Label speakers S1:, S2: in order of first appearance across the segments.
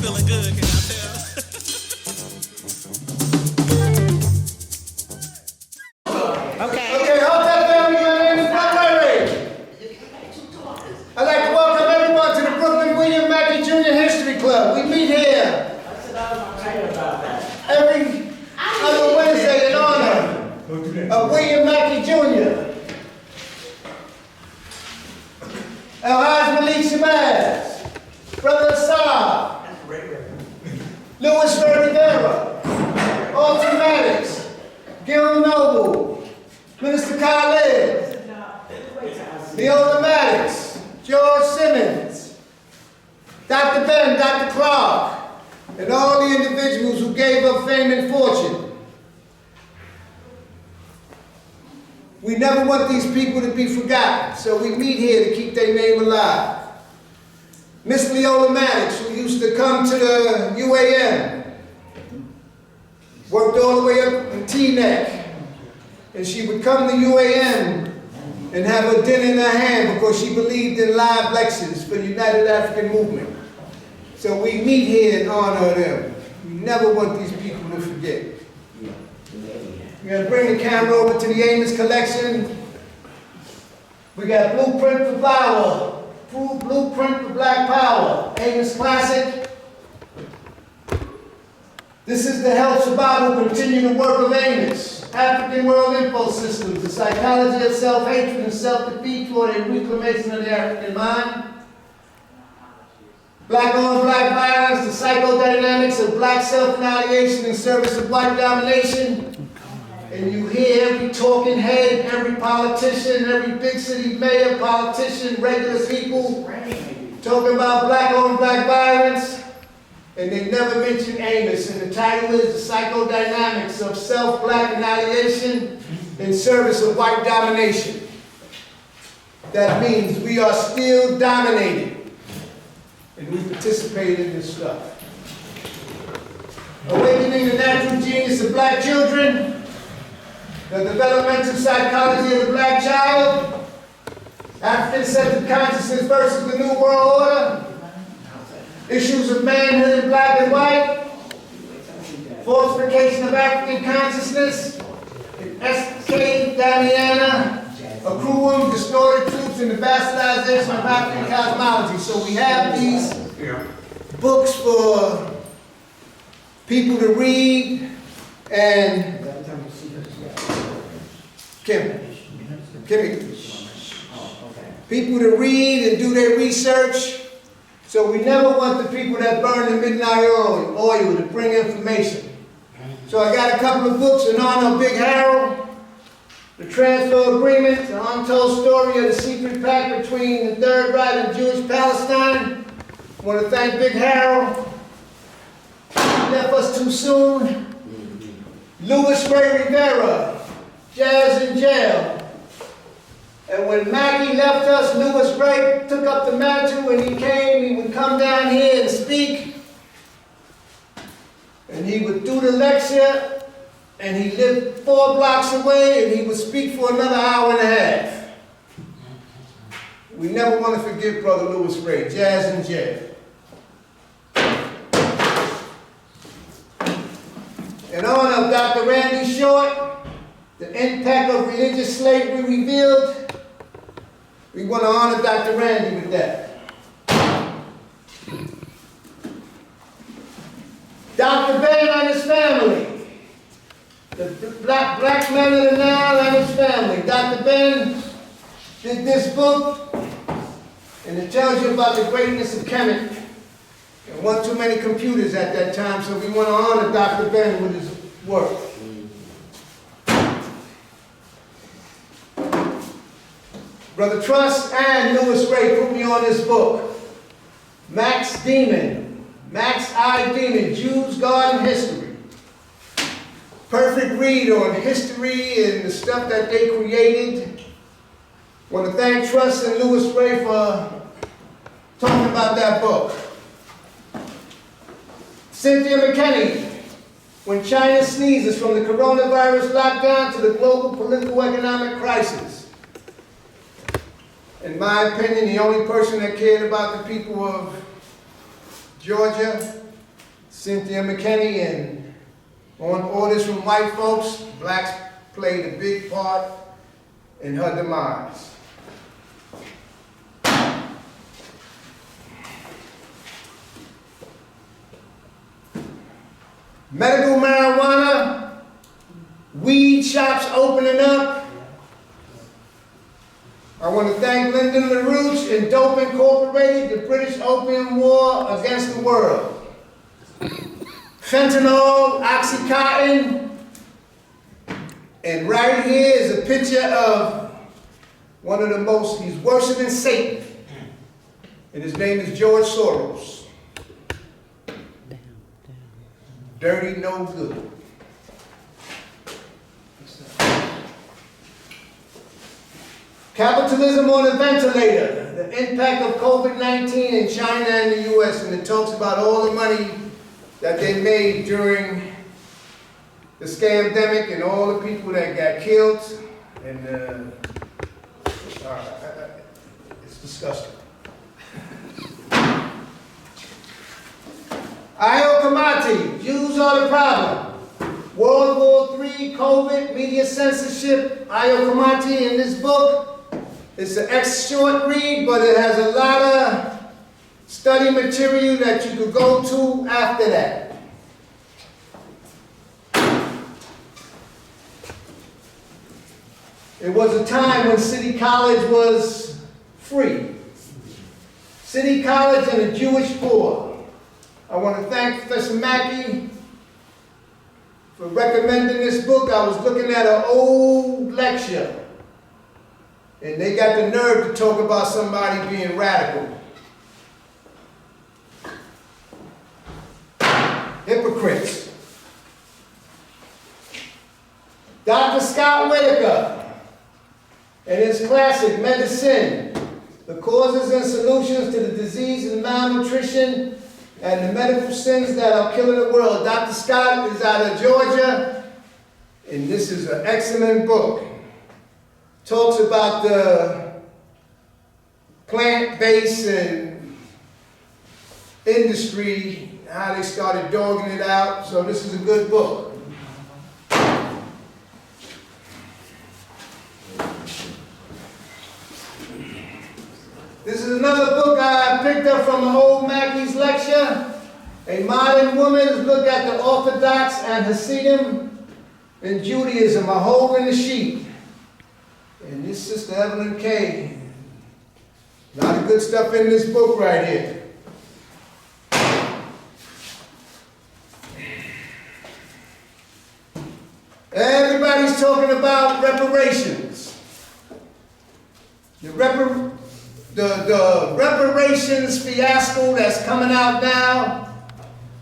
S1: feeling good, can I tell?
S2: Okay, hold that family, my name is Bob Ray. I'd like to welcome everyone to the Brooklyn William Mackey Jr. History Club. We meet here every other Wednesday in honor of William Mackey Jr. El-Haj Malik Shabazz, Brother Assad, Louis Rivera, Alton Maddox, Gil Noble, Minister Khaled, Leola Maddox, George Simmons, Dr. Ben, Dr. Clark, and all the individuals who gave up fame and fortune. We never want these people to be forgotten, so we meet here to keep their name alive. Miss Leola Maddox, who used to come to the UAM, worked all the way up in Teaneck, and she would come to UAM and have her dinner in her hand because she believed in live lectures for the United African Movement. So we meet here in honor of them. We never want these people to forget. We're going to bring the camera over to the Amos collection. We got Blueprint for Power, Blueprint for Black Power, Amos Classic. This is the Help Survival Continue the Work of Amos, African World Info Systems, the psychology of self-hatred and self-defeat toward a reclamation of the African mind. Black on Black Violence, the psychodynamics of black self-annihilation in service of white domination. And you hear every talking head, every politician, every big city mayor, politician, regular people talking about black on black violence, and they never mention Amos. And the title is The Psychodynamics of Self-Black Annihilation in Service of White Domination. That means we are still dominated, and we participate in this stuff. Awakening the Natural Genius of Black Children, the developmental psychology of the black child, African-centered consciousness versus the New World Order, issues of manhood in black and white, falsification of African consciousness, S.K. Damiana, Akruum, distorted truths, and the bastardization of African cosmology. So we have these books for people to read and people to read and do their research. So we never want the people that burn the midnight oil to bring information. So I got a couple of books in honor of Big Harold, The Transfer Agreement, the untold story of the secret pact between the Third Reich and Jewish Palestine. I want to thank Big Harold. He left us too soon. Louis Ray Rivera, Jazz in Jail. And when Mackey left us, Louis Ray took up the mantle. When he came, he would come down here and speak. And he would do the lecture, and he lived 4 blocks away, and he would speak for another hour and a half. We never want to forget Brother Louis Ray, Jazz in Jail. In honor of Dr. Randy Short, the impact of religious slavery revealed, we want to honor Dr. Randy with that. Dr. Ben and his family, the black man of the Nile and his family. Dr. Ben did this book, and it tells you about the greatness of Kemet. There weren't too many computers at that time, so we want to honor Dr. Ben with his work. Brother Truss and Louis Ray put me on this book. Max Demon, Max I. Demon, Jews, God, and History. Perfect read on history and the stuff that they created. I want to thank Truss and Louis Ray for talking about that book. Cynthia McKinney, When China Sneezes, From the Coronavirus Lockdown to the Global Political Economic Crisis. In my opinion, the only person that cared about the people of Georgia Cynthia McKinney, and on orders from white folks, blacks played a big part in her demise. Medical marijuana, weed shops opening up. I want to thank Lyndon LaRouche and Dope Incorporated, the British Opium War against the world. Fentanyl, Oxycontin, and right here is a picture of one of the most, he's worse than Satan, and his name is George Soros. Dirty, no good. Capitalism on a ventilator, the impact of COVID-19 in China and the US, and it talks about all the money that they made during the scamdemic and all the people that got killed, and it's disgusting. Io Kamati, Jews are the problem. World War III, COVID, media censorship, Io Kamati in this book. It's an short read, but it has a lot of study material that you could go to after that. It was a time when City College was free. City College and the Jewish poor. I want to thank Professor Mackey for recommending this book. I was looking at an old lecture, and they got the nerve to talk about somebody being radical. Hypocrites. Dr. Scott Whitaker, in his classic, Medicine, the causes and solutions to the disease and malnutrition and the medical sins that are killing the world. Dr. Scott is out of Georgia, and this is an excellent book. Talks about the plant-based and industry, how they started dogging it out, so this is a good book. This is another book I picked up from an old Mackey's lecture, A Modern Woman's Look at the Orthodox and Hasidim in Judaism, A Hole in the Sheet. And this Sister Evelyn Kay. A lot of good stuff in this book right here. Everybody's talking about reparations. The reparations fiasco that's coming out now,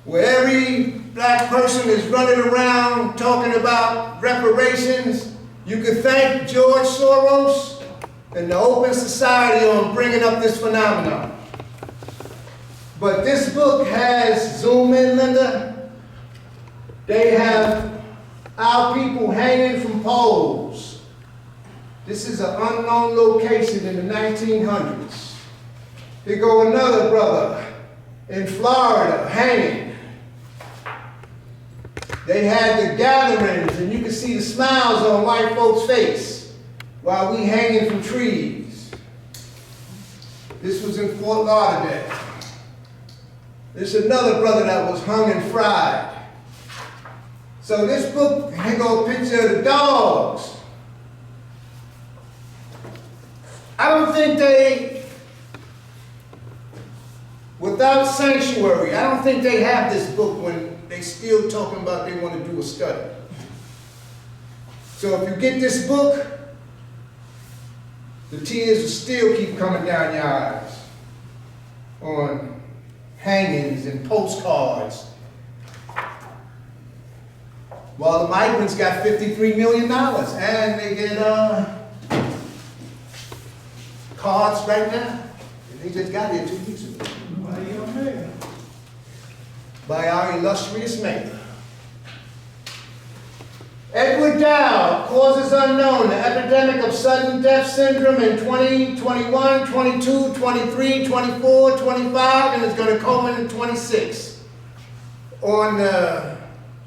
S2: where every black person is running around talking about reparations. You can thank George Soros and the Open Society on bringing up this phenomenon. But this book has, zoom in, Linda, they have our people hanging from poles. This is an unknown location in the 1900s. Here go another brother in Florida hanging. They had the gatherings, and you can see the smiles on white folks' face while we hanging from trees. This was in Fort Lauderdale. There's another brother that was hung and fried. So this book, here go a picture of the dogs. I don't think they, without sanctuary, I don't think they have this book when they still talking about they want to do a study. So if you get this book, the tears will still keep coming down your eyes on hangings and postcards. While the migrants got $53 million and they get cards right now. They just got here 2 weeks ago. By our illustrious mayor. Edward Dow, causes unknown, the epidemic of sudden death syndrome in 2021, 22, 23, 24, 25, and it's going to culminate in 26. on the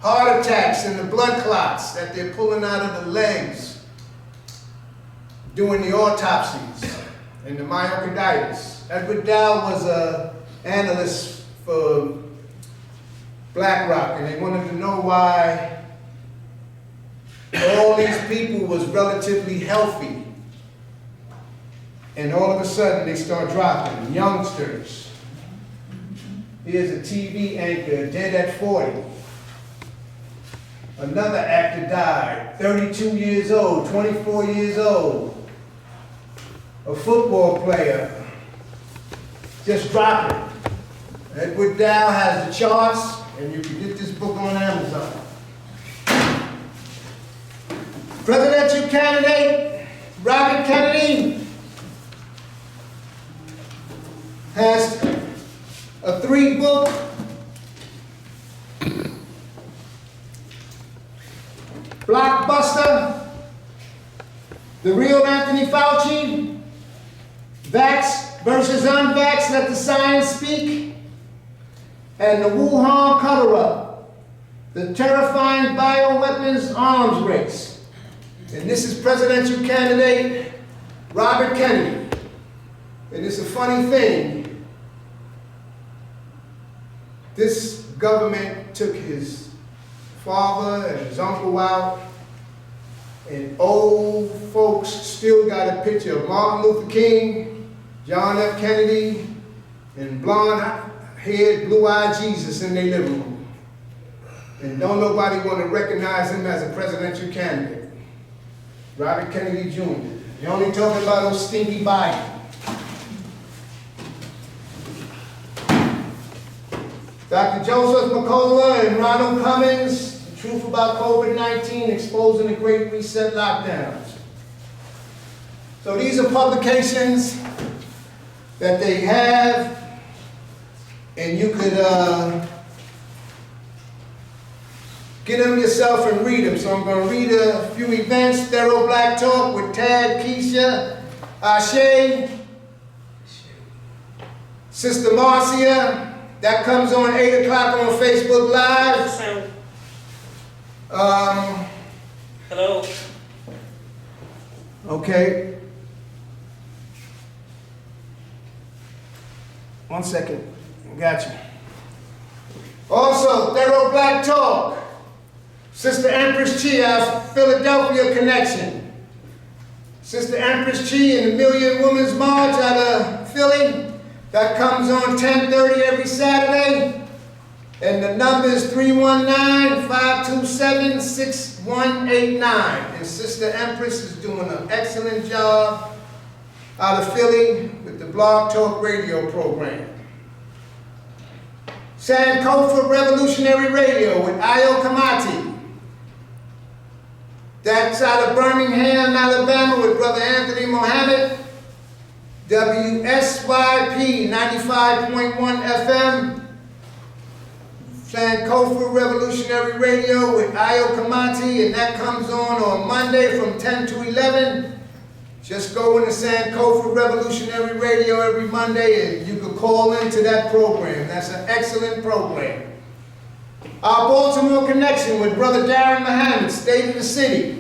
S2: heart attacks and the blood clots that they're pulling out of the legs doing the autopsies and the myocarditis. Edward Dow was an analyst for BlackRock, and they wanted to know why all these people was relatively healthy, and all of a sudden they start dropping. Youngsters. Here's a TV anchor dead at 40. Another actor died, 32 years old, 24 years old. A football player just dropping. Edward Dow has the charts, and you can get this book on Amazon. Presidential candidate Robert Kennedy has a 3-book blockbuster, The Real Anthony Fauci, Vax versus Unvax, Let the Science Speak, and the Wuhan cover-up, The Terrifying Bioweapons Arms Race. And this is presidential candidate Robert Kennedy. And it's a funny thing. This government took his father and his uncle out, and old folks still got a picture of Martin Luther King, John F. Kennedy, and blonde-haired, blue-eyed Jesus in their living room. And don't nobody want to recognize him as a presidential candidate. Robert Kennedy Jr. They only talking about those stinky Biden. Dr. Joseph McCullough and Ronald Cummings, The Truth About COVID-19, Exposing the Great Reset Lockdowns. So these are publications that they have, and you could get them yourself and read them. So I'm going to read a few events. Thorough Black Talk with Tad, Keisha, Ashe, Sister Marcia. That comes on 8 o'clock on Facebook Live.
S1: Hello.
S2: Okay. 1 second. Got you. Also, Thorough Black Talk. Sister Empress Chi, our Philadelphia connection. Sister Empress Chi and the Million Women's March out of Philly. That comes on 10:30 every Saturday. And the number is 319-527-6189. And Sister Empress is doing an excellent job out of Philly with the Blog Talk radio program. Sankofa Revolutionary Radio with Ayo Kamati. That's out of Birmingham, Alabama with Brother Anthony Mohammed. WSYP 95.1 FM. Sankofa Revolutionary Radio with Ayo Kamati, and that comes on Monday from 10 to 11. Just go into Sankofa Revolutionary Radio every Monday and you can call into that program. That's an excellent program. Our Baltimore Connection with Brother Darren Muhammad, State of the City.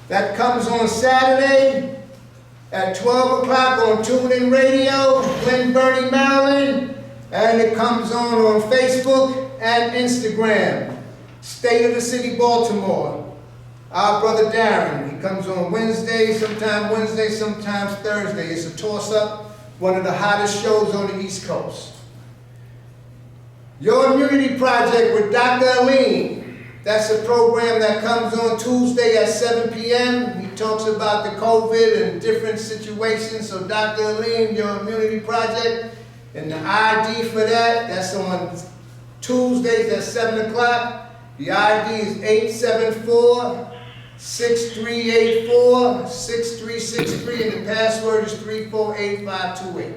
S2: That comes on Saturday at 12 o'clock on TuneIn Radio, Glen Burnie, Maryland. And it comes on Facebook and Instagram. State of the City, Baltimore. Our brother Darren, he comes on Wednesday, sometimes Thursday. It's a toss-up, one of the hottest shows on the East Coast. Your Immunity Project with Dr. Aline. That's a program that comes on Tuesday at 7 p.m. He talks about the COVID and different situations. So Dr. Aline, Your Immunity Project, and the ID for that's on Tuesdays at 7 o'clock. The ID is 874-6384-6363, and the password is 348528.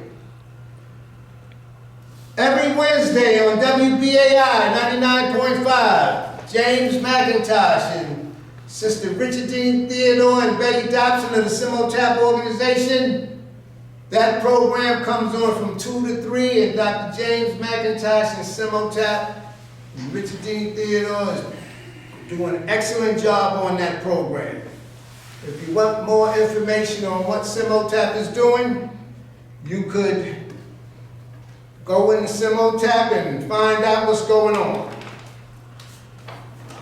S2: Every Wednesday on WBAI 99.5, James McIntosh and Sister Richardine Theodore and Betty Dobson of the Simotap organization. That program comes on from 2 to 3, and Dr. James McIntosh and Simotap And Richard Dean Theodore is doing an excellent job on that program. If you want more information on what Simotap is doing, you could go in Simotap and find out what's going on.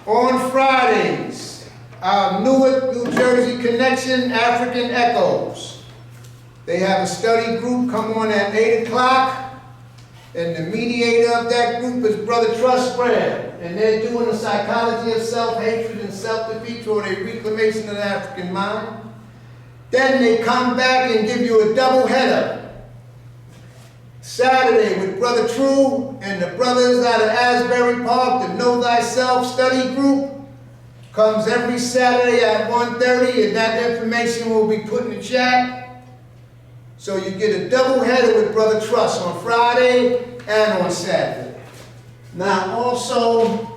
S2: On Fridays, our Newark, New Jersey Connection, African Echoes. They have a study group come on at 8 o'clock, and the mediator of that group is Brother Trust Graham. And they're doing the psychology of self-hatred and self-defeat toward a reclamation of the African mind. Then they come back and give you a double header. Saturday with Brother True and the brothers out of Asbury Park, the Know Thyself study group, comes every Saturday at 1:30, and that information will be put in the chat. So you get a double header with Brother Trust on Friday and on Saturday. Now also,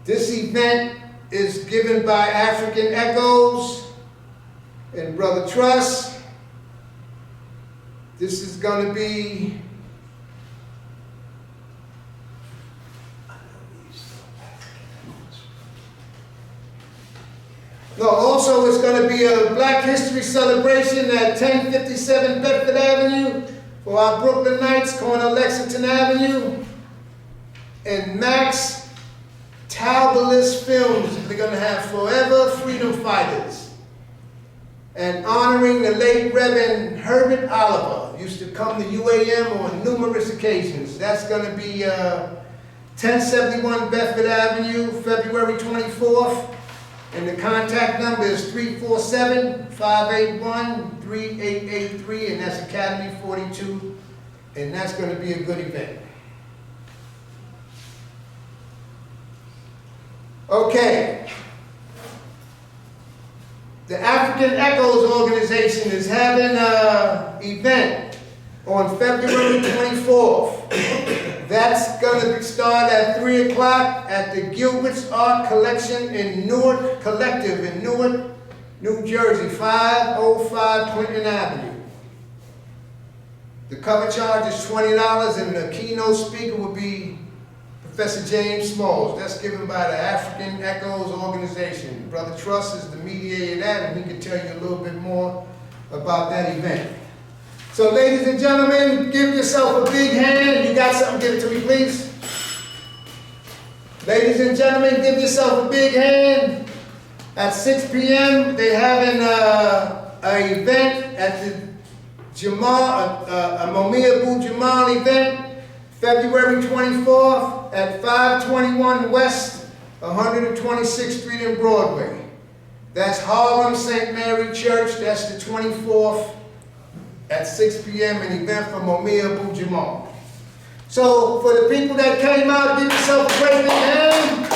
S2: this event is given by African Echoes and Brother Trust. This is going to be also it's going to be a Black History celebration at 1057 Bedford Avenue for our Brooklynites, corner Lexington Avenue. And Max Talbolis Films, they're going to have Forever Freedom Fighters. And honoring the late Reverend Herbert Oliver, used to come to UAM on numerous occasions. That's going to be 1071 Bedford Avenue, February 24th. And the contact number is 347-581-3883, and that's Academy 42. And that's going to be a good event. Okay. The African Echoes organization is having an event on February 24th. That's going to start at 3 o'clock at the Gilbert's Art Collection in Newark Collective in Newark, New Jersey, 505 Clinton Avenue. The cover charge is $20, and the keynote speaker will be Professor James Smalls. That's given by the African Echoes organization. Brother Truss is the mediator of that, and he can tell you a little bit more about that event. So ladies and gentlemen, give yourself a big hand. You got something, give it to me, please. Ladies and gentlemen, give yourself a big hand. At 6 p.m., they're having an event at the Jamal, a Momia Abu Jamal event, February 24th at 521 West 126th Street in Broadway. That's Harlem St. Mary Church. That's the 24th. At 6 p.m. an event for Momia Abu Jamal. So for the people that came out, give yourself a great big hand.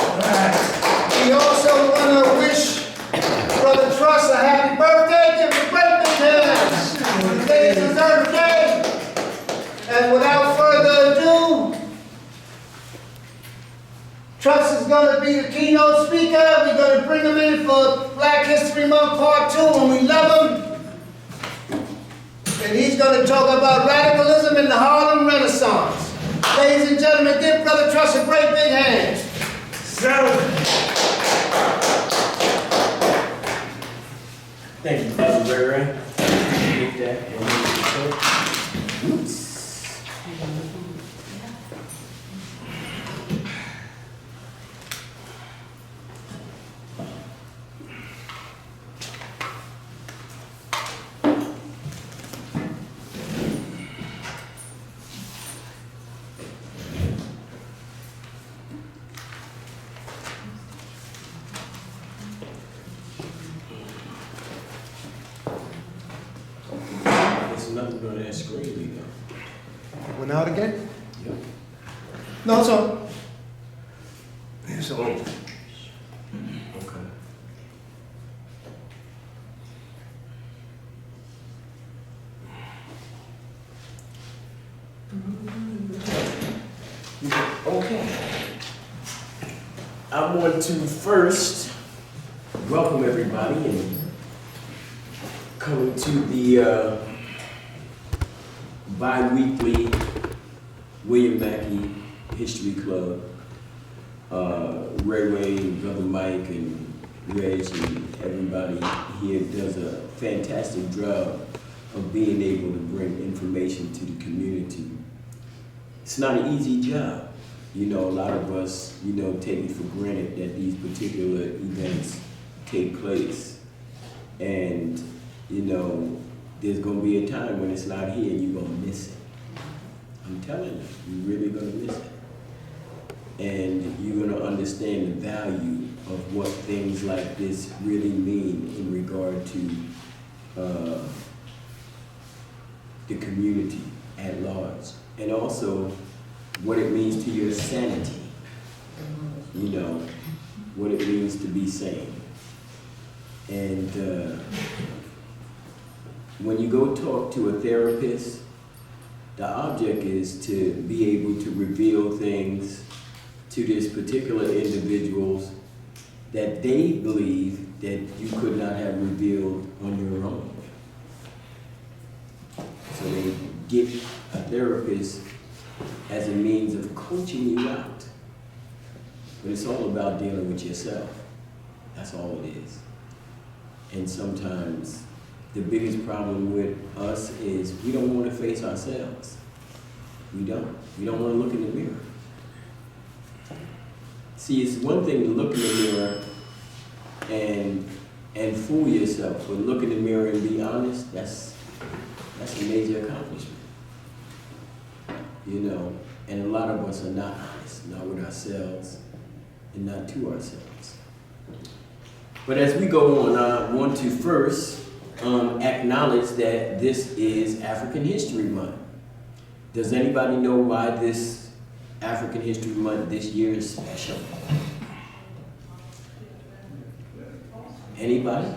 S2: We also want to wish Brother Truss a happy birthday. Give him a great big hand. Today is his birthday. And without further ado, Truss is going to be the keynote speaker. We're going to bring him in for Black History Month Part 2, and we love him. And he's going to talk about radicalism in the Harlem Renaissance. Ladies and gentlemen, give Brother Truss a great big hand.
S1: Thank you, Brother Ray. Take that. Oops. Nothing on that screen either.
S2: Went out again?
S1: Yep.
S2: No, it's on. It's on.
S1: Okay. Okay. I want to first welcome everybody and coming to the bi-weekly William Mackey History Club. Ray Wayne, Brother Mike, and Reg, and everybody here does a fantastic job of being able to bring information to the community. It's not an easy job. You know, a lot of us, you know, take it for granted that these particular events take place. And, you know, there's gonna be a time when it's not here and you're gonna miss it. I'm telling you, you're really gonna miss it. And you're gonna understand the value of what things like this really mean in regard to the community at large. And also what it means to your sanity. You know, what it means to be sane. And when you go talk to a therapist, the object is to be able to reveal things to this particular individuals that they believe that you could not have revealed on your own. So they get a therapist as a means of coaching you out. But it's all about dealing with yourself. That's all it is. And sometimes the biggest problem with us is we don't want to face ourselves. We don't. We don't want to look in the mirror. See, it's one thing to look in the mirror and fool yourself, but look in the mirror and be honest, that's a major accomplishment. You know, and a lot of us are not honest, not with ourselves and not to ourselves. But as we go on, I want to first acknowledge that this is African History Month. Does anybody know why this African History Month this year is special? Anybody?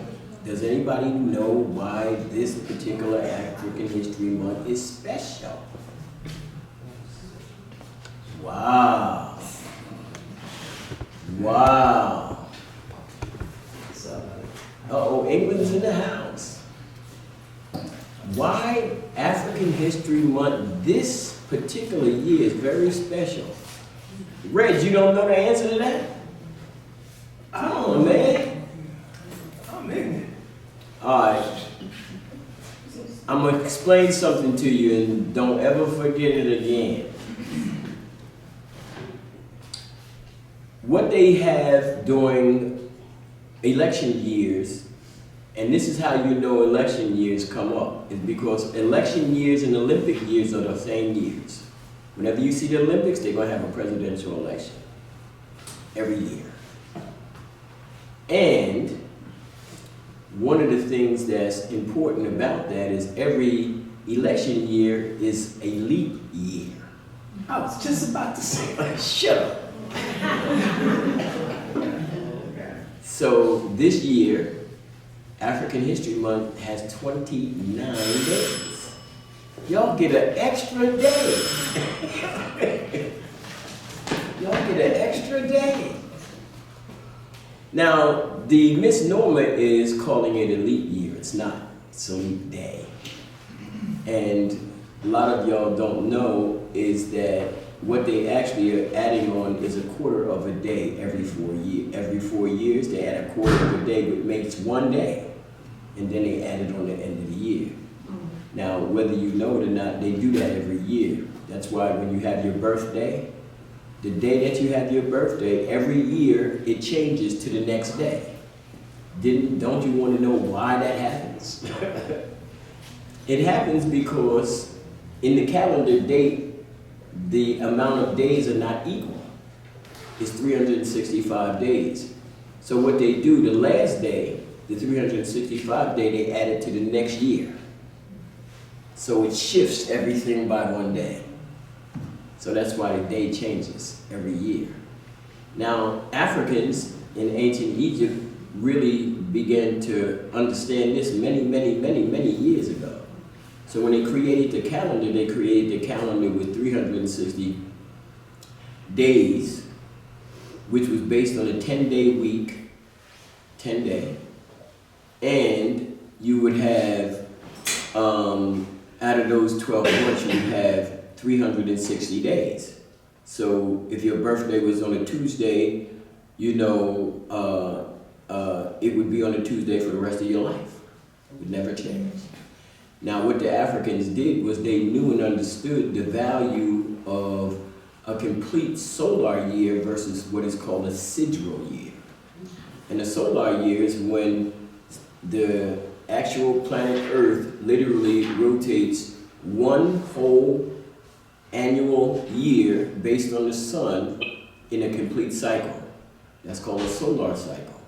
S1: Does anybody know why this particular African History Month is special? Wow. Wow. Uh-oh, England's in the house. Why African History Month this particular year is very special? Reg, you don't know the answer to that? Come on, man.
S3: I'm ignorant.
S1: All right. I'm going to explain something to you and don't ever forget it again. What they have during election years, and this is how you know election years come up, is because election years and Olympic years are the same years. Whenever you see the Olympics, they're going to have a presidential election every year. And one of the things that's important about that is every election year is a leap year.
S3: I was just about to say that.
S1: Shut up. So this year, African History Month has 29 days. Y'all get an extra day. Y'all get an extra day. Now, the misnomer is calling it a leap year. It's not. It's a leap day. And a lot of y'all don't know is that what they actually are adding on is a quarter of a day every 4 years. Every 4 years, they add a quarter of a day, which makes 1 day. And then they add it on the end of the year. Now, whether you know it or not, they do that every year. That's why when you have your birthday, the day that you have your birthday, every year it changes to the next day. Don't you want to know why that happens? It happens because in the calendar date, the amount of days are not equal. It's 365 days. So what they do, the last day, the 365 day, they add it to the next year. So it shifts everything by 1 day. So that's why the day changes every year. Now, Africans in ancient Egypt really began to understand this many years ago. So when they created the calendar, they created the calendar with 360 days, which was based on a 10-day week, 10-day. And you would have out of those 12 months, you have 360 days. So if your birthday was on a Tuesday, you know, it would be on a Tuesday for the rest of your life. It would never change. Now, what the Africans did was they knew and understood the value of a complete solar year versus what is called a sidereal year. And a solar year is when the actual planet Earth literally rotates one whole annual year based on the sun in a complete cycle. That's called a solar cycle.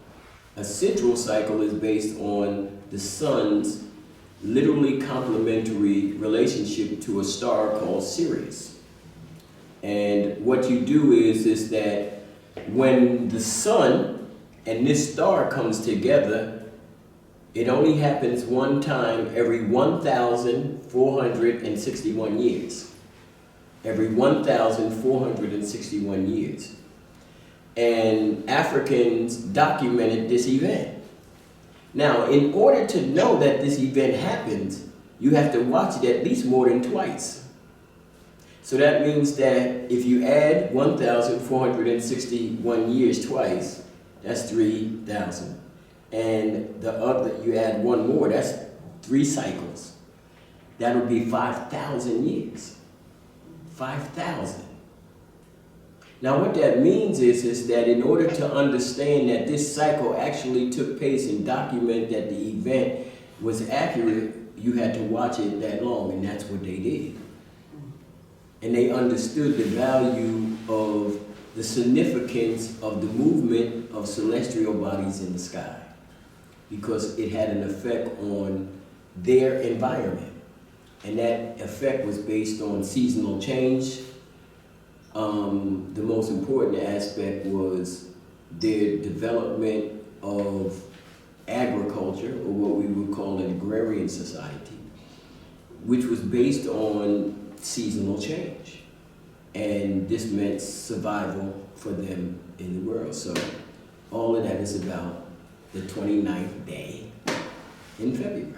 S1: A sidereal cycle is based on the sun's literally complementary relationship to a star called Sirius. And what you do is that when the sun and this star comes together, it only happens one time every 1,461 years. Every 1,461 years. And Africans documented this event. Now, in order to know that this event happens, you have to watch it at least more than twice. So that means that if you add 1,461 years twice, that's 3,000. And the other, you add one more, that's 3 cycles. That would be 5,000 years. 5,000. Now what that means is that in order to understand that this cycle actually took place and document that the event was accurate, you had to watch it that long, and that's what they did. And they understood the value of the significance of the movement of celestial bodies in the sky, because it had an effect on their environment. And that effect was based on seasonal change. The most important aspect was their development of agriculture, or what we would call an agrarian society, which was based on seasonal change. And this meant survival for them in the world. So all of that is about the 29th day in February.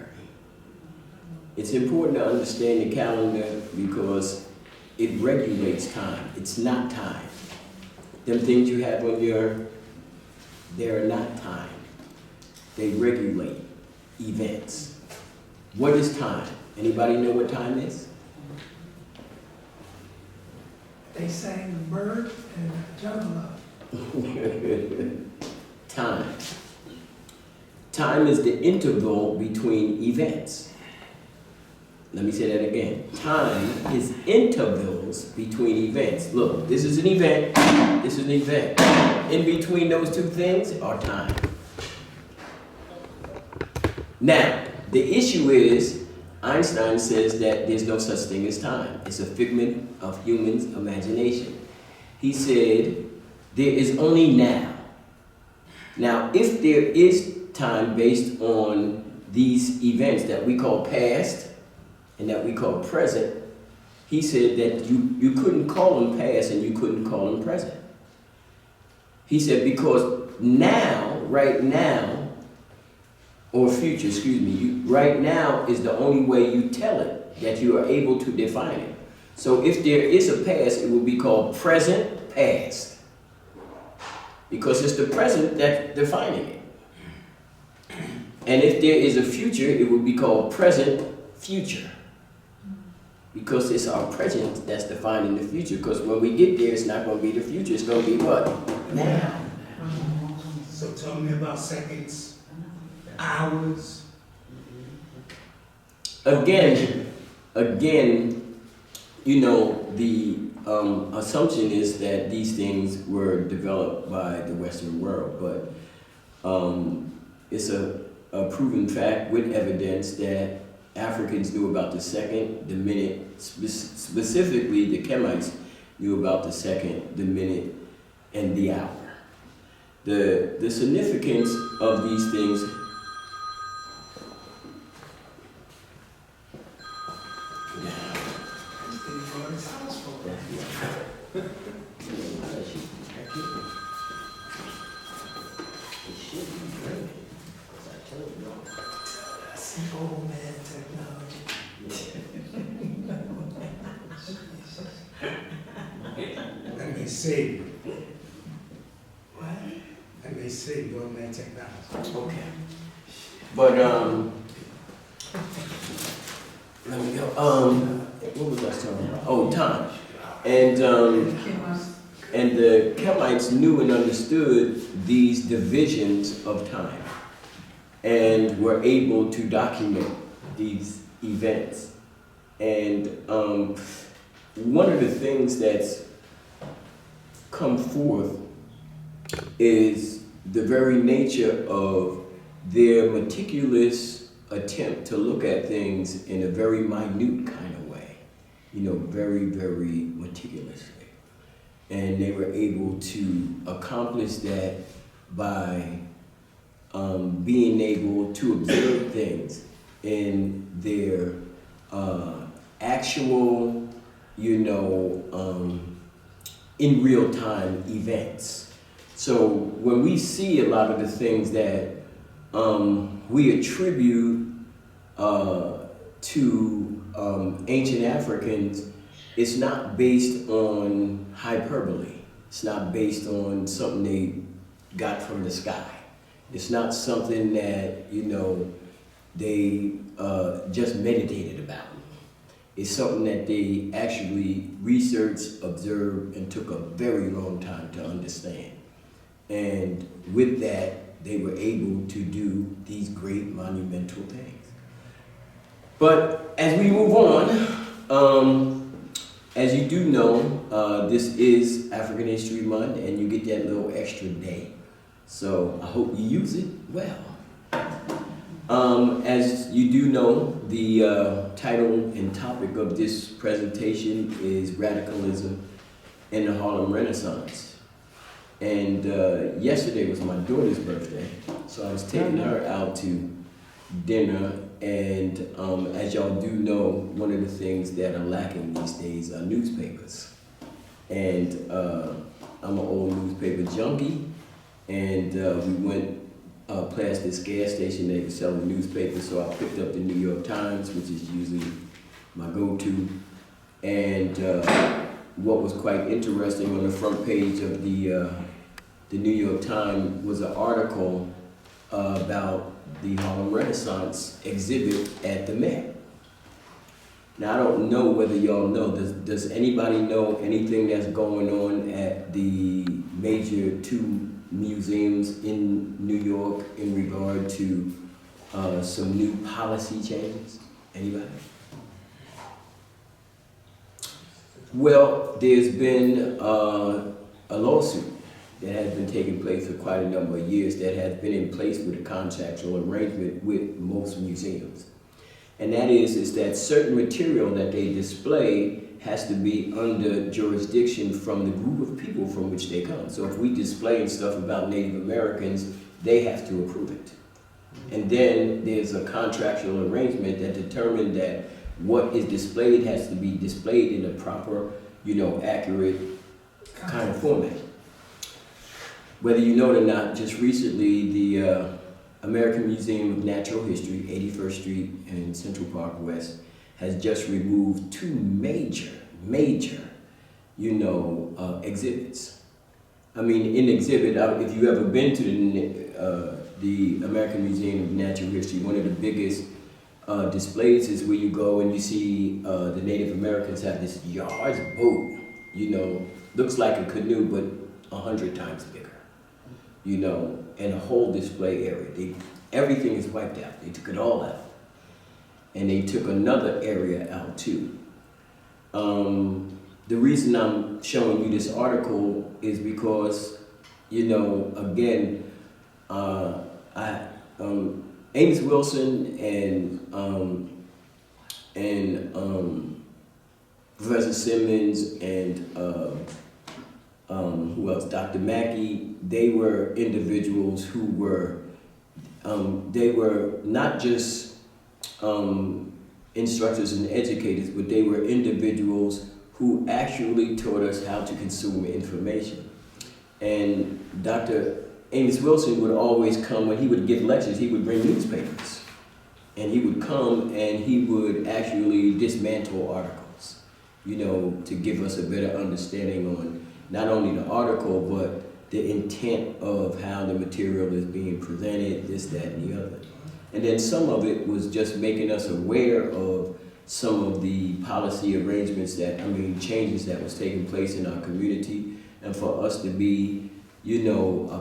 S1: It's important to understand the calendar because it regulates time. It's not time. Them things you have on they're not time. They regulate events. What is time? Anybody know what time is?
S3: They sang the bird and the jungle up.
S1: Time. Time is the interval between events. Let me say that again. Time is intervals between events. Look, this is an event, this is an event. In between those two things are time. Now, the issue is, Einstein says that there's no such thing as time. It's a figment of humans' imagination. He said, there is only now. Now, if there is time based on these events that we call past and that we call present, he said that you couldn't call them past and you couldn't call them present. He said because now, right now, or future, excuse me, right now is the only way you tell it, that you are able to define it. So if there is a past, it will be called present past. Because it's the present that's defining it. And if there is a future, it will be called present future. Because it's our present that's defining the future. Because when we get there, it's not going to be the future. It's going to be what? Now.
S4: So tell me about seconds, hours.
S1: Again, you know, the assumption is that these things were developed by the Western world, but it's a proven fact with evidence that Africans knew about the second, the minute, specifically the Kemites knew about the second, the minute, and the hour. The significance of these things
S3: That's the old man technology.
S4: save you.
S3: What?
S4: That may save you on that technology.
S1: Okay. But let me go. What was I talking about? Oh, time. And the Kemites knew and understood these divisions of time, and were able to document these events. And one of the things that's come forth is the very nature of their meticulous attempt to look at things in a very minute kind of way, you know, very, very meticulously. And they were able to accomplish that by being able to observe things in their actual, you know, in real time events. So when we see a lot of the things that we attribute to ancient Africans, it's not based on hyperbole. It's not based on something they got from the sky. It's not something that, you know, they just meditated about. It's something that they actually researched, observed, and took a very long time to understand. And with that, they were able to do these great monumental things. But as we move on, as you do know, this is African History Month, and you get that little extra day. So I hope you use it well. As you do know, the title and topic of this presentation is Radicalism in the Harlem Renaissance. And yesterday was my daughter's birthday, so I was taking her out to dinner. And as y'all do know, one of the things that are lacking these days are newspapers. And I'm an old newspaper junkie, and we went past this gas station. They were selling newspapers, so I picked up the New York Times, which is usually my go-to. And what was quite interesting, on the front page of the New York Times was an article about the Harlem Renaissance exhibit at the Met. Now, I don't know whether y'all know, does anybody know anything that's going on at the major two museums in New York in regard to some new policy changes? Anybody? Well, there's been a lawsuit that has been taking place for quite a number of years that has been in place with a contractual arrangement with most museums. And that is that certain material that they display has to be under jurisdiction from the group of people from which they come. So if we display stuff about Native Americans, they have to approve it. And then there's a contractual arrangement that determines that what is displayed has to be displayed in a proper, you know, accurate kind of format. Whether you know it or not, just recently the American Museum of Natural History, 81st Street and Central Park West, has just removed two major, you know, exhibits. I mean, in exhibit, if you've ever been to the American Museum of Natural History, one of the biggest displays is where you go and you see the Native Americans have this yards boat, you know, looks like a canoe, but 100 times bigger. You know, and a whole display area. Everything is wiped out. They took it all out. And they took another area out too. The reason I'm showing you this article is because, you know, again, Amos Wilson and Professor Simmons and who else? Dr. Mackey. They were individuals who were, they were not just instructors and educators, but they were individuals who actually taught us how to consume information. And Dr. Amos Wilson would always come, when he would give lectures, he would bring newspapers. And he would come and he would actually dismantle articles, you know, to give us a better understanding on, not only the article, but the intent of how the material is being presented, this, that, and the other. And then some of it was just making us aware of some of the policy arrangements changes that was taking place in our community, and for us to be,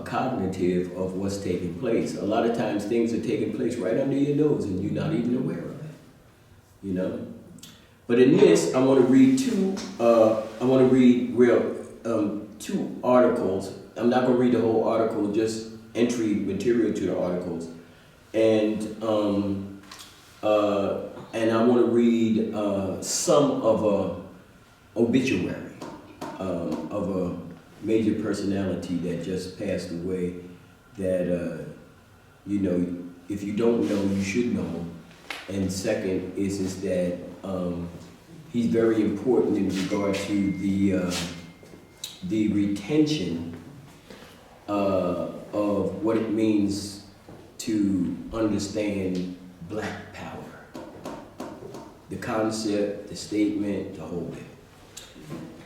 S1: cognitive of what's taking place. A lot of times things are taking place right under your nose and you're not even aware of it, But in this, I want to read two articles. I'm not going to read the whole article, just entry material to the articles. And I want to read some of a obituary of a major personality that just passed away that, if you don't know, you should know. And second is that he's very important in regard to the retention of what it means to understand Black power. The concept, the statement, the whole bit.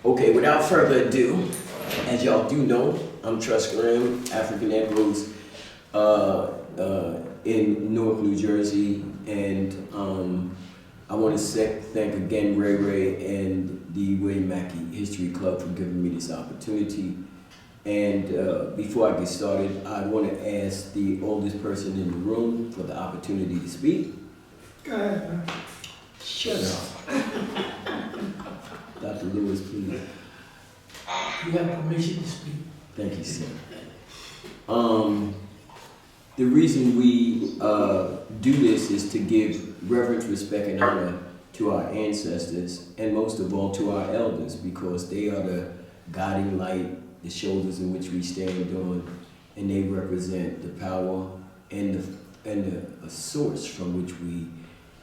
S1: Okay, without further ado, as y'all do know, I'm Trust Graham, African Negroes in Newark, New Jersey, and I want to thank again Ray Ray and the William Mackey History Club for giving me this opportunity. And before I get started, I want to ask the oldest person in the room for the opportunity to speak.
S3: Go ahead, man.
S1: Shut up. Dr. Lewis, please.
S3: You have permission to speak.
S1: Thank you, sir. The reason we do this is to give reverence, respect, and honor to our ancestors, and most of all to our elders, because they are the guiding light, the shoulders in which we stand on, and they represent the power and the source from which we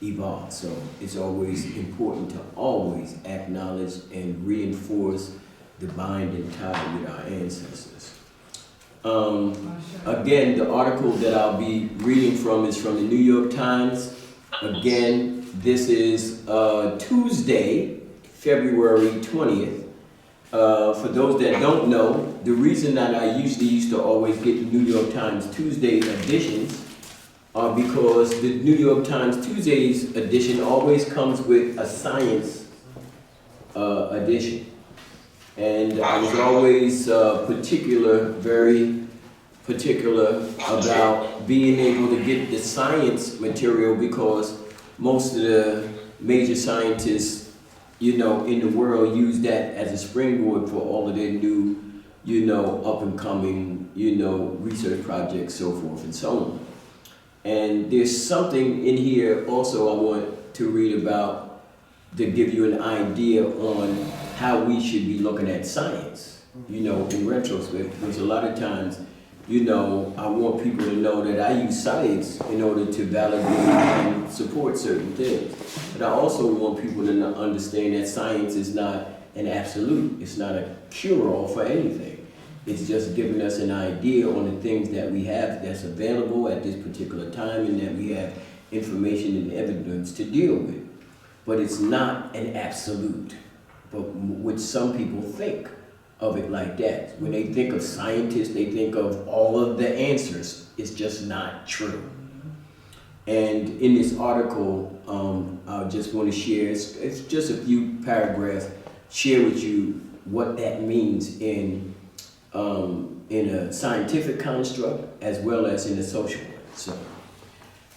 S1: evolved. So it's always important to always acknowledge and reinforce the binding tie with our ancestors. Again, the article that I'll be reading from is from the New York Times. Again, this is Tuesday, February 20th. For those that don't know, the reason that I usually used to always get New York Times Tuesday editions are because the New York Times Tuesday's edition always comes with a science edition. And I was always very particular about being able to get the science material, because most of the major scientists, in the world use that as a springboard for all of their new, up and coming, research projects, so forth and so on. And there's something in here also I want to read about to give you an idea on how we should be looking at science, in retrospect, because a lot of times, I want people to know that I use science in order to validate and support certain things. But I also want people to understand that science is not an absolute. It's not a cure-all for anything. It's just giving us an idea on the things that we have that's available at this particular time, and that we have information and evidence to deal with. But it's not an absolute, but which some people think of it like that. When they think of scientists, they think of all of the answers. It's just not true. And in this article, I just want to share, it's just a few paragraphs, share with you what that means in a scientific construct as well as in a social one. So,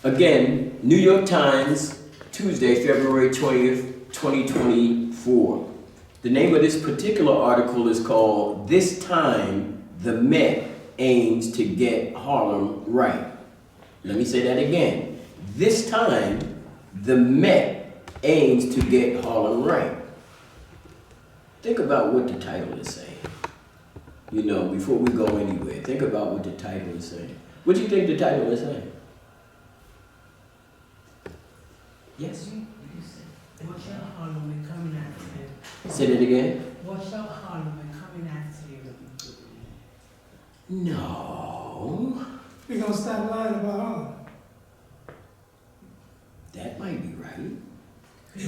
S1: again, New York Times, Tuesday, February 20th, 2024. The name of this particular article is called "This Time the Met Aims to Get Harlem Right." Let me say that again. This time the Met aims to get Harlem right. Think about what the title is saying. Before we go anywhere, think about what the title is saying. What do you think the title is saying? Yes?
S5: Watch out, Harlem, we're coming after you.
S1: Say that again?
S5: Watch out, Harlem, we're coming after you.
S1: No.
S3: We're gonna stop lying about Harlem.
S1: That might be right.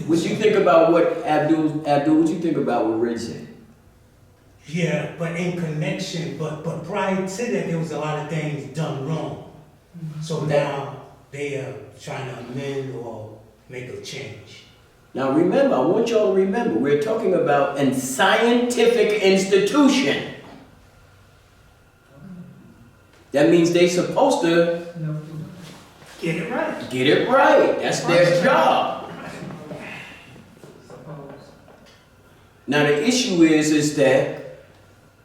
S1: What you think about what Abdul, what you think about what Red said?
S6: Yeah, but in connection, but prior to that, there was a lot of things done wrong. So now they are trying to amend or make a change.
S1: Now remember, I want y'all to remember, we're talking about a scientific institution. That means they're supposed to
S3: No,
S5: Get it right.
S1: get it right. That's their job. Now the issue is that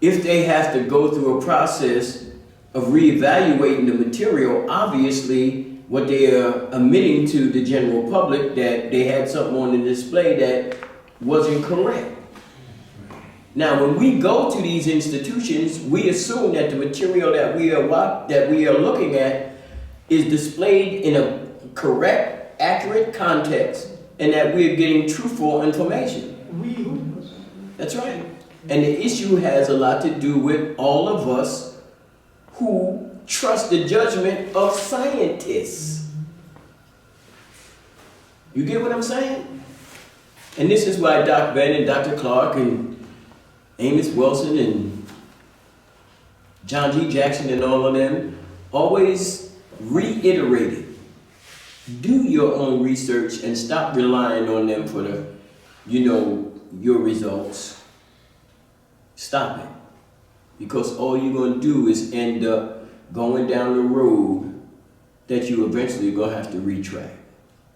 S1: if they have to go through a process of reevaluating the material, obviously what they are admitting to the general public that they had something on the display that wasn't correct. Now, when we go to these institutions, we assume that the material that we are looking at is displayed in a correct, accurate context, and that we're getting truthful information. That's right. And the issue has a lot to do with all of us who trust the judgment of scientists. You get what I'm saying? And this is why Dr. Ben and Dr. Clark and Amos Wilson and John G. Jackson and all of them always reiterated, do your own research and stop relying on them for the, your results. Stop it. Because all you're going to do is end up going down the road that you eventually are going to have to retract.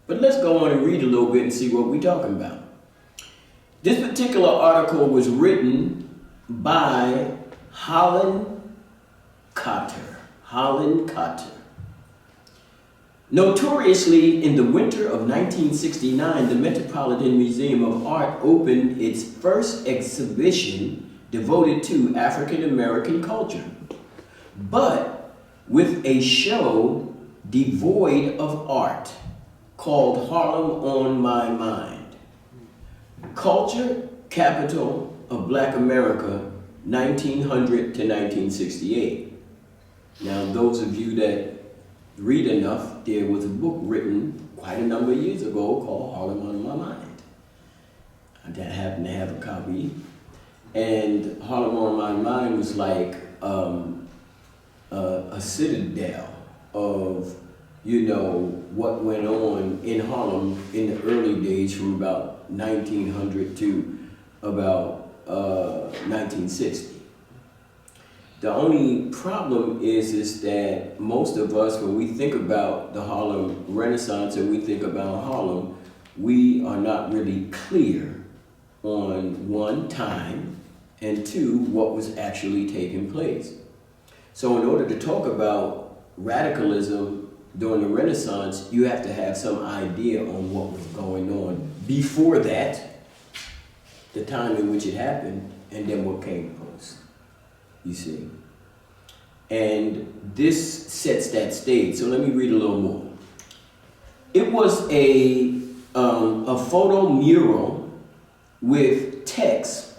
S1: But let's go on and read a little bit and see what we're talking about. This particular article was written by Holland Cotter. Notoriously, in the winter of 1969, the Metropolitan Museum of Art opened its first exhibition devoted to African American culture, but with a show devoid of art called Harlem on My Mind. Culture Capital of Black America, 1900 to 1968. Now, those of you that read enough, there was a book written quite a number of years ago called Harlem on My Mind. I happen to have a copy. And Harlem on My Mind was like a citadel of, what went on in Harlem in the early days from about 1900 to about 1960. The only problem is that most of us, when we think about the Harlem Renaissance and we think about Harlem, we are not really clear on one, time, and two, what was actually taking place. So in order to talk about radicalism during the Renaissance, you have to have some idea on what was going on before that, the time in which it happened, and then what came post, you see. And this sets that stage. So let me read a little more. It was a photo mural with text,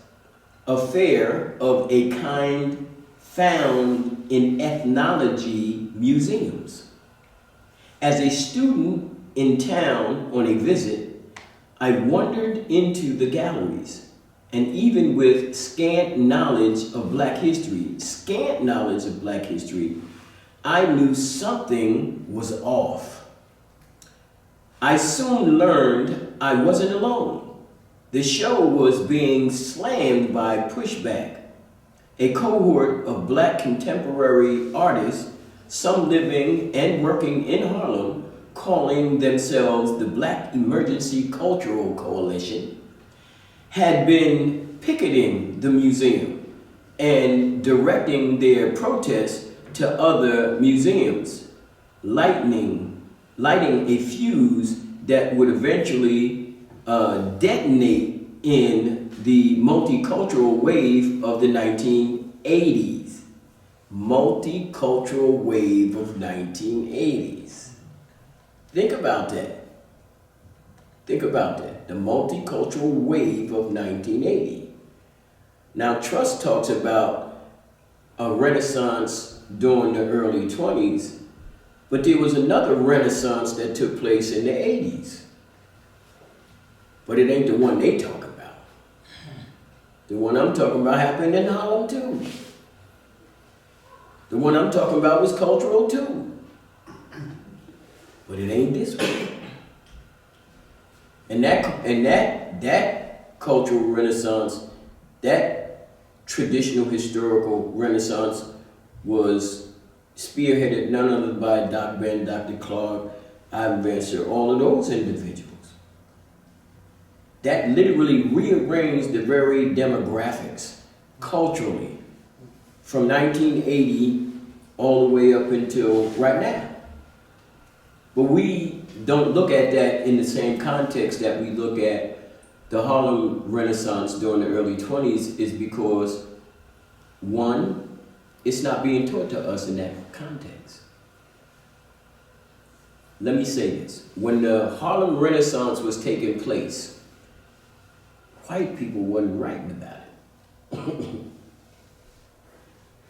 S1: affair of a kind found in ethnology museums. As a student in town on a visit, I wandered into the galleries, and even with scant knowledge of Black history, I knew something was off. I soon learned I wasn't alone. The show was being slammed by pushback. A cohort of Black contemporary artists, some living and working in Harlem, calling themselves the Black Emergency Cultural Coalition, had been picketing the museum and directing their protests to other museums, lighting a fuse that would eventually detonate in the multicultural wave of the 1980s. Multicultural wave of 1980s. Think about that. The multicultural wave of 1980. Now, Trust talks about a renaissance during the early 20s, but there was another renaissance that took place in the 80s. But it ain't the one they talk about. The one I'm talking about happened in Harlem too. The one I'm talking about was cultural too. But it ain't this one. And that cultural renaissance, that traditional historical renaissance was spearheaded none other by Dr. Ben, Dr. Clark, Ivan Van Serp, all of those individuals. That literally rearranged the very demographics culturally from 1980 all the way up until right now. But we don't look at that in the same context that we look at the Harlem Renaissance during the early 20s, is because, one, it's not being taught to us in that context. Let me say this. When the Harlem Renaissance was taking place, white people wasn't writing about it.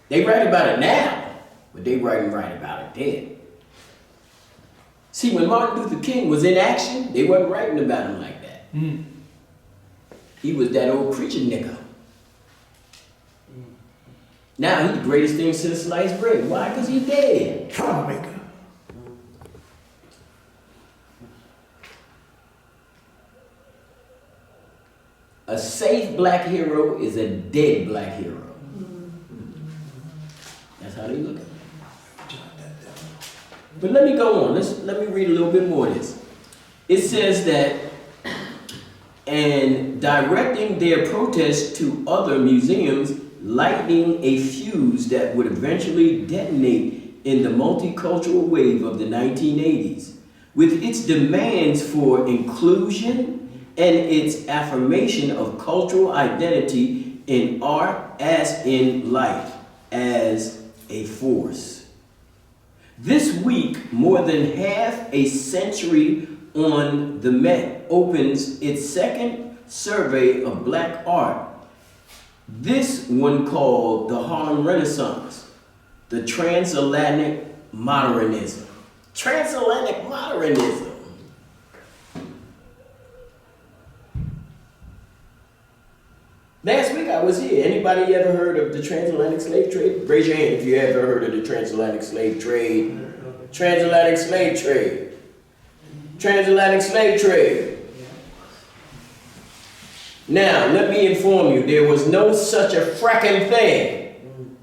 S1: They write about it now, but they writing right about it then. See, when Martin Luther King was in action, they wasn't writing about him like that. He was that old preacher nigga. Now he's the greatest thing since sliced bread. Why? Because he's dead.
S3: Troublemaker.
S1: A safe black hero is a dead black hero. That's how they look at it. But let me go on. Let me read a little bit more of this. It says that, and directing their protests to other museums, lighting a fuse that would eventually detonate in the multicultural wave of the 1980s, with its demands for inclusion and its affirmation of cultural identity in art as in life as a force. This week, more than half a century on, the Met opens its second survey of black art. This one called the Harlem Renaissance, the transatlantic modernism. Transatlantic modernism. Last week I was here. Anybody ever heard of the transatlantic slave trade? Raise your hand if you ever heard of the transatlantic slave trade. Transatlantic slave trade. Transatlantic slave trade. Now, let me inform you, there was no such a fracking thing.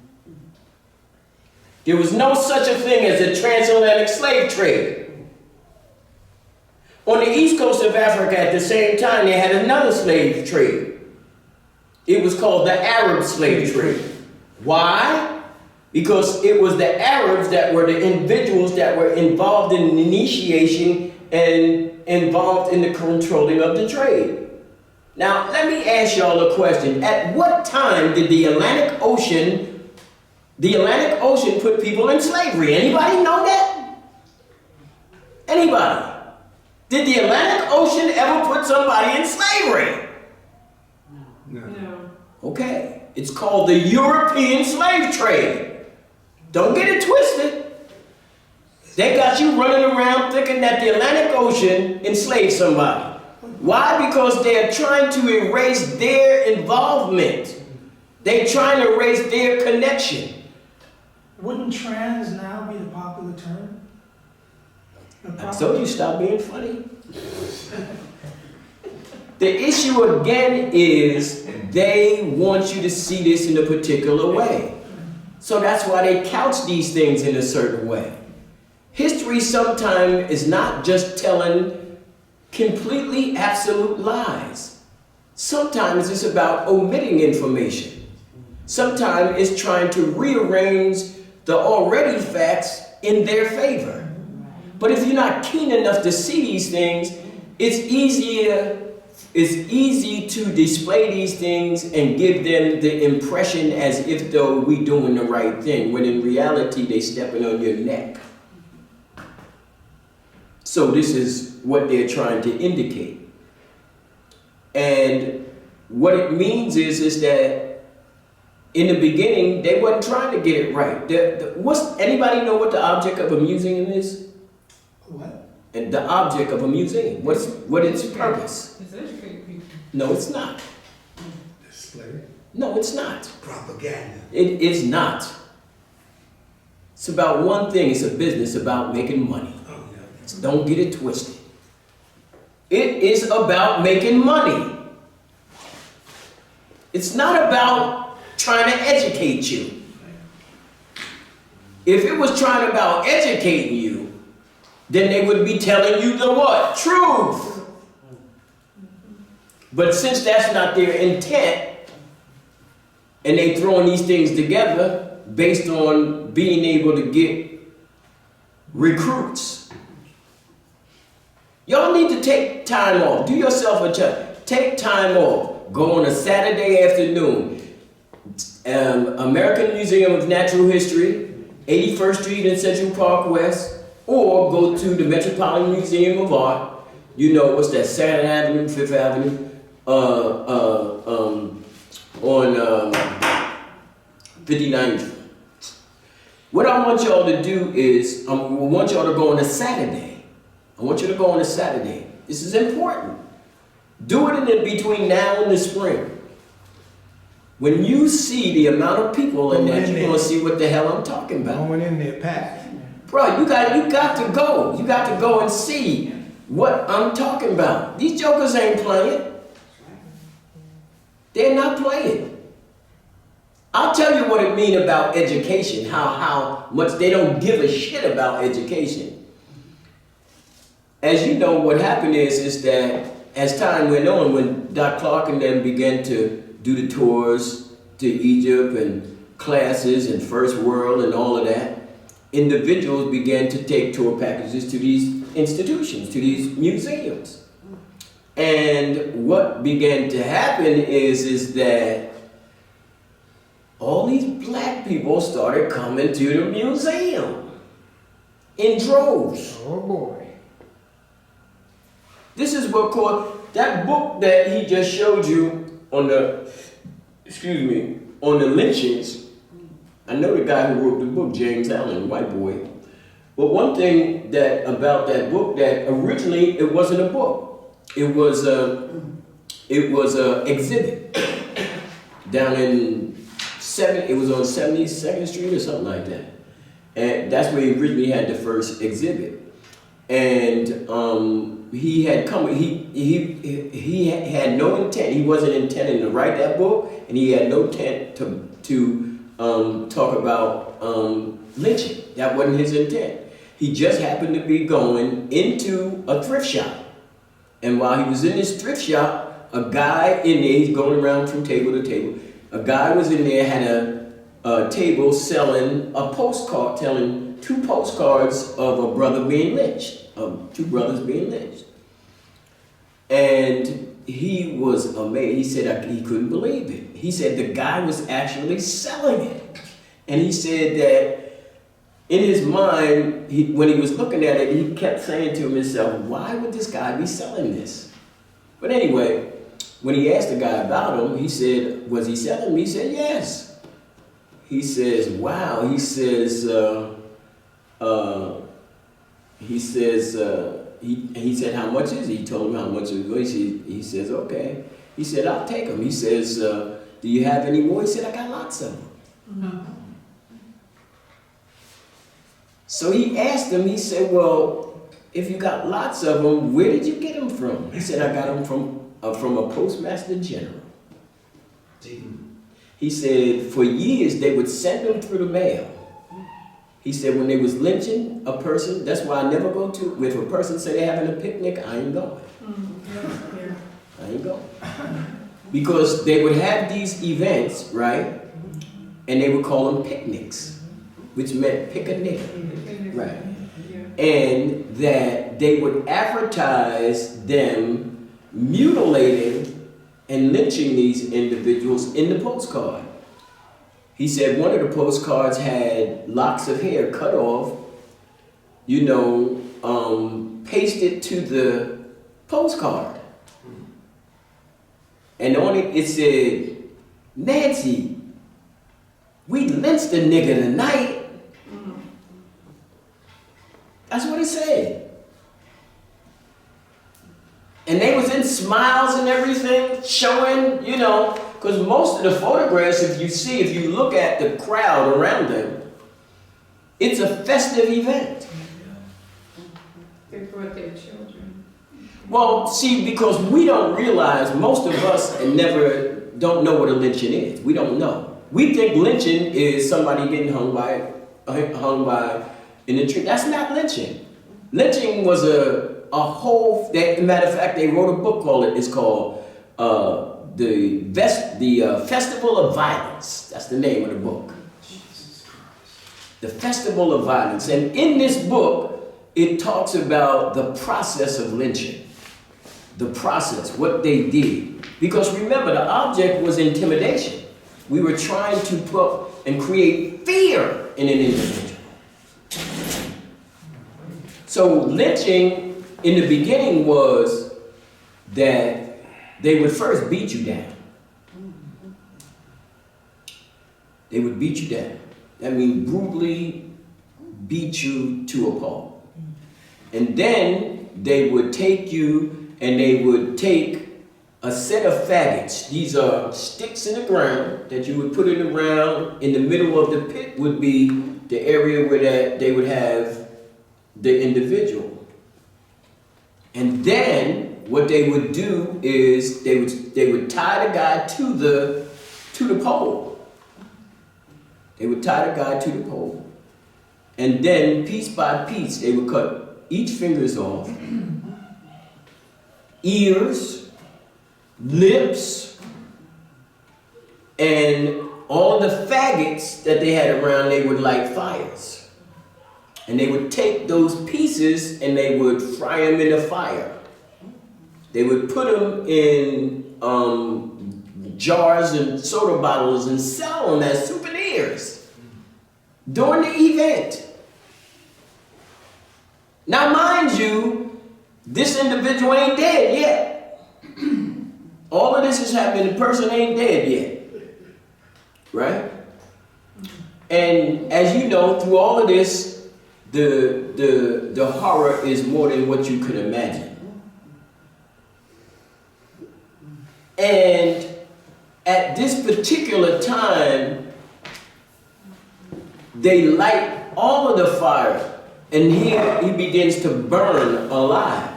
S1: There was no such a thing as a transatlantic slave trade. On the east coast of Africa at the same time, they had another slave trade. It was called the Arab slave trade. Why? Because it was the Arabs that were the individuals that were involved in the initiation and involved in the controlling of the trade. Now, let me ask y'all a question. At what time did the Atlantic Ocean put people in slavery? Anybody know that? Anybody? Did the Atlantic Ocean ever put somebody in slavery?
S5: No.
S1: Okay, it's called the European slave trade. Don't get it twisted. They got you running around thinking that the Atlantic Ocean enslaved somebody. Why? Because they're trying to erase their involvement. They're trying to erase their connection.
S3: Wouldn't trans now be the popular term?
S1: I told you stop being funny. The issue again is they want you to see this in a particular way. So that's why they couch these things in a certain way. History sometimes is not just telling completely absolute lies. Sometimes it's about omitting information. Sometimes it's trying to rearrange the already facts in their favor. But if you're not keen enough to see these things, it's easy to display these things and give them the impression as if though we doing the right thing, when in reality they stepping on your neck. So this is what they're trying to indicate. And what it means is that in the beginning, they wasn't trying to get it right. Anybody know what the object of a museum is?
S3: What?
S1: And the object of a museum, what its purpose?
S5: It's educating people.
S1: No, it's not.
S4: Split.
S1: No, it's not.
S6: Propaganda.
S1: It is not. It's about one thing. It's a business about making money.
S6: Oh, yeah.
S1: Don't get it twisted. It is about making money. It's not about trying to educate you. If it was trying about educating you, then they would be telling you the what? Truth. But since that's not their intent, and they throwing these things together based on being able to get recruits. Y'all need to take time off. Do yourself a check. Take time off. Go on a Saturday afternoon. American Museum of Natural History, 81st Street in Central Park West, or go to the Metropolitan Museum of Art. You know, what's that, 2nd Avenue, 5th Avenue, on 59th. What I want y'all to do is, I want y'all to go on a Saturday. I want you to go on a Saturday. This is important. Do it in between now and the spring. When you see the amount of people in that, you're going to see what the hell I'm talking about.
S2: Going in there, packed.
S1: Bro, you got to go. You got to go and see what I'm talking about. These jokers ain't playing. They're not playing. I'll tell you what it means about education, how much they don't give a shit about education. As you know, what happened is that as time went on, when Doc Clark and them began to do the tours to Egypt and classes and First World and all of that, individuals began to take tour packages to these institutions, to these museums. And what began to happen is that all these black people started coming to the museum in droves.
S2: Oh boy.
S1: This is what caused that book that he just showed you on the, on the lynchings. I know the guy who wrote the book, James Allen, white boy. But one thing that about that book, that originally it wasn't a book. It was a exhibit down in it was on 72nd Street or something like that. And that's where he originally had the first exhibit. And he had come, he had no intent, he wasn't intending to write that book, and he had no intent to talk about lynching. That wasn't his intent. He just happened to be going into a thrift shop. And while he was in this thrift shop, a guy in there, he's going around from table to table, a guy was in there, had a table selling a postcard, telling 2 postcards of a brother being lynched, of 2 brothers being lynched. And he was amazed. He said he couldn't believe it. He said the guy was actually selling it. And he said that in his mind, when he was looking at it, he kept saying to himself, why would this guy be selling this? But anyway, when he asked the guy about him, he said, was he selling them? He said, yes. He says, wow. He says, he said, how much is he? He told him how much it was. He says, okay. He said, I'll take them. He says, do you have any more? He said, I got lots of them.
S5: No.
S1: So he asked him, he said, well, if you got lots of them, where did you get them from? He said, I got them from a postmaster general. He said, for years they would send them through the mail. He said, when they was lynching a person, that's why I never go to, if a person say they're having a picnic, I ain't going. I ain't going. Because they would have these events, right? And they would call them picnics, which meant pick a nigga, right? And that they would advertise them mutilating and lynching these individuals in the postcard. He said one of the postcards had locks of hair cut off, pasted to the postcard. And on it said, Nancy, we lynched a nigga tonight. That's what it said. And they was in smiles and everything, showing, because most of the photographs, if you look at the crowd around them, it's a festive event.
S7: They brought their children.
S1: Well, see, because we don't realize, most of us don't know what a lynching is. We don't know. We think lynching is somebody getting hung by in a tree. That's not lynching. Lynching was a whole. Matter of fact, they wrote a book called it. It's called the Festival of Violence. That's the name of the book. The Festival of Violence, and in this book, it talks about the process of lynching. The process, what they did. Because remember, the object was intimidation. We were trying to put and create fear in an individual. So lynching in the beginning was that they would first beat you down. They would beat you down. That means brutally beat you to a pulp. And then they would take you and they would take a set of faggots. These are sticks in the ground that you would put in the ground. In the middle of the pit would be the area where they would have the individual. And then what they would do is they would tie the guy to the pole. They would tie the guy to the pole. And then piece by piece they would cut each fingers off. Ears, lips, and all the faggots that they had around, they would light fires. And they would take those pieces and they would fry them in a fire. They would put them in jars and soda bottles and sell them as souvenirs during the event. Now, mind you, this individual ain't dead yet. All of this is happening, the person ain't dead yet. Right? And as you know, through all of this, the horror is more than what you could imagine. And at this particular time, they light all of the fire, and here he begins to burn alive.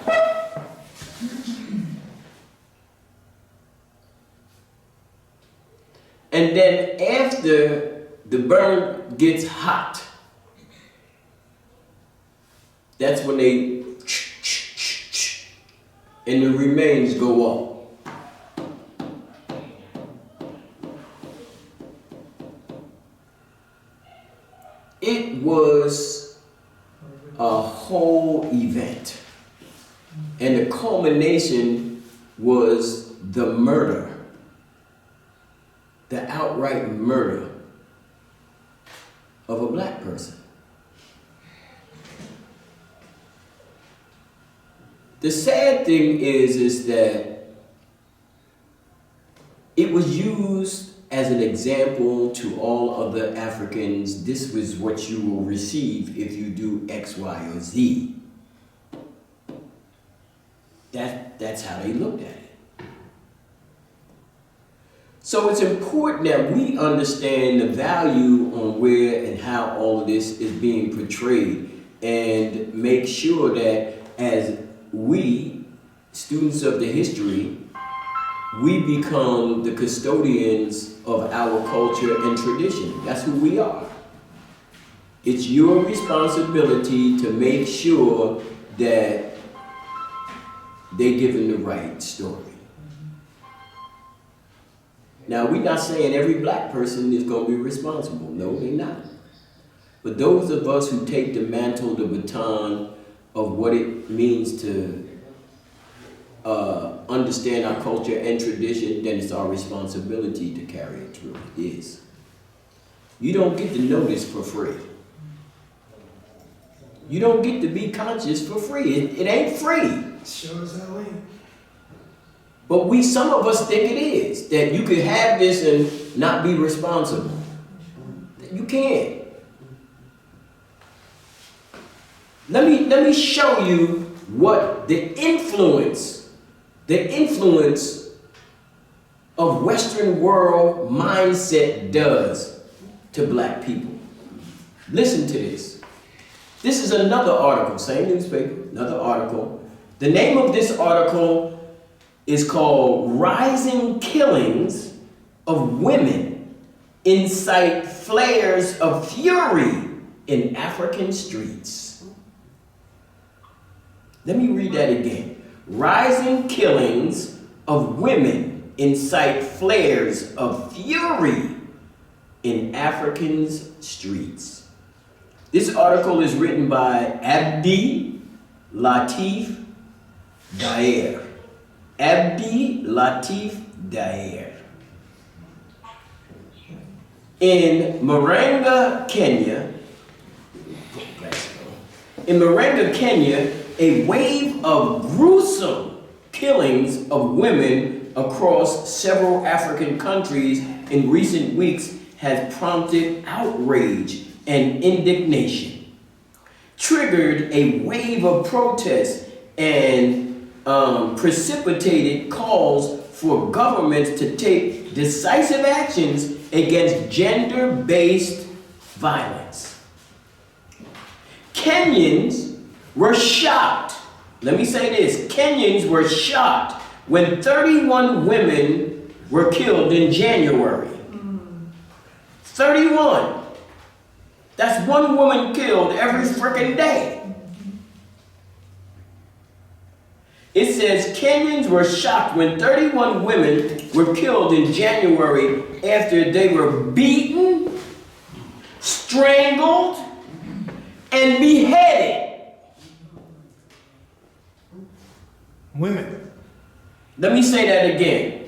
S1: And then after the burn gets hot, that's when they and the remains go up. It was a whole event. And the culmination was the murder. The outright murder of a black person. The sad thing is that it was used as an example to all other Africans. This was what you will receive if you do X, Y, or Z. That's how they looked at it. So it's important that we understand the value on where and how all of this is being portrayed, and make sure that as we, students of the history, we become the custodians of our culture and tradition. That's who we are. It's your responsibility to make sure that they're given the right story. Now, we're not saying every black person is going to be responsible. No, they're not. But those of us who take the mantle, the baton of what it means to understand our culture and tradition, then it's our responsibility to carry it through. It is. You don't get to know this for free. You don't get to be conscious for free. It ain't free.
S3: Sure as hell ain't.
S1: But some of us think it is, that you could have this and not be responsible. You can't. Let me show you what the influence of Western world mindset does to black people. Listen to this. This is another article, same newspaper, another article. The name of this article is called Rising Killings of Women Incite Flares of Fury in African Streets. Let me read that again. Rising killings of women incite flares of fury in African streets. This article is written by Abdi Latif Daer. Abdi Latif Daer. In Marenga, Kenya, a wave of gruesome killings of women across several African countries in recent weeks has prompted outrage and indignation, triggered a wave of protests, and precipitated calls for governments to take decisive actions against gender-based violence. Kenyans were shocked. Let me say this. Kenyans were shocked when 31 women were killed in January. 31. That's one woman killed every freaking day. It says Kenyans were shocked when 31 women were killed in January after they were beaten, strangled, and beheaded.
S6: Women.
S1: Let me say that again.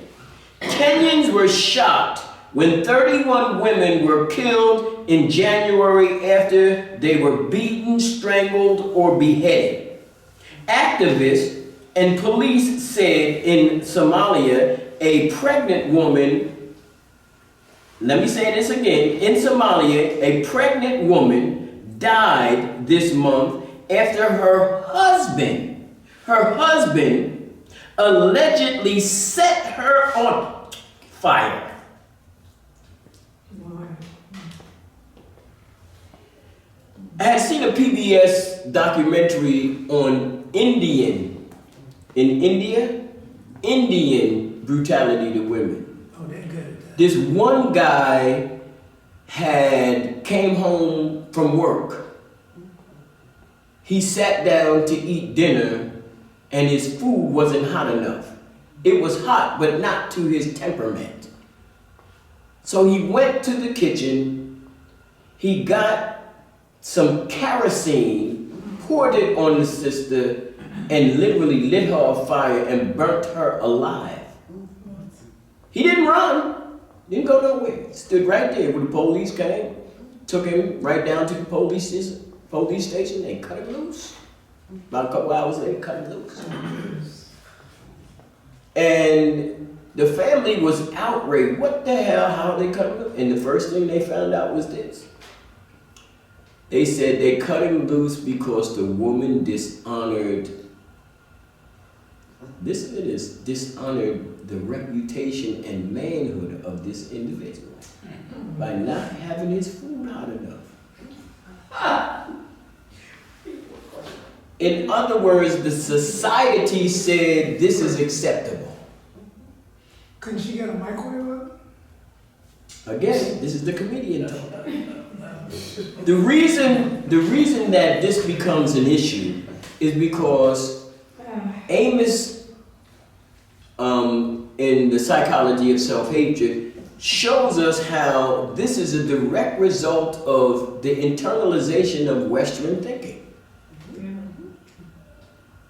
S1: Kenyans were shocked when 31 women were killed in January after they were beaten, strangled, or beheaded. Activists and police said in Somalia, a pregnant woman, let me say this again, in Somalia, a pregnant woman died this month after her husband allegedly set her on fire. I had seen a PBS documentary on Indian brutality to women.
S3: Oh, they're good at that.
S1: This one guy came home from work. He sat down to eat dinner and his food wasn't hot enough. It was hot, but not to his temperament. So he went to the kitchen, he got some kerosene, poured it on the sister, and literally lit her on fire and burnt her alive. He didn't run, didn't go nowhere. Stood right there when the police came, took him right down to the police station, they cut him loose. About a couple hours later, cut him loose. And the family was outraged. What the hell, how they cut him loose? And the first thing they found out was this. They said they cut him loose because the woman dishonored the reputation and manhood of this individual by not having his food hot enough. In other words, the society said this is acceptable.
S3: Couldn't she get a microwave oven?
S1: Again, this is the comedian talking. The reason that this becomes an issue is because Amos, in the psychology of self-hatred, shows us how this is a direct result of the internalization of Western thinking.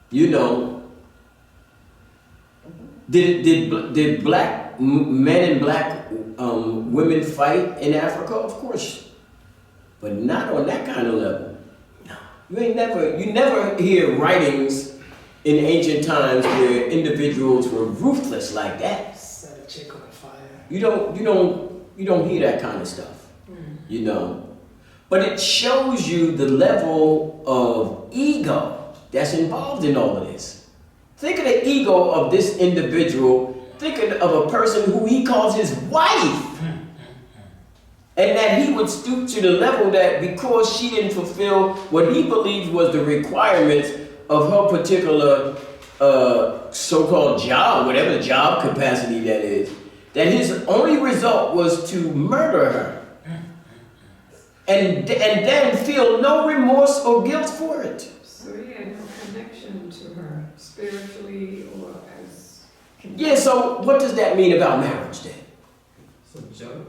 S1: You know, did black men and black women fight in Africa? Of course, but not on that kind of level. No, you never hear writings in ancient times where individuals were ruthless like that.
S3: Set a chick on fire.
S1: You don't hear that kind of stuff. You know, but it shows you the level of ego that's involved in all of this. Think of the ego of this individual thinking of a person who he calls his wife. And that he would stoop to the level that because she didn't fulfill what he believed was the requirements of her particular so-called job, whatever job capacity that is, that his only result was to murder her. And then feel no remorse or guilt for it.
S7: So he had no connection to her spiritually or as.
S1: Yeah, so what does that mean about marriage then?
S8: So Joe.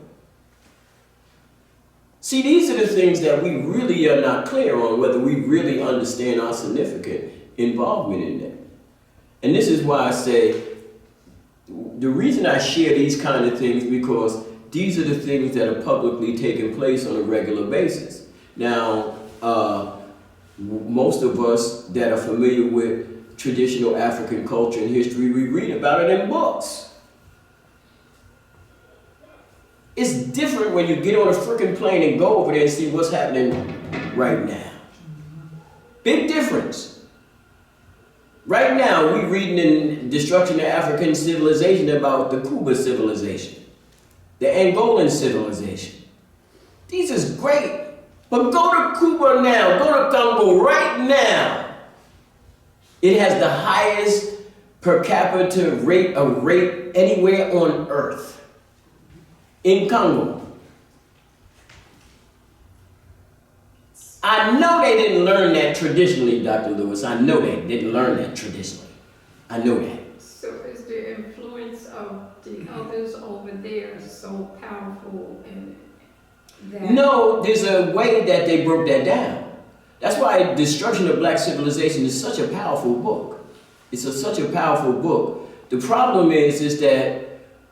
S1: See, these are the things that we really are not clear on, whether we really understand our significant involvement in that. And this is why I say, the reason I share these kind of things, because these are the things that are publicly taking place on a regular basis. Now, most of us that are familiar with traditional African culture and history, we read about it in books. It's different when you get on a freaking plane and go over there and see what's happening right now. Big difference. Right now, we're reading in Destruction of African Civilization about the Cuba civilization, the Angolan civilization. These is great. But go to Cuba now, go to Congo right now. It has the highest per capita rate of rape anywhere on earth. In Congo. I know they didn't learn that traditionally, Dr. Lewis. I know they didn't learn that traditionally. I know that.
S7: So is the influence of the others over there so powerful in that?
S1: No, there's a way that they broke that down. That's why Destruction of Black Civilization is such a powerful book. It's such a powerful book. The problem is that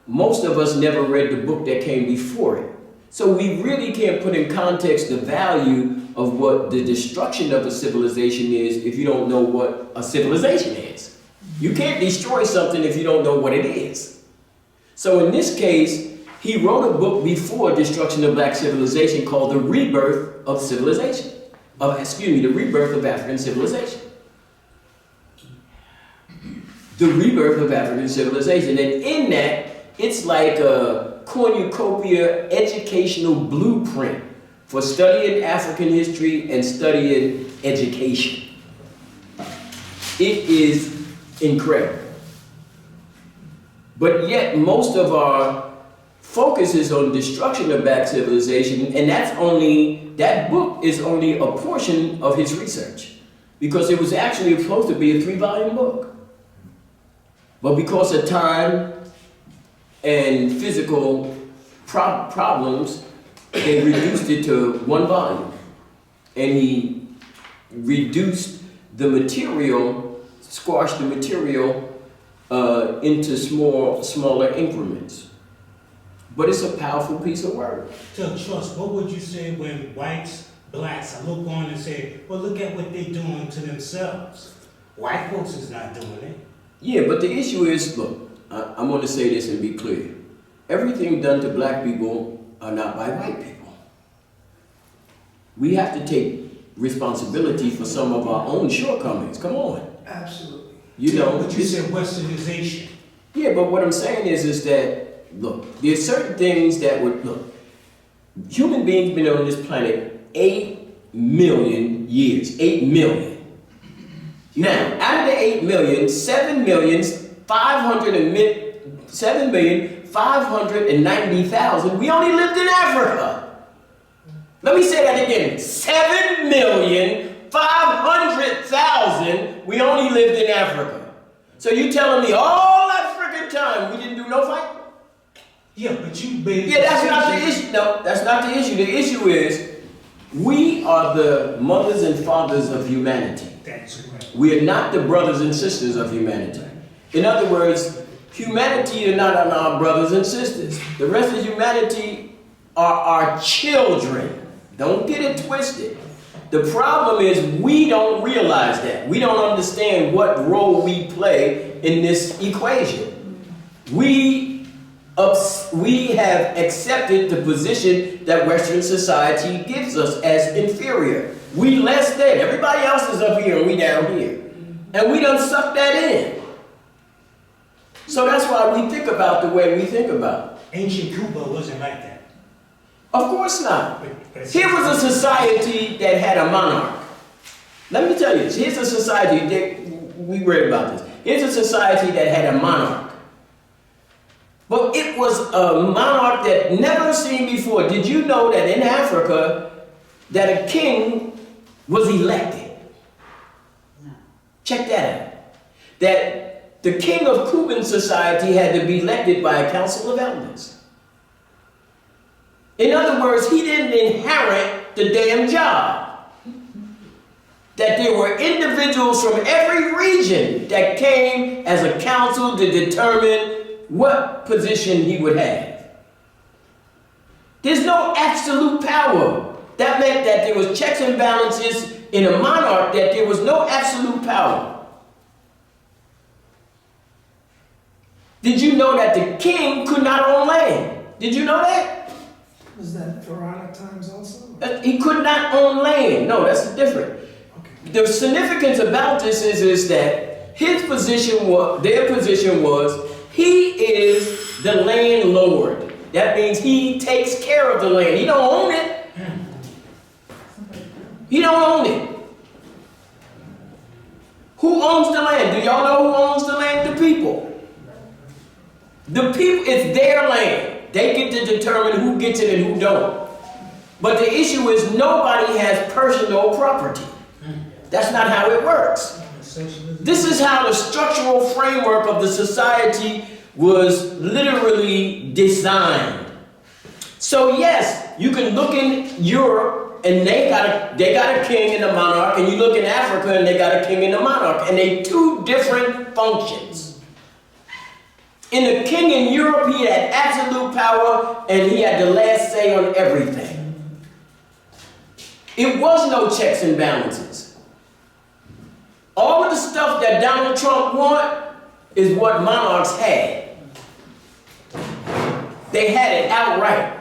S1: most of us never read the book that came before it. So we really can't put in context the value of what the destruction of a civilization is if you don't know what a civilization is. You can't destroy something if you don't know what it is. So in this case, he wrote a book before Destruction of Black Civilization called The Rebirth of Civilization. The Rebirth of African Civilization. The Rebirth of African Civilization. And in that, it's like a cornucopia educational blueprint for studying African history and studying education. It is incredible. But yet most of our focus is on destruction of Black civilization, and that book is only a portion of his research, because it was actually supposed to be a 3-volume book. But because of time and physical problems, they reduced it to 1 volume. And he reduced the material, squashed the material into smaller increments. But it's a powerful piece of work.
S6: To trust, what would you say when whites, blacks, look on and say, well, look at what they're doing to themselves. White folks is not doing it.
S1: Yeah, but the issue is, look, I'm going to say this and be clear. Everything done to black people are not by white people. We have to take responsibility for some of our own shortcomings. Come on.
S3: Absolutely.
S1: You know.
S6: But you said westernization.
S1: Yeah, but what I'm saying is that, look, there's certain things that would, look, human beings been on this planet 8 million years. 8 million. Now, out of the 8 million, 7,590,000, we only lived in Africa. Let me say that again. 7,500,000, we only lived in Africa. So you telling me all that freaking time we didn't do no fight?
S6: Yeah, but you made.
S1: Yeah, that's not the issue. No, that's not the issue. The issue is we are the mothers and fathers of humanity.
S6: That's right.
S1: We are not the brothers and sisters of humanity. In other words, humanity are not our brothers and sisters. The rest of humanity are our children. Don't get it twisted. The problem is we don't realize that. We don't understand what role we play in this equation. We have accepted the position that Western society gives us as inferior. We less than. Everybody else is up here and we down here. And we done sucked that in. So that's why we think about the way we think about.
S6: Ancient Cuba wasn't like that.
S1: Of course not.
S6: But
S1: Here was a society that had a monarch. Let me tell you this. Here's a society that we read about this. Here's a society that had a monarch. But it was a monarch that never seen before. Did you know that in Africa that a king was elected? Check that out. That the king of Cuban society had to be elected by a council of elders. In other words, he didn't inherit the damn job. That there were individuals from every region that came as a council to determine what position he would have. There's no absolute power. That meant that there was checks and balances in a monarch, that there was no absolute power. Did you know that the king could not own land? Did you know that?
S3: Was that Pharaonic times also?
S1: He could not own land. No, that's different.
S3: Okay.
S1: The significance about this is that his position was, their position was, he is the landlord. That means he takes care of the land. He don't own it. He don't own it. Who owns the land? Do y'all know who owns the land? The people. The people, it's their land. They get to determine who gets it and who don't. But the issue is nobody has personal property. That's not how it works. This is how the structural framework of the society was literally designed. So yes, you can look in Europe and they got a king and a monarch, and you look in Africa and they got a king and a monarch, and they two different functions. In the king in Europe, he had absolute power and he had the last say on everything. It was no checks and balances. All of the stuff that Donald Trump want is what monarchs had. They had it outright.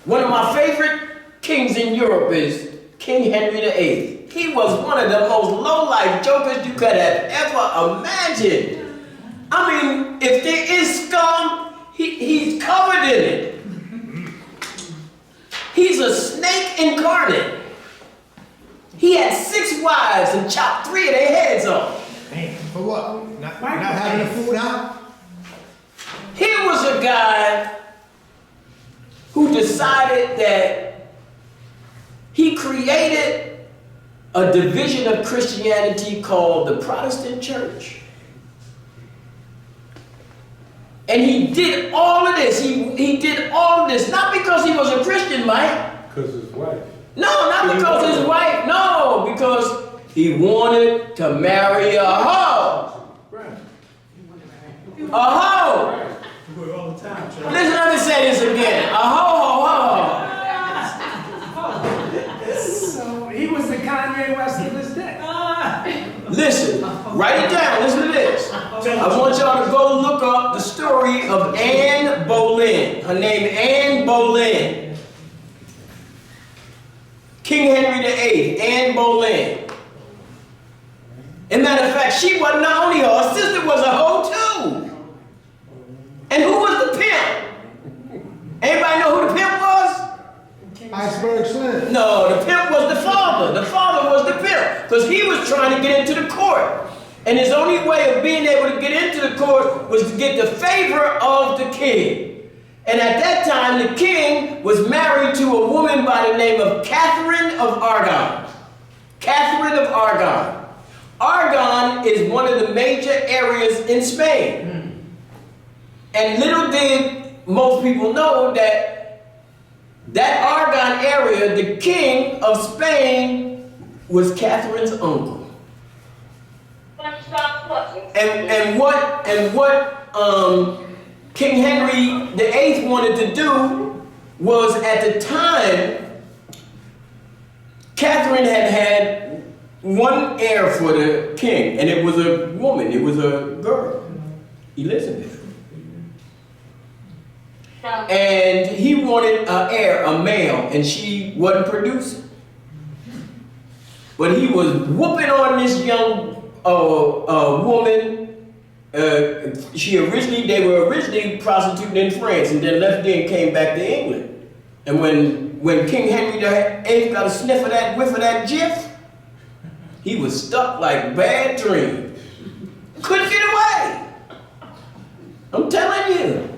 S1: One of my favorite kings in Europe is King Henry VIII. He was one of the most low-life jokers you could have ever imagined. I mean, if there is scum, he's covered in it. He's a snake incarnate. He had 6 wives and chopped 3 of their heads off.
S2: For what? Not having the food out?
S1: Here was a guy who decided that he created a division of Christianity called the Protestant Church. And he did all of this. He did all of this, not because he was a Christian, Mike.
S8: Because his wife.
S1: No, not because his wife. No, because he wanted to marry a hoe.
S8: Right.
S1: A hoe.
S6: We do it all the time, Charlie.
S1: Listen, let me say this again. A hoe,
S3: So he was the Kanye West of his day.
S1: Listen, write it down. Listen to this. I want y'all to go look up the story of Anne Boleyn. Her name Anne Boleyn. King Henry VIII, Anne Boleyn. As a matter of fact, she wasn't the only hoe. Her sister was a hoe too. And who was the pimp? Anybody know who the pimp was?
S2: Iceberg Slim.
S1: No, the pimp was the father. The father was the pimp because he was trying to get into the court. And his only way of being able to get into the court was to get the favor of the king. And at that time, the king was married to a woman by the name of Catherine of Aragon. Catherine of Aragon. Aragon is one of the major areas in Spain. And little did most people know that that Aragon area, the king of Spain, was Catherine's uncle. And what King Henry VIII wanted to do was, at the time, Catherine had one heir for the king, and it was a woman, it was a girl, Elizabeth. And he wanted an heir, a male, and she wasn't producing. But he was whooping on this young woman They were originally prostituting in France and then left there and came back to England. And when King Henry VIII got a sniff of that, whiff of that jiff, he was stuck like bad dream. Couldn't get away. I'm telling you.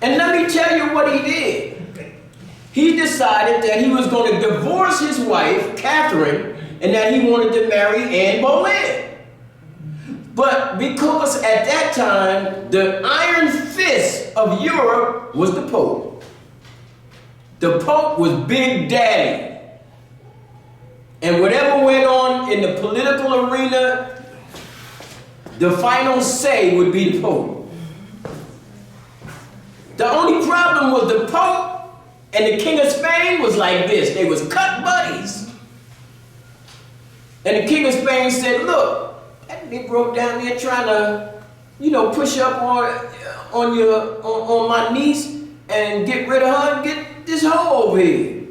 S1: And let me tell you what he did. He decided that he was going to divorce his wife, Catherine, and that he wanted to marry Anne Boleyn. But because at that time, the iron fist of Europe was the Pope. The Pope was Big Daddy. And whatever went on in the political arena, the final say would be the Pope. The only problem was the Pope and the King of Spain was like this. They was cut buddies. And the King of Spain said, look, that Negro down there trying to, push up on my niece and get rid of her and get this hoe over here.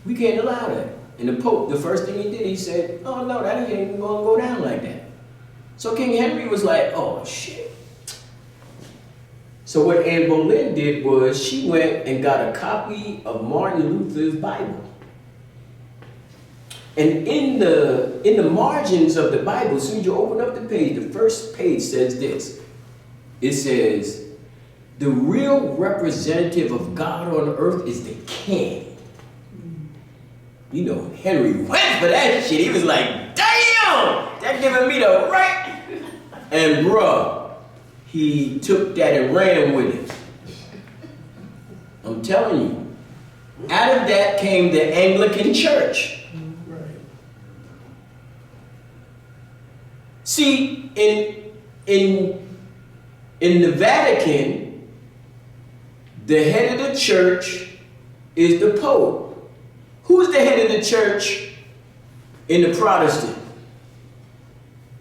S1: We can't allow that. And the Pope, the first thing he did, he said, oh no, that ain't even gonna go down like that. So King Henry was like, oh shit. So what Anne Boleyn did was she went and got a copy of Martin Luther's Bible. And in the margins of the Bible, as soon as you open up the page, the first page says this. It says, the real representative of God on earth is the king. Henry went for that shit. He was like, damn, that giving me the right. And bruh, he took that and ran with it. I'm telling you, out of that came the Anglican Church. See, in the Vatican, the head of the church is the Pope. Who's the head of the church in the Protestant?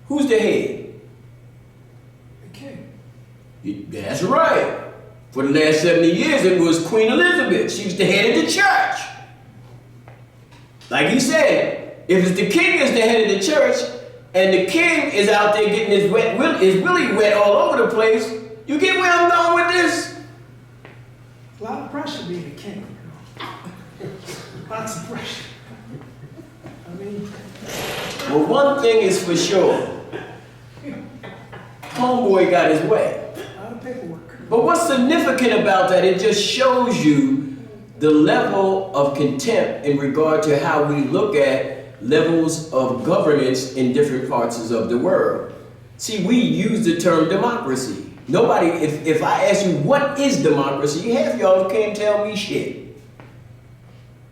S1: Who's the head?
S3: The king.
S1: That's right. For the last 70 years, it was Queen Elizabeth. She was the head of the church. Like he said, if it's the king is the head of the church, and the king is out there getting his willy wet all over the place, you get where I'm going with this?
S3: A lot of pressure being a king. Lots of pressure. I mean.
S1: Well, one thing is for sure. Homeboy got his way.
S3: A lot of paperwork.
S1: But what's significant about that, it just shows you the level of contempt in regard to how we look at levels of governance in different parts of the world. See, we use the term democracy. Nobody, if I ask you what is democracy, half y'all can't tell me shit.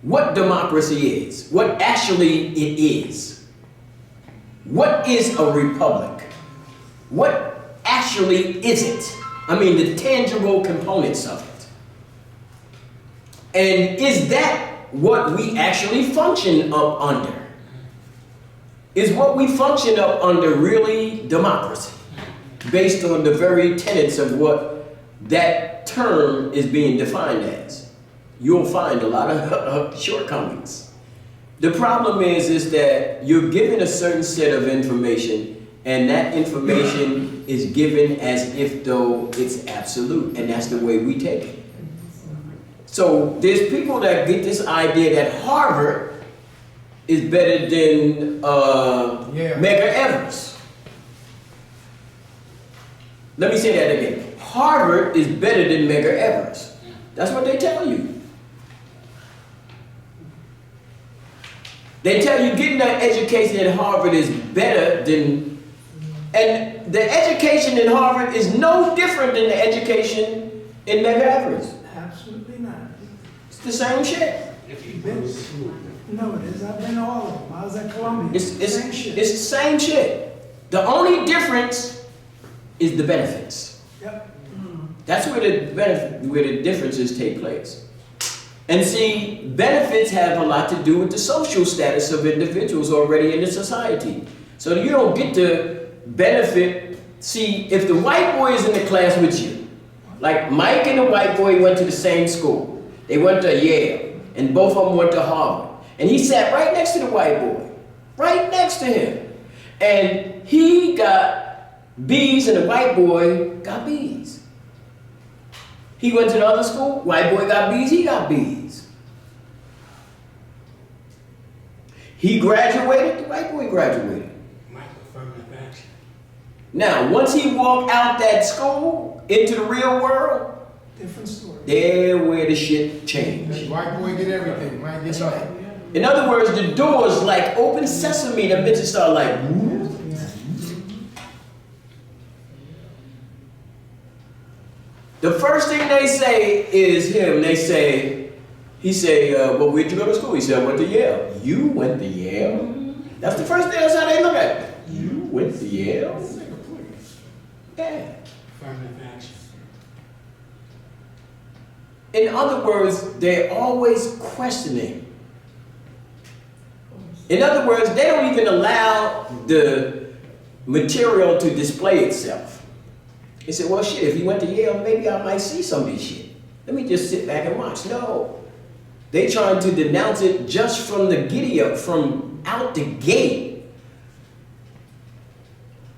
S1: What democracy is, what actually it is. What is a republic? What actually is it? I mean, the tangible components of it. And is that what we actually function up under? Is what we function up under really democracy? Based on the very tenets of what that term is being defined as. You'll find a lot of shortcomings. The problem is that you're given a certain set of information, and that information is given as if though it's absolute, and that's the way we take it. So there's people that get this idea that Harvard is better than Medgar Evers. Let me say that again. Harvard is better than Medgar Evers. That's what they tell you. They tell you getting an education at Harvard is better than, and the education in Harvard is no different than the education in Medgar Evers.
S3: Absolutely not.
S1: It's the same shit.
S3: No, it is. I've been to all of them. I was at Columbia. Same shit.
S1: It's the same shit. The only difference is the benefits.
S3: Yep.
S1: That's where the differences take place. And see, benefits have a lot to do with the social status of individuals already in the society. So you don't get to benefit. See, if the white boy is in the class with you, like Mike and the white boy went to the same school. They went to Yale, and both of them went to Harvard. And he sat right next to the white boy, right next to him. And he got B's and the white boy got B's. He went to the other school, white boy got B's, he got B's. He graduated, the white boy graduated.
S6: Affirmative action.
S1: Now, once he walked out that school into the real world,
S3: Different story.
S1: there where the shit changed.
S2: White boy get everything, white get nothing.
S1: In other words, the doors like open sesame, the bitches start like, whoop. The first thing they say is him. He say, well, where'd you go to school? He said, I went to Yale. You went to Yale? That's the first thing, that's how they look at it. You went to Yale? Yeah.
S6: Affirmative action.
S1: In other words, they're always questioning. In other words, they don't even allow the material to display itself. They say, well, shit, if he went to Yale, maybe I might see some of this shit. Let me just sit back and watch. No. They trying to denounce it just from the giddy up, from out the gate.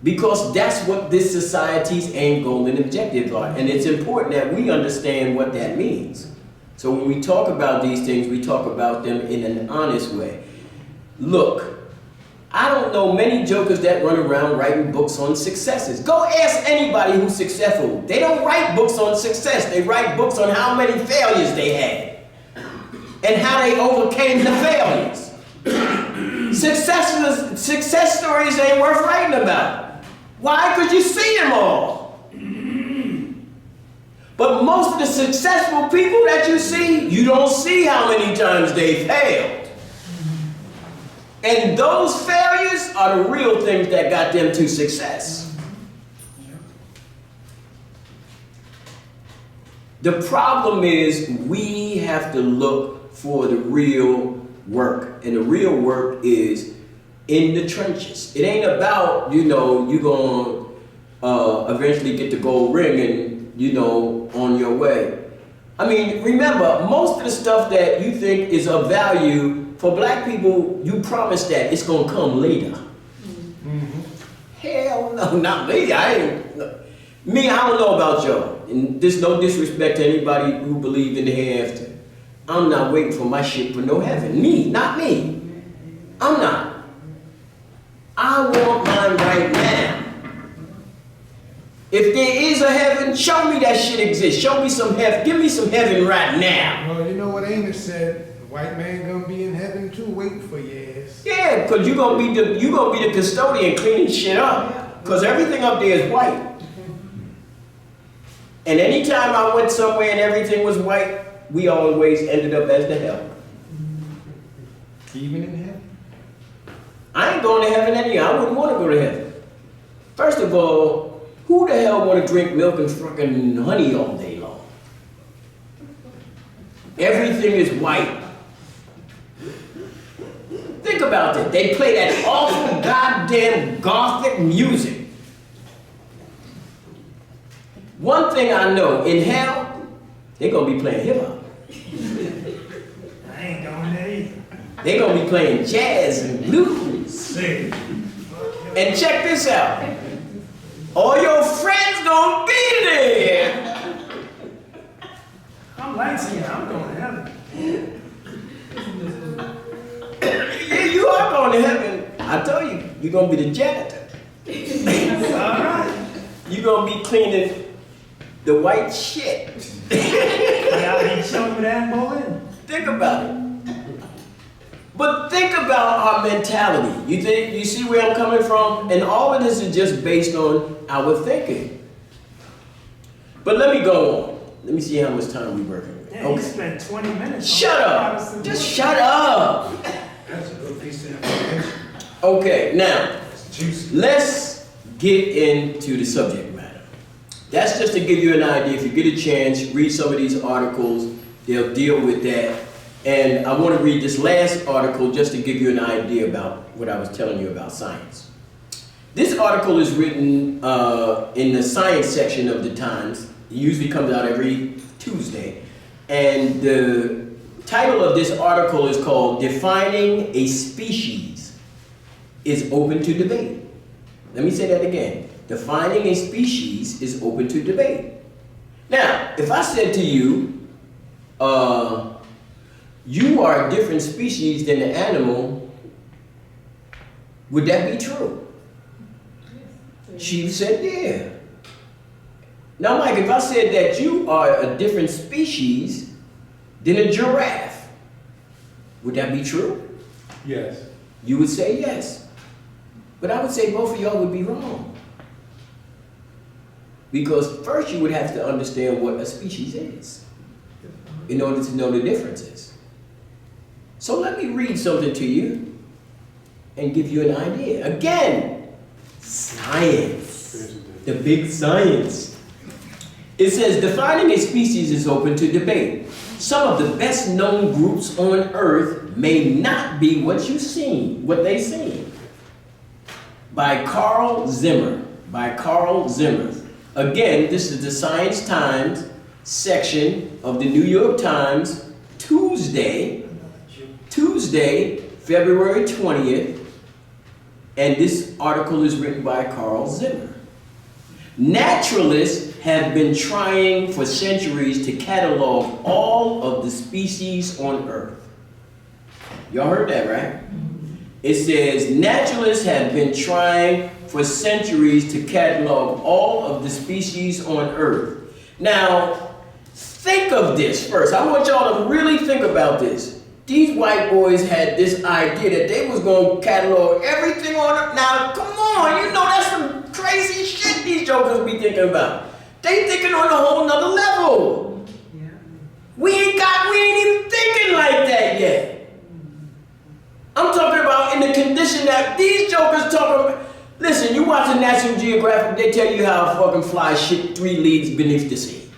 S1: Because that's what this society's end goal and objectives are. And it's important that we understand what that means. So when we talk about these things, we talk about them in an honest way. Look, I don't know many jokers that run around writing books on successes. Go ask anybody who's successful. They don't write books on success. They write books on how many failures they had and how they overcame the failures. Success stories ain't worth writing about. Why? Because you see them all. But most of the successful people that you see, you don't see how many times they failed. And those failures are the real things that got them to success. The problem is we have to look for the real work. And the real work is in the trenches. It ain't about, you're going to eventually get the gold ring and, on your way. I mean, remember, most of the stuff that you think is of value for black people, you promise that it's going to come later. Mm-hmm. Hell no, not later. I don't know about y'all. And there's no disrespect to anybody who believed in the hereafter. I'm not waiting for my shit for no heaven. Not me. I'm not. I want mine right now. If there is a heaven, show me that shit exists. Show me some heaven. Give me some heaven right now.
S2: Well, you know what Amos said? The white man gonna be in heaven too, waiting for your ass.
S1: Yeah, because you're gonna be the custodian cleaning shit up. Because everything up there is white. And anytime I went somewhere and everything was white, we always ended up as the hell.
S2: Even in heaven?
S1: I ain't going to heaven anyhow. I wouldn't want to go to heaven. First of all, who the hell want to drink milk and fucking honey all day long? Everything is white. Think about it. They play that awful goddamn gothic music. One thing I know, in hell, they're going to be playing hip hop.
S3: I ain't going there either.
S1: They're going to be playing jazz and blues. And check this out. All your friends going to be there.
S3: I'm light skinned, I'm going to heaven.
S1: Yeah, you are going to heaven. I tell you, you're going to be the janitor.
S3: All right.
S1: You're going to be cleaning the white shit.
S3: Y'all ain't showing me that in.
S1: Think about it. But think about our mentality. You see where I'm coming from? And all of this is just based on our thinking. But let me go on. Let me see how much time we're working with.
S3: Yeah, you spent 20 minutes.
S1: Shut up. Just shut up.
S4: That's a good piece of information.
S1: Okay, now,
S4: It's juicy.
S1: let's get into the subject matter. That's just to give you an idea. If you get a chance, read some of these articles. They'll deal with that. And I want to read this last article just to give you an idea about what I was telling you about science. This article is written in the science section of the Times. It usually comes out every Tuesday. And the title of this article is called "Defining a Species is Open to Debate." Let me say that again. Defining a species is open to debate. Now, if I said to you, you are a different species than the animal, would that be true? She said, yeah. Now, Mike, if I said that you are a different species than a giraffe, would that be true?
S4: Yes.
S1: You would say yes. But I would say both of y'all would be wrong. Because first you would have to understand what a species is in order to know the differences. So let me read something to you and give you an idea. Again, science, the big science. It says, defining a species is open to debate. Some of the best known groups on Earth may not be what they seem. By Carl Zimmer. Again, this is the Science Times section of the New York Times, Tuesday, February 20th, and this article is written by Carl Zimmer. Naturalists have been trying for centuries to catalog all of the species on Earth. Y'all heard that, right? It says, naturalists have been trying for centuries to catalog all of the species on Earth. Now, think of this first. I want y'all to really think about this. These white boys had this idea that they was going to catalog everything on Earth. Now, come on, you know that's some crazy shit these jokers be thinking about. They thinking on a whole nother level.
S5: Yeah.
S1: We ain't even thinking like that yet. I'm talking about in the condition that these jokers talking about. Listen, you watching National Geographic, they tell you how a fucking fly shit 3 leagues beneath the sea.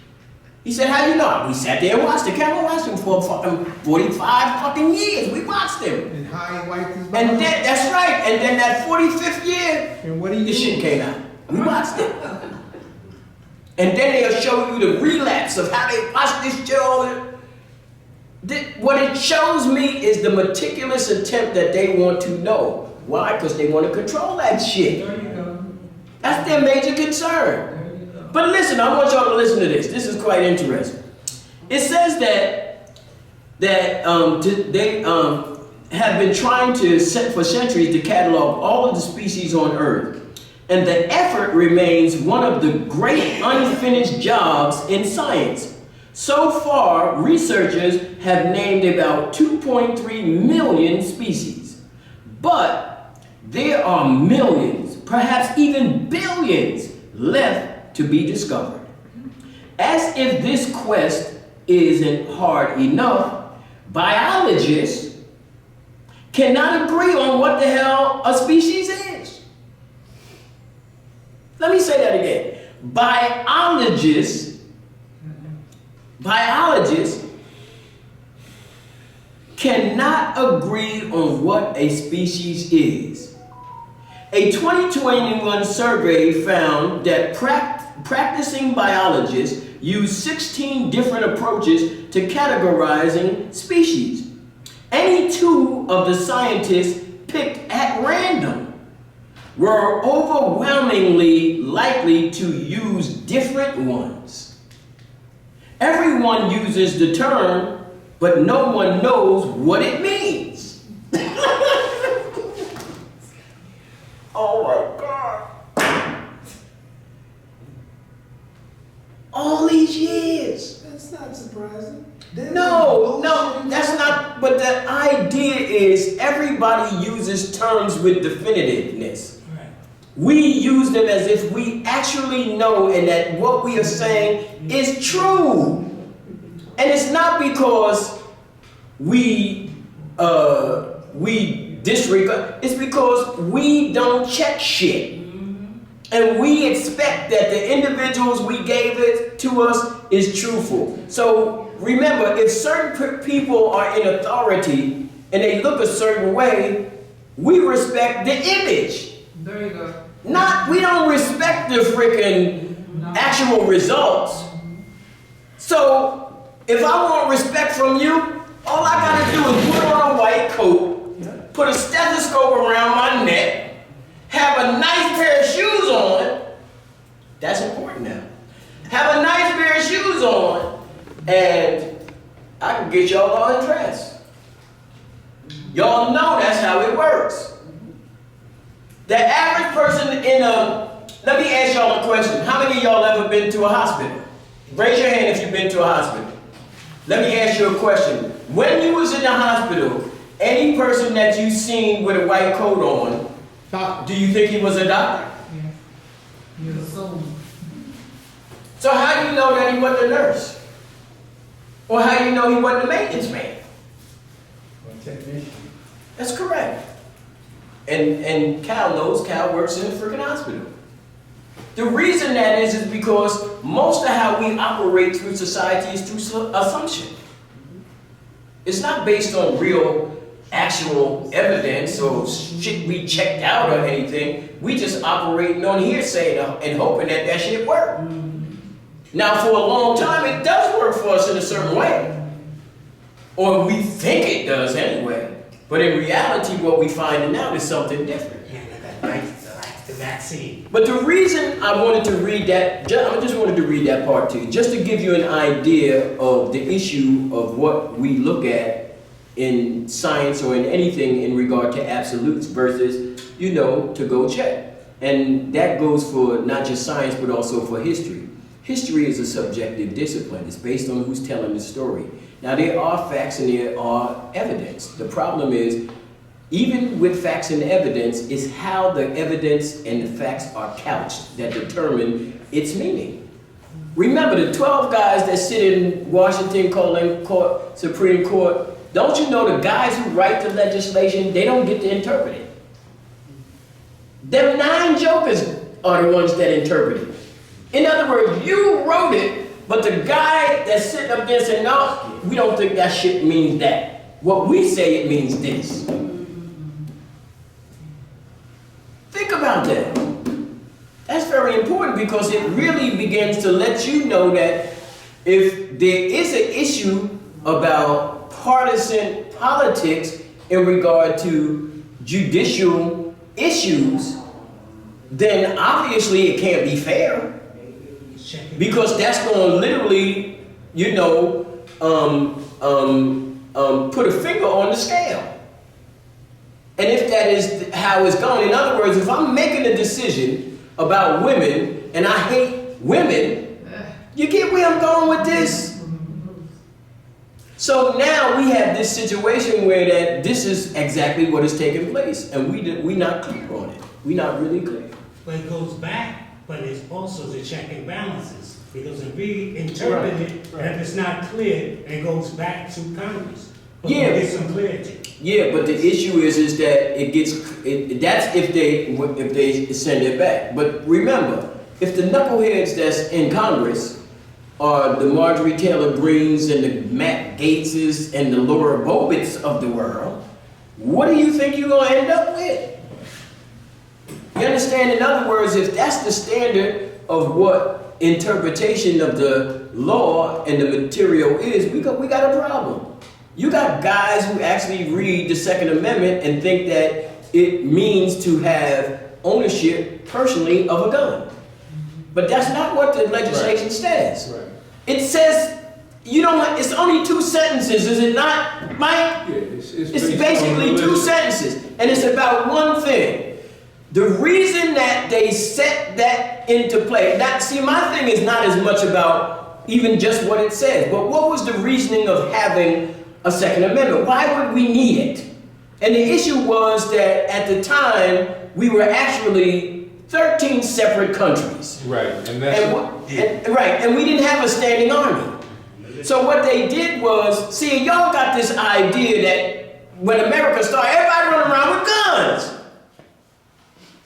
S1: He said, how you know? We sat there and watched the camera, watched him for fucking 45 fucking years. We watched him.
S2: And how he wiped his
S1: And then, that's right, and then that 45th year,
S2: And what do you
S1: the
S2: do?
S1: shit came out. We watched it. And then they'll show you the relapse of how they watched this show. What it shows me is the meticulous attempt that they want to know. Why? Because they want to control that shit.
S5: There you go.
S1: That's their major concern.
S5: There you go.
S1: But listen, I want y'all to listen to this. This is quite interesting. It says that they have been trying for centuries to catalog all of the species on Earth. And the effort remains one of the great unfinished jobs in science. So far, researchers have named about 2.3 million species. But there are millions, perhaps even billions, left to be discovered. As if this quest isn't hard enough, biologists cannot agree on what the hell a species is. Let me say that again. Biologists cannot agree on what a species is. A 2021 survey found that practicing biologists use 16 different approaches to categorizing species. Any 2 of the scientists picked at random were overwhelmingly likely to use different ones. Everyone uses the term, but no one knows what it means. Oh my God. All these years.
S3: That's not surprising.
S1: No, that's not, but the idea is everybody uses terms with definitiveness.
S6: Right.
S1: We use them as if we actually know and that what we are saying is true. And it's not because we disregard, it's because we don't check shit. And we expect that the individuals we gave it to us is truthful. So remember, if certain people are in authority and they look a certain way, we respect the image.
S5: There you go.
S1: We don't respect the freaking actual results. So if I want respect from you, all I gotta do is put on a white coat, put a stethoscope around my neck, have a nice pair of shoes on, y'all undress. Y'all know that's how it works. The average person let me ask y'all a question. How many of y'all ever been to a hospital? Raise your hand if you've been to a hospital. Let me ask you a question. When you was in the hospital, any person that you seen with a white coat on, do you think he was a doctor?
S5: You're the soul.
S1: So how do you know that he wasn't a nurse? Or how do you know he wasn't a maintenance man?
S4: Or technician.
S1: That's correct. And Cal knows, Cal works in a freaking hospital. The reason that is because most of how we operate through society is through assumption. It's not based on real, actual evidence or shit we checked out or anything. We just operating on hearsay and hoping that that shit work. Now, for a long time, it does work for us in a certain way. Or we think it does anyway. But in reality, what we find out is something different.
S6: Yeah, like the vaccine.
S1: But the reason I wanted to read that, I just wanted to read that part to you, just to give you an idea of the issue of what we look at in science or in anything in regard to absolutes versus, to go check. And that goes for not just science, but also for history. History is a subjective discipline. It's based on who's telling the story. Now, there are facts and there are evidence. The problem is, even with facts and evidence, is how the evidence and the facts are couched that determine its meaning. Remember, the 12 guys that sit in Washington calling court, Supreme Court, don't you know the guys who write the legislation, they don't get to interpret it. Them 9 jokers are the ones that interpret it. In other words, you wrote it, but the guy that's sitting up there saying, no, we don't think that shit means that. What we say, it means this. Think about that. That's very important because it really begins to let you know that if there is an issue about partisan politics in regard to judicial issues, then obviously it can't be fair. Because that's going to literally, put a finger on the scale. And if that is how it's going, in other words, if I'm making a decision about women and I hate women, you get where I'm going with this? So now we have this situation where that this is exactly what is taking place, and we not clear on it. We're not really clear.
S6: But it goes back, but it's also the check and balances. Because if we interpret it, and if it's not clear, it goes back to Congress. But
S1: Yeah.
S6: we get some clarity.
S1: Yeah, but the issue is that that's if they send it back. But remember, if the knuckleheads that's in Congress are the Marjorie Taylor Greens and the Matt Gateses and the Laura Bobitts of the world, what do you think you're going to end up with? You understand? In other words, if that's the standard of what interpretation of the law and the material is, we got a problem. You got guys who actually read the Second Amendment and think that it means to have ownership personally of a gun. But that's not what the legislation says.
S8: Right.
S1: It says, it's only 2 sentences, is it not, Mike?
S8: Yeah,
S1: It's basically 2 sentences, and it's about one thing. The reason that they set that into play, my thing is not as much about even just what it says, but what was the reasoning of having a Second Amendment? Why would we need it? And the issue was that at the time, we were actually 13 separate countries.
S8: Right, and that's
S1: and we didn't have a standing army. So what they did was, see, y'all got this idea that when America started, everybody running around with guns.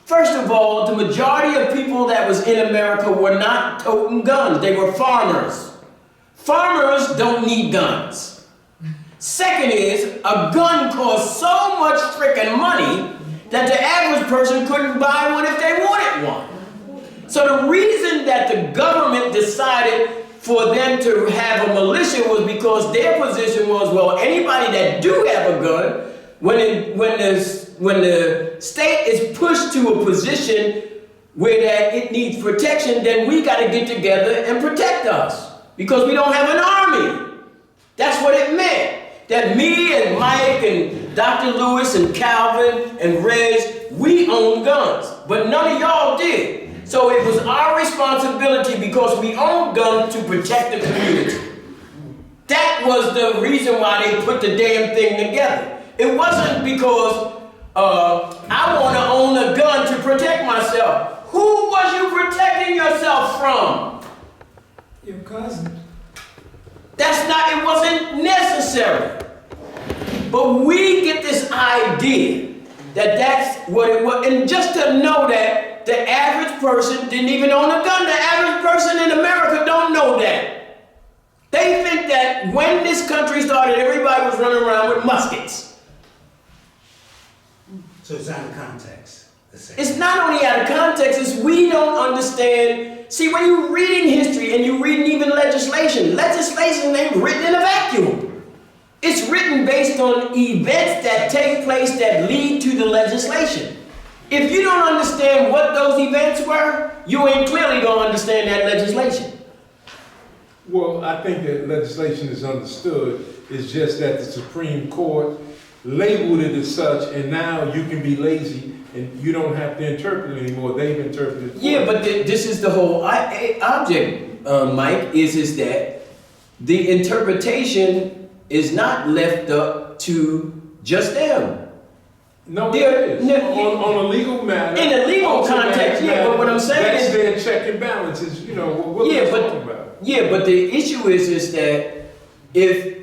S1: First of all, the majority of people that was in America were not toting guns. They were farmers. Farmers don't need guns. Second is, a gun costs so much freaking money that the average person couldn't buy one if they wanted one. So the reason that the government decided for them to have a militia was because their position was, well, anybody that do have a gun, when the state is pushed to a position where that it needs protection, then we got to get together and protect us because we don't have an army. That's what it meant. that me and Mike and Dr. Lewis and Calvin and Reg, we own guns, but none of y'all did. So it was our responsibility because we own guns to protect the community. That was the reason why they put the damn thing together. It wasn't because I want to own a gun to protect myself. Who was you protecting yourself from?
S3: Your cousin.
S1: That's not, it wasn't necessary. But we get this idea that that's what it was. And just to know that the average person didn't even own a gun. The average person in America don't know that. They think that when this country started, everybody was running around with muskets.
S6: So it's out of context.
S1: It's not only out of context, it's we don't understand. See, when you're reading history and you're reading even legislation ain't written in a vacuum. It's written based on events that take place that lead to the legislation. If you don't understand what those events were, you ain't clearly gonna understand that legislation.
S4: Well, I think that legislation is understood. It's just that the Supreme Court labeled it as such, and now you can be lazy and you don't have to interpret it anymore. They've interpreted it.
S1: Yeah, but this is the whole object, Mike, is that the interpretation is not left up to just them.
S4: No, it is. On a legal matter.
S1: In a legal context, yeah, but what I'm saying
S4: that's
S1: is
S4: their check and balances, you know, what
S1: yeah,
S4: we're talking about.
S1: Yeah, but the issue is that if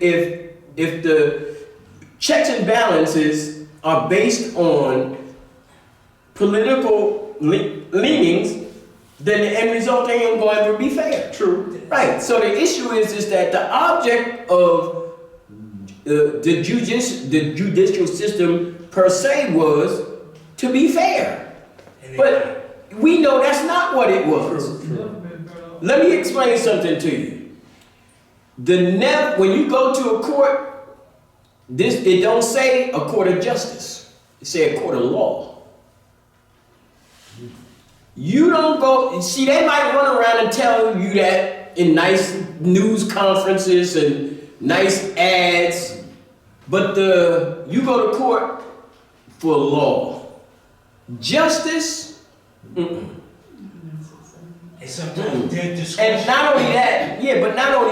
S1: the checks and balances are based on political leanings, then the end result ain't going to ever be fair.
S4: True.
S1: Right. So the issue is that the object of the judicial system per se was to be fair, but we know that's not what it was.
S4: True.
S1: Let me explain something to you. When you go to a court, it don't say a court of justice. It say a court of law. You don't go, see, they might run around and tell you that in nice news conferences and nice ads, but you go to court for law. Justice, and not only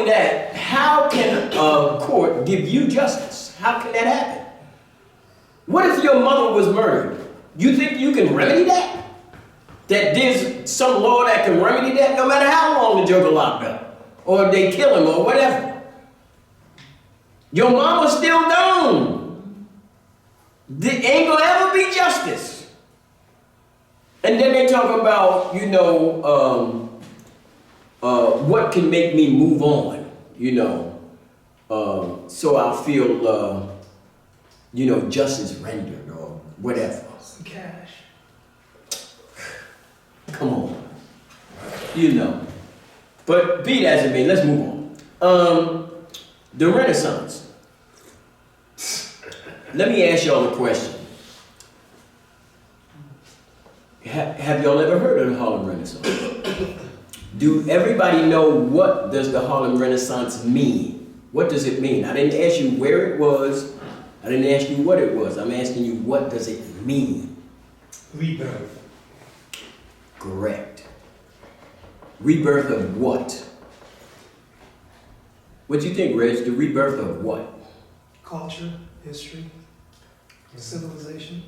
S1: that, how can a court give you justice? How can that happen? What if your mother was murdered? You think you can remedy that? That there's some law that can remedy that no matter how long the joker locked up? Or they kill him or whatever? Your mama's still gone. There ain't gonna ever be justice. And then they talk about, what can make me move on, so I'll feel, justice rendered or whatever.
S3: Some cash.
S1: Come on. But be it as it may, let's move on. The Renaissance. Let me ask y'all a question. Have y'all ever heard of the Harlem Renaissance? Do everybody know what does the Harlem Renaissance mean? What does it mean? I didn't ask you where it was. I didn't ask you what it was. I'm asking you, what does it mean?
S6: Rebirth.
S1: Correct. Rebirth of what? What do you think, Reg? The rebirth of what?
S3: Culture, history, civilization.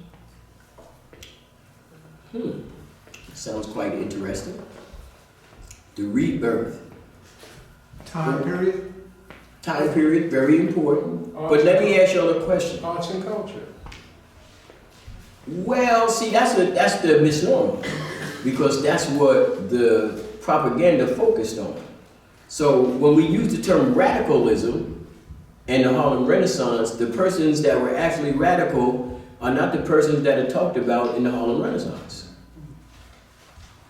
S1: Sounds quite interesting. The rebirth.
S2: Time period.
S1: Time period, very important. But let me ask y'all a question.
S4: Arts and culture.
S1: Well, see, that's the misnomer, because that's what the propaganda focused on. So when we use the term radicalism and the Harlem Renaissance, the persons that were actually radical are not the persons that are talked about in the Harlem Renaissance.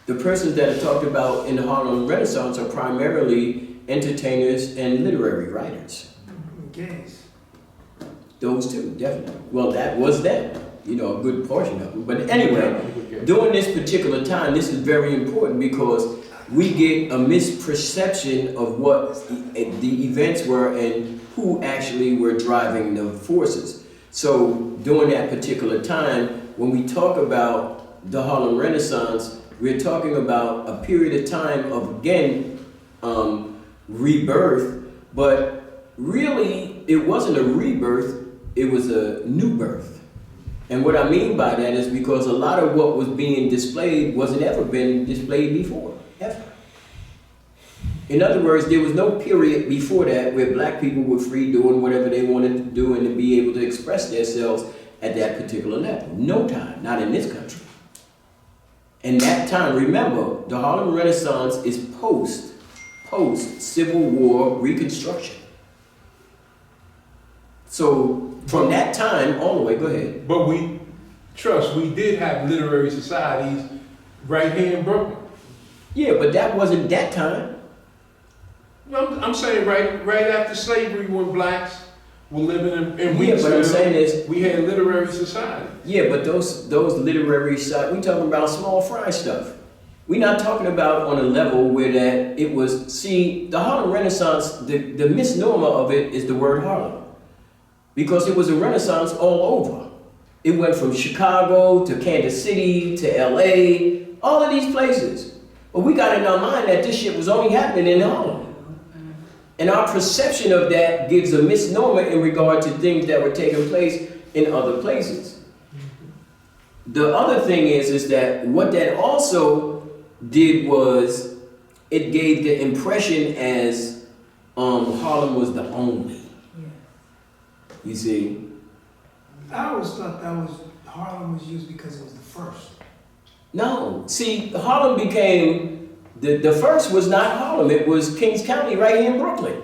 S1: The persons that are talked about in the Harlem Renaissance are primarily entertainers and literary writers.
S3: Gays.
S1: Those two, definitely. Well, that was them, a good portion of them. But anyway, during this particular time, this is very important because we get a misperception of what the events were and who actually were driving the forces. So during that particular time, when we talk about the Harlem Renaissance, we're talking about a period of time of, again, rebirth, but really it wasn't a rebirth, it was a new birth. And what I mean by that is because a lot of what was being displayed wasn't ever been displayed before, ever. In other words, there was no period before that where black people were free doing whatever they wanted to do and to be able to express themselves at that particular level. No time, not in this country. And that time, remember, the Harlem Renaissance is post-Civil War Reconstruction. So from that time all the way, go ahead.
S4: But we did have literary societies right here in Brooklyn.
S1: Yeah, but that wasn't that time.
S4: I'm saying right after slavery, when blacks were living in
S1: Yeah, but I'm saying is,
S4: we had literary society.
S1: yeah, but those literary side, we talking about small fry stuff. We're not talking about on a level where that it was, see, the Harlem Renaissance, the misnomer of it is the word Harlem. Because it was a renaissance all over. It went from Chicago to Kansas City to LA, all of these places. But we got in our mind that this shit was only happening in Harlem. And our perception of that gives a misnomer in regard to things that were taking place in other places. The other thing is that what that also did was it gave the impression as Harlem was the only. You see?
S3: I always thought that was, Harlem was used because it was the first.
S1: No. See, Harlem became, the first was not Harlem, it was Kings County right here in Brooklyn.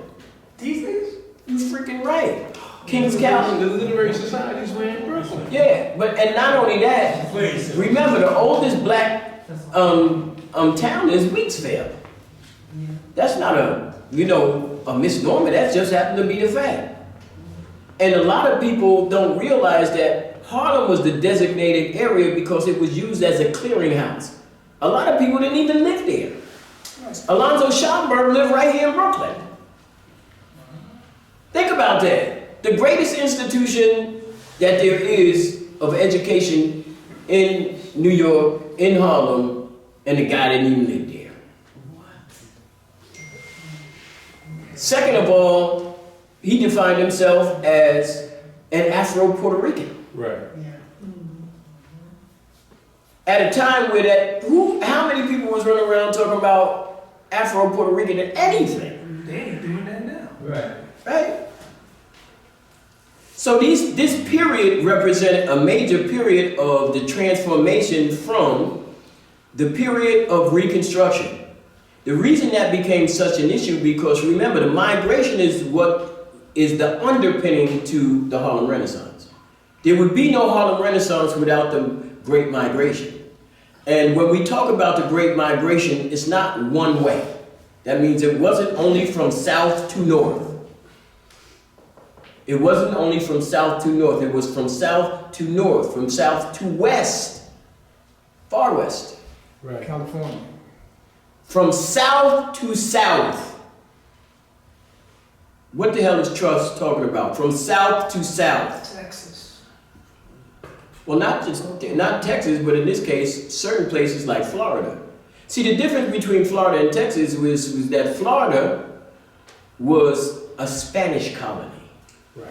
S3: These days?
S1: You're freaking right. Kings County.
S4: The literary societies were in Brooklyn.
S1: Yeah, and not only that, remember the oldest black town is Weeksville. That's not a misnomer, that just happened to be the fact. And a lot of people don't realize that Harlem was the designated area because it was used as a clearinghouse. A lot of people didn't even live there. Alonzo Schomburg lived right here in Brooklyn. Think about that. The greatest institution that there is of education in New York, in Harlem, and the guy didn't even live there. Second of all, he defined himself as an Afro-Puerto Rican.
S4: Right.
S1: At a time where how many people was running around talking about Afro-Puerto Rican and anything?
S3: They ain't doing that now.
S4: Right.
S1: Right? So this period represented a major period of the transformation from the period of Reconstruction. The reason that became such an issue because remember the migration is what is the underpinning to the Harlem Renaissance. There would be no Harlem Renaissance without the Great Migration. And when we talk about the Great Migration, it's not one way. That means it wasn't only from south to north. It wasn't only from south to north, it was from south to north, from south to west, far west.
S4: Right.
S2: California.
S1: From south to south. What the hell is Truss talking about? From south to south.
S3: Texas.
S1: Well, not Texas, but in this case, certain places like Florida. See, the difference between Florida and Texas was that Florida was a Spanish colony.
S4: Right.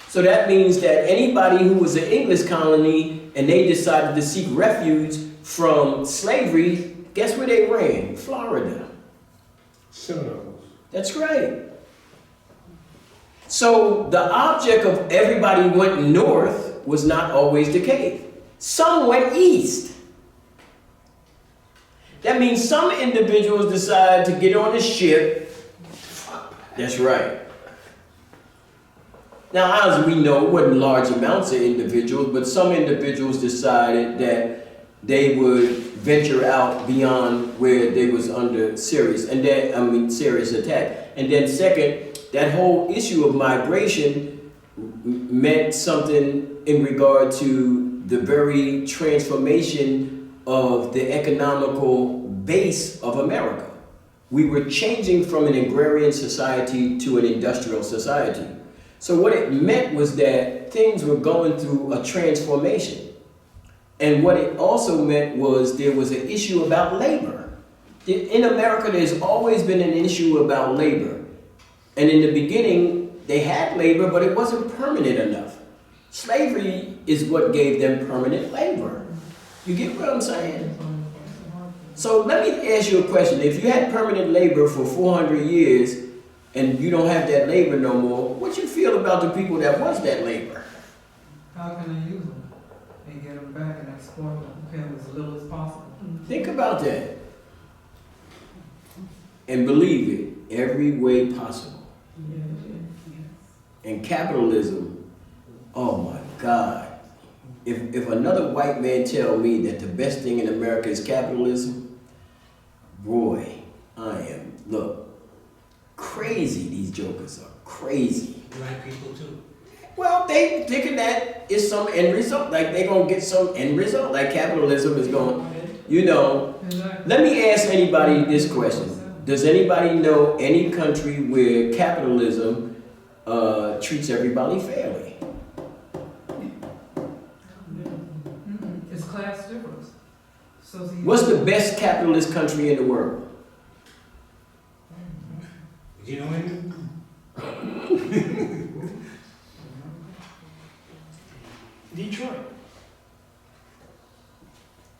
S1: So that means that anybody who was an English colony and they decided to seek refuge from slavery, guess where they ran? Florida.
S4: Seminoles.
S1: That's right. So the object of everybody went north was not always the case. Some went east. That means some individuals decided to get on the ship. That's right. Now, as we know, it wasn't large amounts of individuals, but some individuals decided that they would venture out beyond where they was under serious attack. And then second, that whole issue of migration meant something in regard to the very transformation of the economical base of America. we were changing from an agrarian society to an industrial society. So what it meant was that things were going through a transformation. And what it also meant was there was an issue about labor. In America, there's always been an issue about labor. And in the beginning, they had labor, but it wasn't permanent enough. Slavery is what gave them permanent labor. You get what I'm saying? So let me ask you a question. If you had permanent labor for 400 years and you don't have that labor no more, what you feel about the people that was that labor?
S8: How can I use them and get them back and exploit them, pay them as little as possible?
S1: Think about that. And believe it, every way possible. And capitalism, oh my God. If another white man tell me that the best thing in America is capitalism, boy, I am, look, crazy. These jokers are crazy.
S6: Black people too.
S1: Well, they thinking that is some end result. Like they gonna get some end result. Like capitalism is going, you know. Let me ask anybody this question. Does anybody know any country where capitalism treats everybody fairly?
S8: It's class difference. So see,
S1: What's the best capitalist country in the world?
S6: You know what I mean?
S3: Detroit.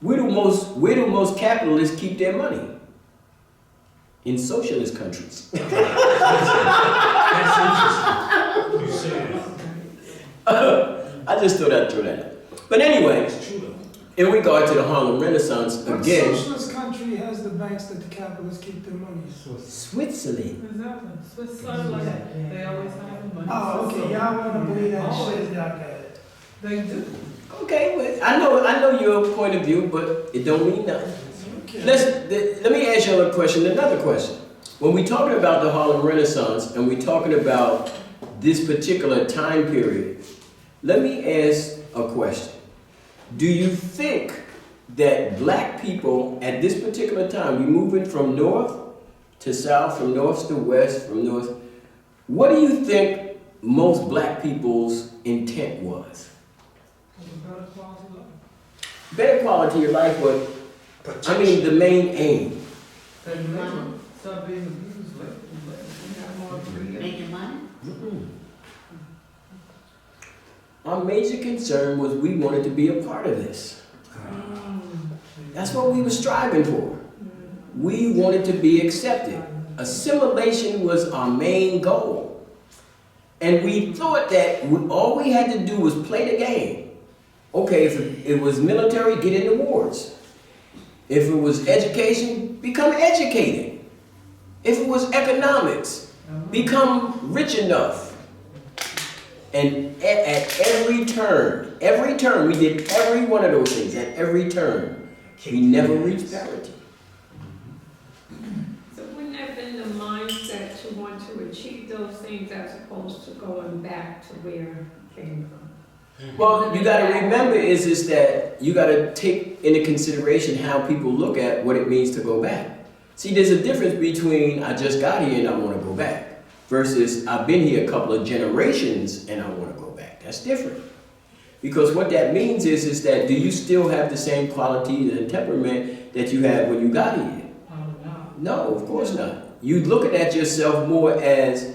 S1: Where do most capitalists keep their money? In socialist countries.
S6: That's interesting. You say that.
S1: I just thought I'd throw that out. But anyway,
S6: It's true though.
S1: in regard to the Harlem Renaissance,
S3: What
S1: again,
S3: socialist country has the banks that the capitalists keep their money in?
S1: Switzerland.
S8: exactly. Switzerland, like, they always have money.
S3: Oh, okay, y'all wanna believe that
S8: Always.
S3: shit, y'all got it.
S8: They do.
S1: Okay, well, I know your point of view, but it don't mean nothing.
S3: Okay.
S1: Let me ask you another question. When we're talking about the Harlem Renaissance and we're talking about this particular time period, let me ask a question. Do you think that black people at this particular time, we moving from north to south, from north to west, from north, what do you think most black people's intent was?
S8: Better quality of life.
S1: Better quality of life, but I mean the main aim.
S8: That labor, stop being abused, labor. We have more freedom.
S9: Making money?
S1: Our major concern was we wanted to be a part of this. That's what we were striving for. We wanted to be accepted. Assimilation was our main goal. And we thought that all we had to do was play the game. Okay, if it was military, get in the wars. If it was education, become educated. If it was economics, become rich enough. And at every turn, we did every one of those things. At every turn, we never reached parity.
S7: So wouldn't that have been the mindset to want to achieve those things as opposed to going back to where it came from?
S1: Well, you got to remember is that you got to take into consideration how people look at what it means to go back. See, there's a difference between I just got here and I want to go back versus I've been here a couple of generations and I want to go back. That's different. Because what that means is that do you still have the same qualities and temperament that you had when you got here? No, of course not. You looking at yourself more as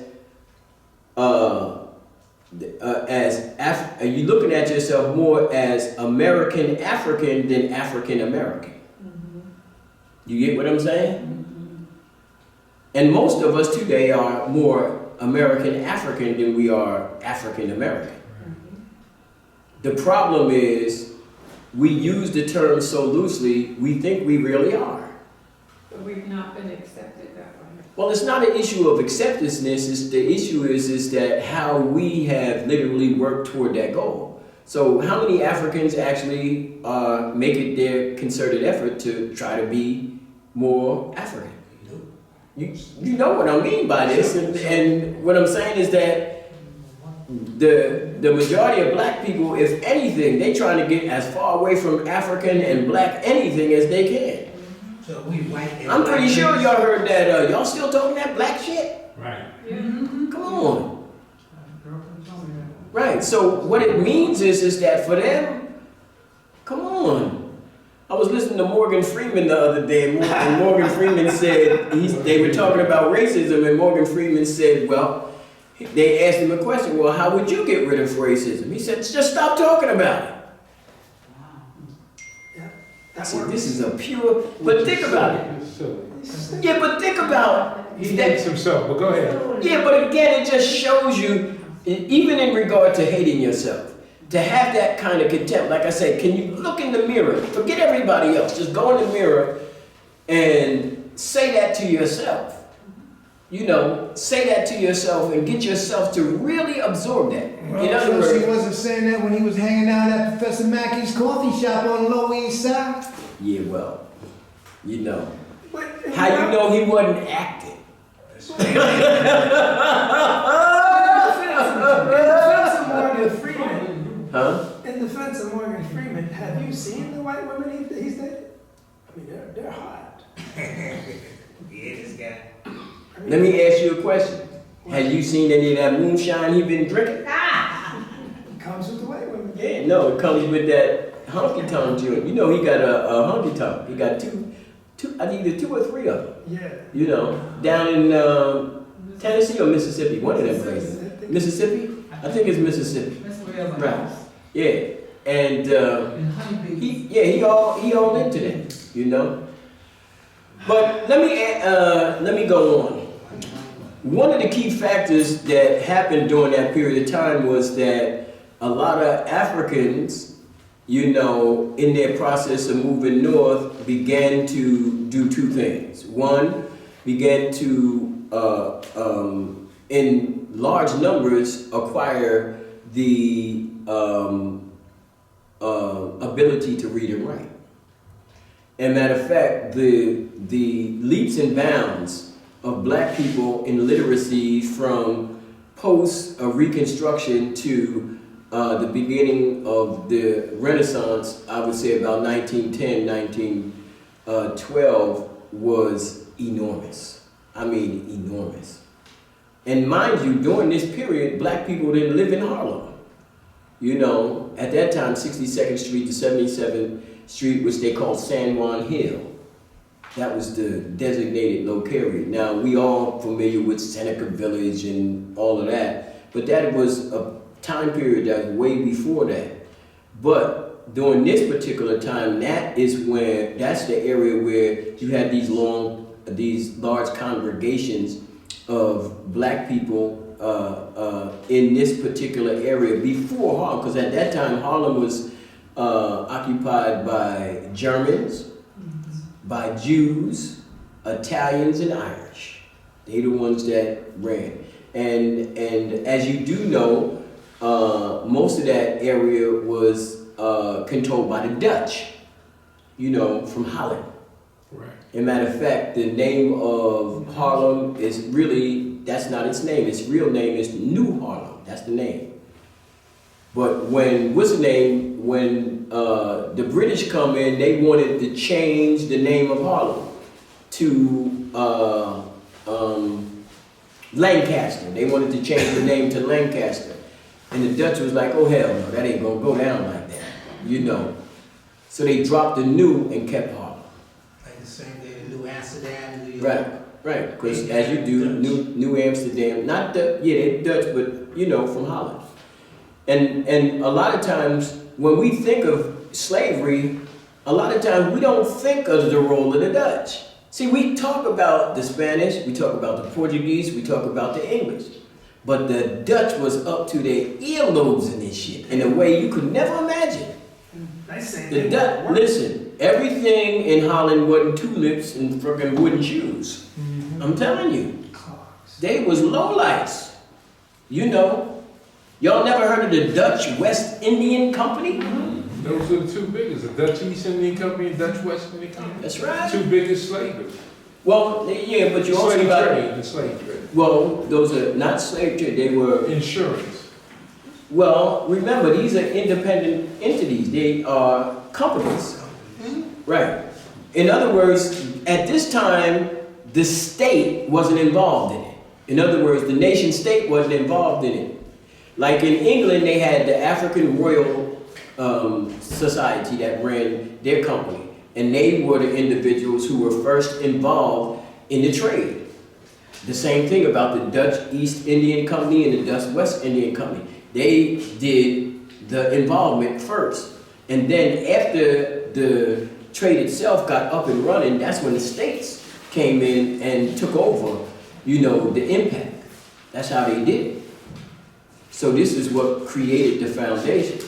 S1: you looking at yourself more as American African than African American. You get what I'm saying? And most of us today are more American African than we are African American. The problem is we use the term so loosely, we think we really are.
S7: But we've not been accepted that way.
S1: Well, it's not an issue of acceptance. The issue is that how we have literally worked toward that goal. So how many Africans actually make it their concerted effort to try to be more African? You know what I mean by this. And what I'm saying is that the majority of black people, if anything, they trying to get as far away from African and black anything as they can.
S6: So we white. and
S1: I'm pretty
S6: black
S1: sure
S6: race.
S1: y'all heard that, y'all still talking that black shit?
S4: Right.
S1: Come on.
S8: Girlfriend told me that.
S1: Right, so what it means is that for them, come on. I was listening to Morgan Freeman the other day, and Morgan Freeman said, they were talking about racism, and Morgan Freeman said, well, they asked him a question, well, how would you get rid of racism? He said, just stop talking about it. I said, this is a pure, but think about it.
S4: It's silly.
S1: Yeah, but think about
S4: He
S1: that.
S4: hates himself, but go ahead.
S1: Yeah, but again, it just shows you, even in regard to hating yourself, to have that kind of contempt. Like I said, can you look in the mirror? Forget everybody else. Just go in the mirror and say that to yourself. You know, say that to yourself and get yourself to really absorb that. In other
S2: Well, he
S1: words,
S2: wasn't saying that when he was hanging out at Professor Mackey's coffee shop on the Lower East Side.
S1: yeah, well, you know.
S3: But,
S1: How you know he wasn't acting?
S3: In defense of Morgan Freeman,
S1: Huh?
S3: in defense of Morgan Freeman, have you seen the white women he's dated? I mean, they're hot.
S6: Yeah, this guy.
S3: I mean,
S1: Let me ask you a question. Have you seen any of that moonshine he been drinking?
S3: it comes with the white women.
S1: Yeah, no, it comes with that honky tonk joint. You know he got a honky tonk. He got two, I think either 2 or 3 of them.
S3: Yeah.
S1: You know, down in Tennessee or Mississippi, one of them places. Mississippi? I think it's Mississippi.
S8: That's where I was
S1: Right. Yeah, and
S8: in Honeybee.
S1: he all into that. You know. But let me go on. One of the key factors that happened during that period of time was that a lot of Africans, you know, in their process of moving north, began to do 2 things. One, began to, in large numbers, acquire the ability to read and write. And matter of fact, the leaps and bounds of black people in literacy from post-Reconstruction to the beginning of the Renaissance, I would say about 1910, 1912, was enormous. I mean, enormous. And mind you, during this period, black people didn't live in Harlem. You know, at that time, 62nd Street to 77th Street, which they called San Juan Hill. That was the designated locality. Now, we all familiar with Seneca Village and all of that, but that was a time period that was way before that. But during this particular time, that's the area where you had these large congregations of black people in this particular area before Harlem, because at that time Harlem was occupied by Germans, by Jews, Italians, and Irish. They the ones that ran. And as you do know, most of that area was controlled by the Dutch, you know, from Holland.
S4: Right.
S1: As a matter of fact, the name of Harlem is really, that's not its name. Its real name is New Harlem. That's the name. But when the British come in, they wanted to change the name of Harlem to Lancaster. They wanted to change the name to Lancaster. And the Dutch was like, oh hell no, that ain't gonna go down like that, you know. So they dropped the new and kept Harlem.
S6: Like the same thing in New Amsterdam, New York.
S1: Right, because as you do, New Amsterdam, not the, they're Dutch, but you know, from Holland. And a lot of times, when we think of slavery, a lot of times we don't think of the role of the Dutch. See, we talk about the Spanish, we talk about the Portuguese, we talk about the English. But the Dutch was up to their earlobes in this shit in a way you could never imagine.
S3: They say
S1: The Dutch, listen, everything in Holland wasn't tulips and freaking wooden shoes. I'm telling you. They was lowlifes. You know. Y'all never heard of the Dutch West Indian Company?
S4: Those are the 2 biggest, the Dutch East Indian Company and Dutch West Indian Company.
S1: That's right.
S4: 2 biggest slavers.
S1: Well, yeah, but you also
S4: Slave
S1: got...
S4: trade, the slave trade.
S1: Well, those are not slave trade, they were...
S4: Insurance.
S1: Well, remember, these are independent entities. They are companies. Right. In other words, at this time, the state wasn't involved in it. In other words, the nation state wasn't involved in it. Like in England, they had the African Royal Society that ran their company. And they were the individuals who were first involved in the trade. The same thing about the Dutch East Indian Company and the Dutch West Indian Company. They did the involvement first. And then after the trade itself got up and running, that's when the states came in and took over, you know, the impact. That's how they did it. So this is what created the foundation.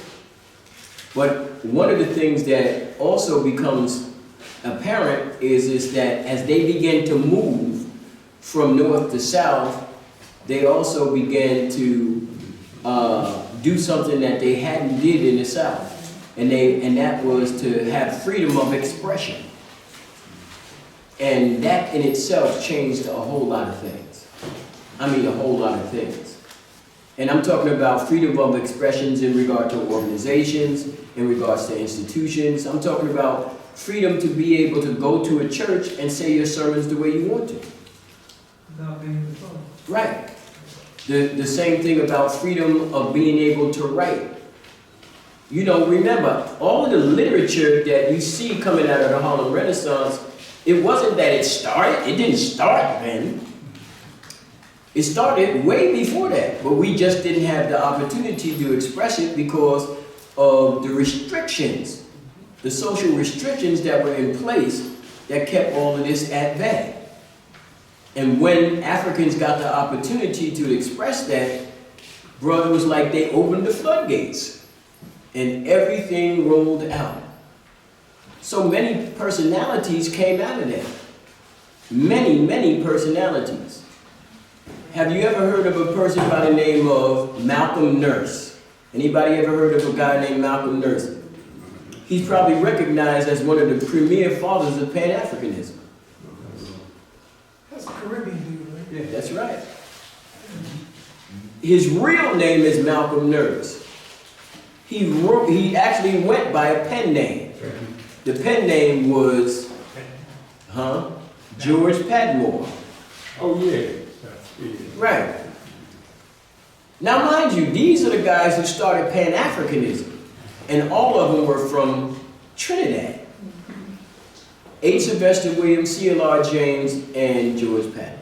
S1: But one of the things that also becomes apparent is that as they began to move from north to south, they also began to do something that they hadn't did in the south. And that was to have freedom of expression. And that in itself changed a whole lot of things. I mean, a whole lot of things. And I'm talking about freedom of expressions in regard to organizations, in regards to institutions. I'm talking about freedom to be able to go to a church and say your sermons the way you want to.
S8: Without being controlled.
S1: Right. The same thing about freedom of being able to write. You know, remember, all of the literature that you see coming out of the Harlem Renaissance, it wasn't that it started, it didn't start then. It started way before that, but we just didn't have the opportunity to express it because of the restrictions, the social restrictions that were in place that kept all of this at bay. And when Africans got the opportunity to express that, brother, it was like they opened the floodgates and everything rolled out. So many personalities came out of that. Many, many personalities. Have you ever heard of a person by the name of Malcolm Nurse? Anybody ever heard of a guy named Malcolm Nurse? He's probably recognized as one of the premier fathers of Pan-Africanism.
S3: That's a Caribbean dude, right?
S1: Yeah, that's right. His real name is Malcolm Nurse. He actually went by a pen name. The pen name was, George Padmore.
S4: Oh, yeah.
S1: Right. Now, mind you, these are the guys who started Pan-Africanism, and all of them were from Trinidad. H. Sylvester Williams, C.L.R. James, and George Padmore.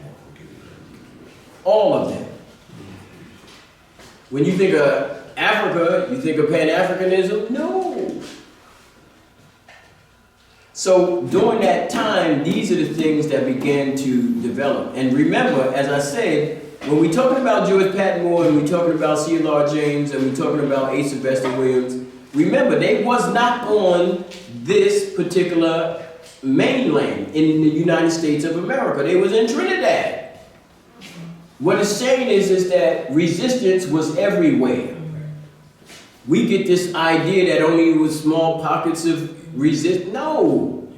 S1: All of them. When you think of Africa, you think of Pan-Africanism? No. So during that time, these are the things that began to develop. And remember, as I said, when we're talking about George Padmore and we're talking about C.L.R. James and we're talking about H. Sylvester Williams, remember, they was not on this particular mainland in the United States of America. They was in Trinidad. What it's saying is that resistance was everywhere. We get this idea that only was small pockets of resistance. No.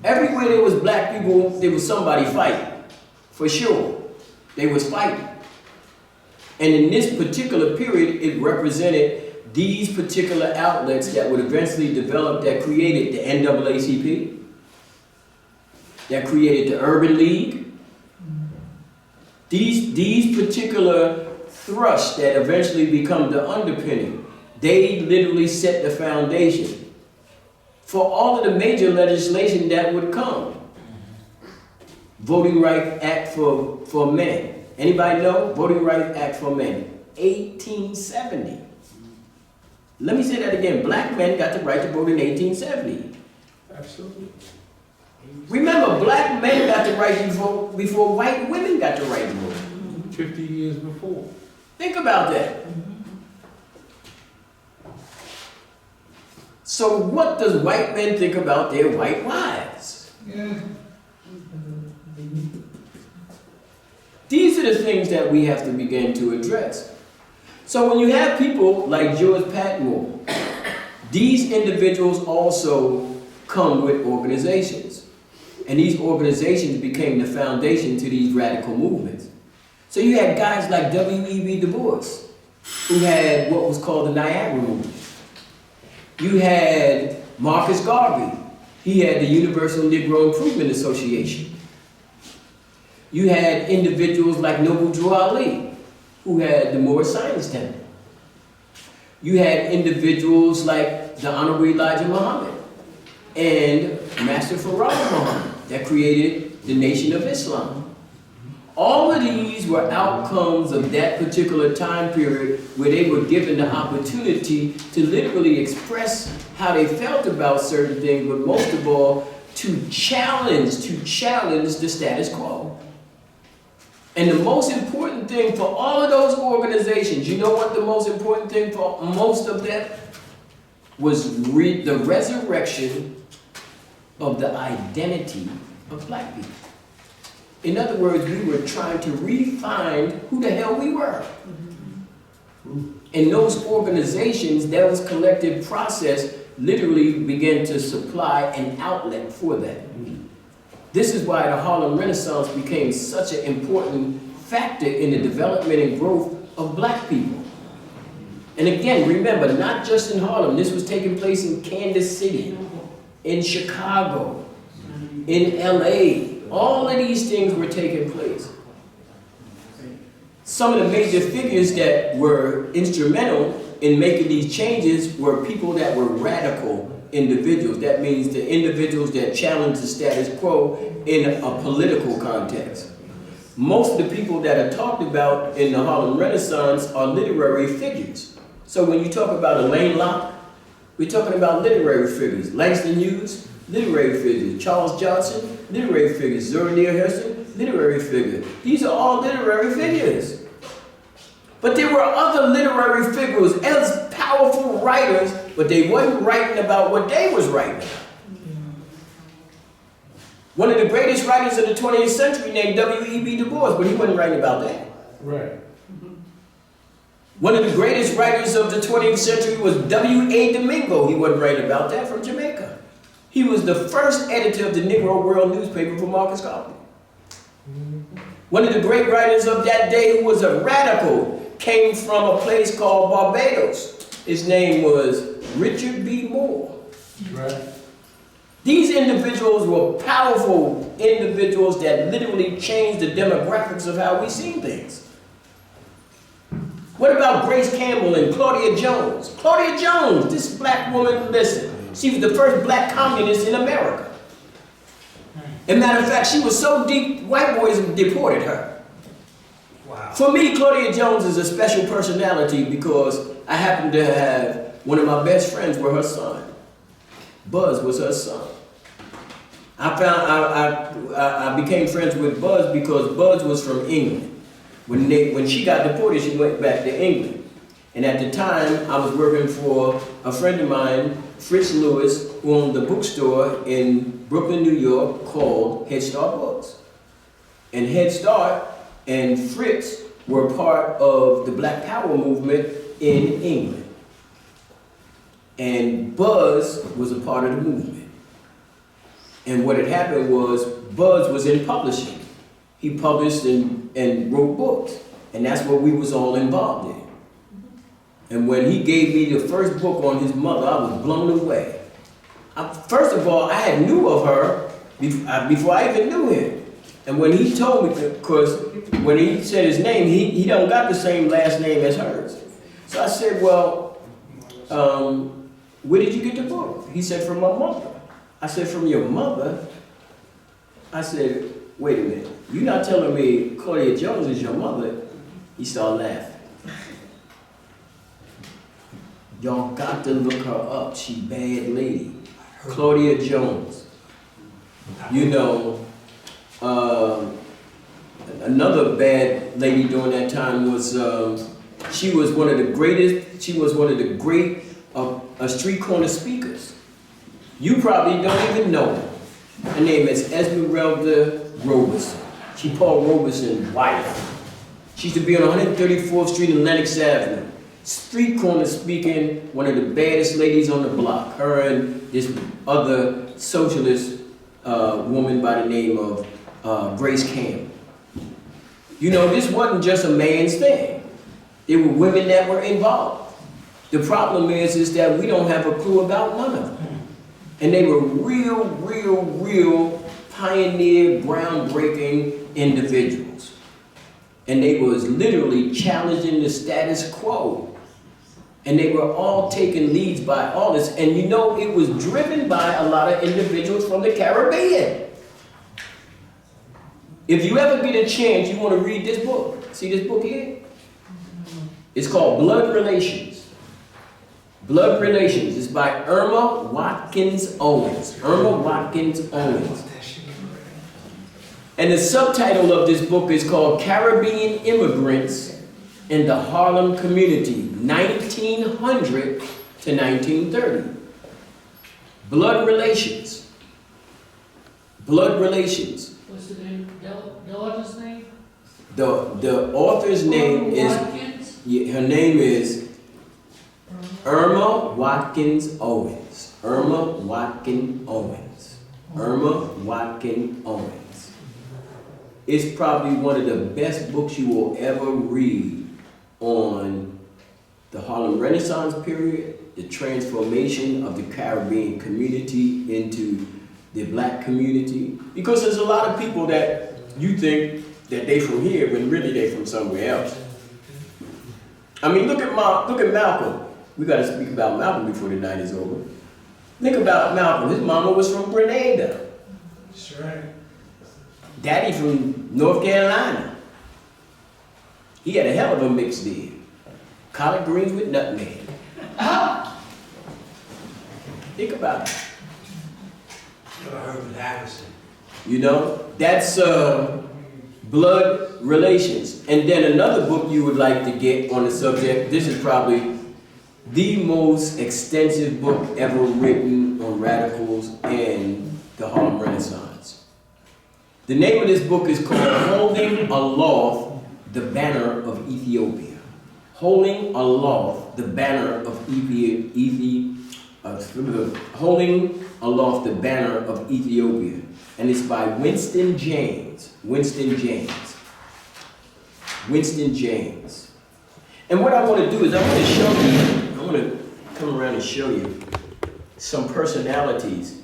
S1: Everywhere there was black people, there was somebody fighting. For sure. They was fighting. And in this particular period, it represented these particular outlets that would eventually develop that created the NAACP, that created the Urban League. These particular thrusts that eventually become the underpinning, they literally set the foundation for all of the major legislation that would come. Voting Rights Act for men. Anybody know? Voting Rights Act for men. 1870. Let me say that again. Black men got the right to vote in 1870.
S4: Absolutely.
S1: Remember, black men got the right to vote before white women got the right to vote.
S4: 50 years before.
S1: Think about that. So what does white men think about their white wives?
S8: Yeah.
S1: These are the things that we have to begin to address. So when you have people like George Padmore, these individuals also come with organizations. And these organizations became the foundation to these radical movements. So you had guys like W.E.B. Du Bois, who had what was called the Niagara Movement. You had Marcus Garvey, He had the Universal Negro Improvement Association. You had individuals like Noble Drew Ali, who had the Moore Science Temple. You had individuals like the Honorable Elijah Muhammad and Master Farad Muhammad that created the Nation of Islam. All of these were outcomes of that particular time period where they were given the opportunity to literally express how they felt about certain things, but most of all, to challenge the status quo. And the most important thing for all of those organizations, you know what the most important thing for most of them was? The resurrection of the identity of black people. In other words, we were trying to refine who the hell we were. And those organizations, that was collective process, literally began to supply an outlet for that. This is why the Harlem Renaissance became such an important factor in the development and growth of black people. And again, remember, not just in Harlem, this was taking place in Kansas City, in Chicago, in LA. All of these things were taking place. Some of the major figures that were instrumental in making these changes were people that were radical individuals. That means the individuals that challenged the status quo in a political context. Most of the people that are talked about in the Harlem Renaissance are literary figures. So when you talk about Elaine Locke, we're talking about literary figures. Langston Hughes, literary figures. Charles Johnson, literary figures. Zora Neale Hurston, literary figure. These are all literary figures. But there were other literary figures as powerful writers, but they wasn't writing about what they was writing about. One of the greatest writers of the 20th century named W.E.B. Du Bois, but he wasn't writing about that.
S4: Right.
S1: One of the greatest writers of the 20th century was W.A. Domingo. He wasn't writing about that, from Jamaica. He was the first editor of the Negro World newspaper for Marcus Garvey. One of the great writers of that day who was a radical came from a place called Barbados. His name was Richard B. Moore.
S4: Right.
S1: These individuals were powerful individuals that literally changed the demographics of how we see things. What about Grace Campbell and Claudia Jones? Claudia Jones, this black woman, listen, she was the first black communist in America. As a matter of fact, she was so deep, white boys deported her.
S6: Wow.
S1: For me, Claudia Jones is a special personality because I happen to have one of my best friends with her son. Buzz was her son. I became friends with Buzz because Buzz was from England. When she got deported, she went back to England. And at the time, I was working for a friend of mine, Fritz Lewis, who owned the bookstore in Brooklyn, New York, called Head Start Books. And Head Start and Fritz were part of the Black Power movement in England. And Buzz was a part of the movement. And what had happened was Buzz was in publishing. He published and wrote books. And that's what we was all involved in. And when he gave me the first book on his mother, I was blown away. First of all, I had knew of her before I even knew him. And when he told me, because when he said his name, he don't got the same last name as hers. So I said, well, where did you get the book? He said, from my mother. I said, from your mother? I said, wait a minute. You're not telling me Claudia Jones is your mother? He started laughing. Y'all got to look her up. She bad lady. Claudia Jones. You know, another bad lady during that time was, she was one of the greatest, she was one of the great street corner speakers. You probably don't even know her. Her name is Esmeralda Robeson. She Paul Robeson's wife. She used to be on 134th Street and Lenox Avenue. Street corner speaking, one of the baddest ladies on the block. Her and this other socialist woman by the name of Grace Campbell. You know, this wasn't just a man's thing. There were women that were involved. The problem is that we don't have a clue about none of them. And they were real pioneer, groundbreaking individuals. And they was literally challenging the status quo. And they were all taking leads by all this. And you know, it was driven by a lot of individuals from the Caribbean. If you ever get a chance, you want to read this book. See this book here? It's called Blood Relations. Blood Relations. It's by Irma Watkins Owens. Irma Watkins Owens. And the subtitle of this book is called Caribbean Immigrants in the Harlem Community, 1900 to 1930. Blood Relations. Blood Relations.
S5: What's the name? The author's name?
S1: The author's name is, her name is Irma Watkins Owens. Irma Watkins Owens. Irma Watkins Owens. It's probably one of the best books you will ever read on the Harlem Renaissance period, the transformation of the Caribbean community into the black community. Because there's a lot of people that you think that they from here when really they from somewhere else. I mean, look at Malcolm. We got to speak about Malcolm before the night is over. Think about Malcolm. His mama was from Grenada.
S3: That's right.
S1: Daddy from North Carolina. He had a hell of a mix there. Collard greens with nutmeg. Think about it.
S6: Herbert Harrison.
S1: You know, that's Blood Relations. And then another book you would like to get on the subject. This is probably the most extensive book ever written on radicals and the Harlem Renaissance. The name of this book is called Holding Aloft the Banner of Ethiopia. Holding Aloft the Banner of Holding Aloft the Banner of Ethiopia. And it's by Winston James. Winston James. Winston James. And what I want to do is I want to come around and show you some personalities,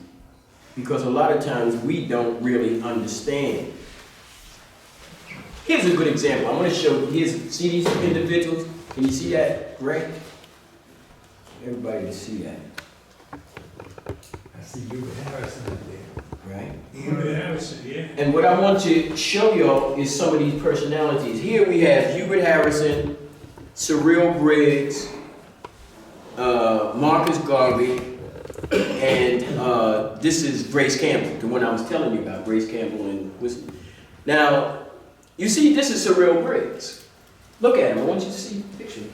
S1: because a lot of times we don't really understand. Here's a good example. I want to show you. See these individuals? Can you see that, Greg? Everybody can see that.
S6: I see Hubert Harrison up there.
S1: Right?
S3: Hubert Harrison, yeah.
S1: And what I want to show y'all is some of these personalities. Here we have Hubert Harrison, Cyril Briggs, Marcus Garvey, and this is Grace Campbell, the one I was telling you about, Grace Campbell and Whistler. Now, you see, this is Cyril Briggs. Look at him. I want you to see the picture.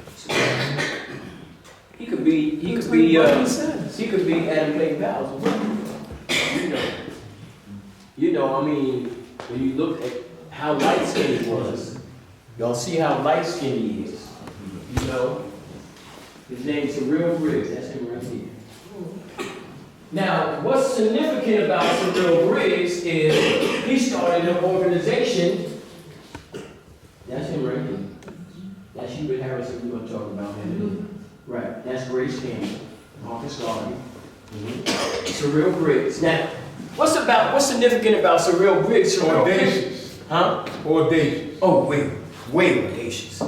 S1: He could be Adam Clayton Powell. You know, I mean, when you look at how light-skinned he was, y'all see how light-skinned he is. You know, his name is Cyril Briggs. That's him right here. Now, what's significant about Cyril Briggs is he started an organization. That's him right here. That's Hubert Harrison we're going to talk about him. Right, that's Grace Campbell, Marcus Garvey, Cyril Briggs. Now, what's significant about Cyril Briggs?
S4: Audacious.
S1: Huh?
S4: Audacious.
S1: Oh, way audacious.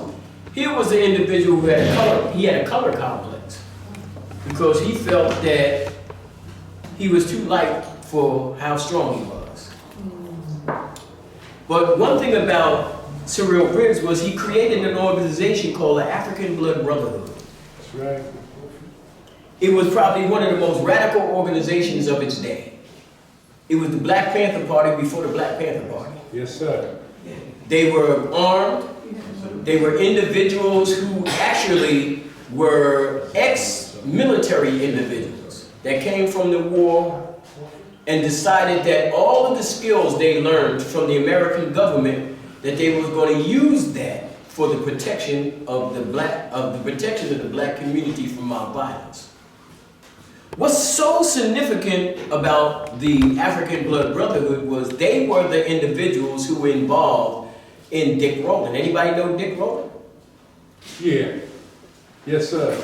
S1: He was an individual who had a color complex, because he felt that he was too light for how strong he was. But one thing about Cyril Briggs was he created an organization called the African Blood Brotherhood.
S4: That's right.
S1: It was probably one of the most radical organizations of its day. It was the Black Panther Party before the Black Panther Party.
S4: Yes, sir.
S1: They were armed. They were individuals who actually were ex-military individuals that came from the war and decided that all of the skills they learned from the American government, that they was going to use that for the protection of the black community from mob violence. What's so significant about the African Blood Brotherhood was they were the individuals who were involved in Dick Rowland. Anybody know Dick Rowland?
S4: Yeah. Yes, sir.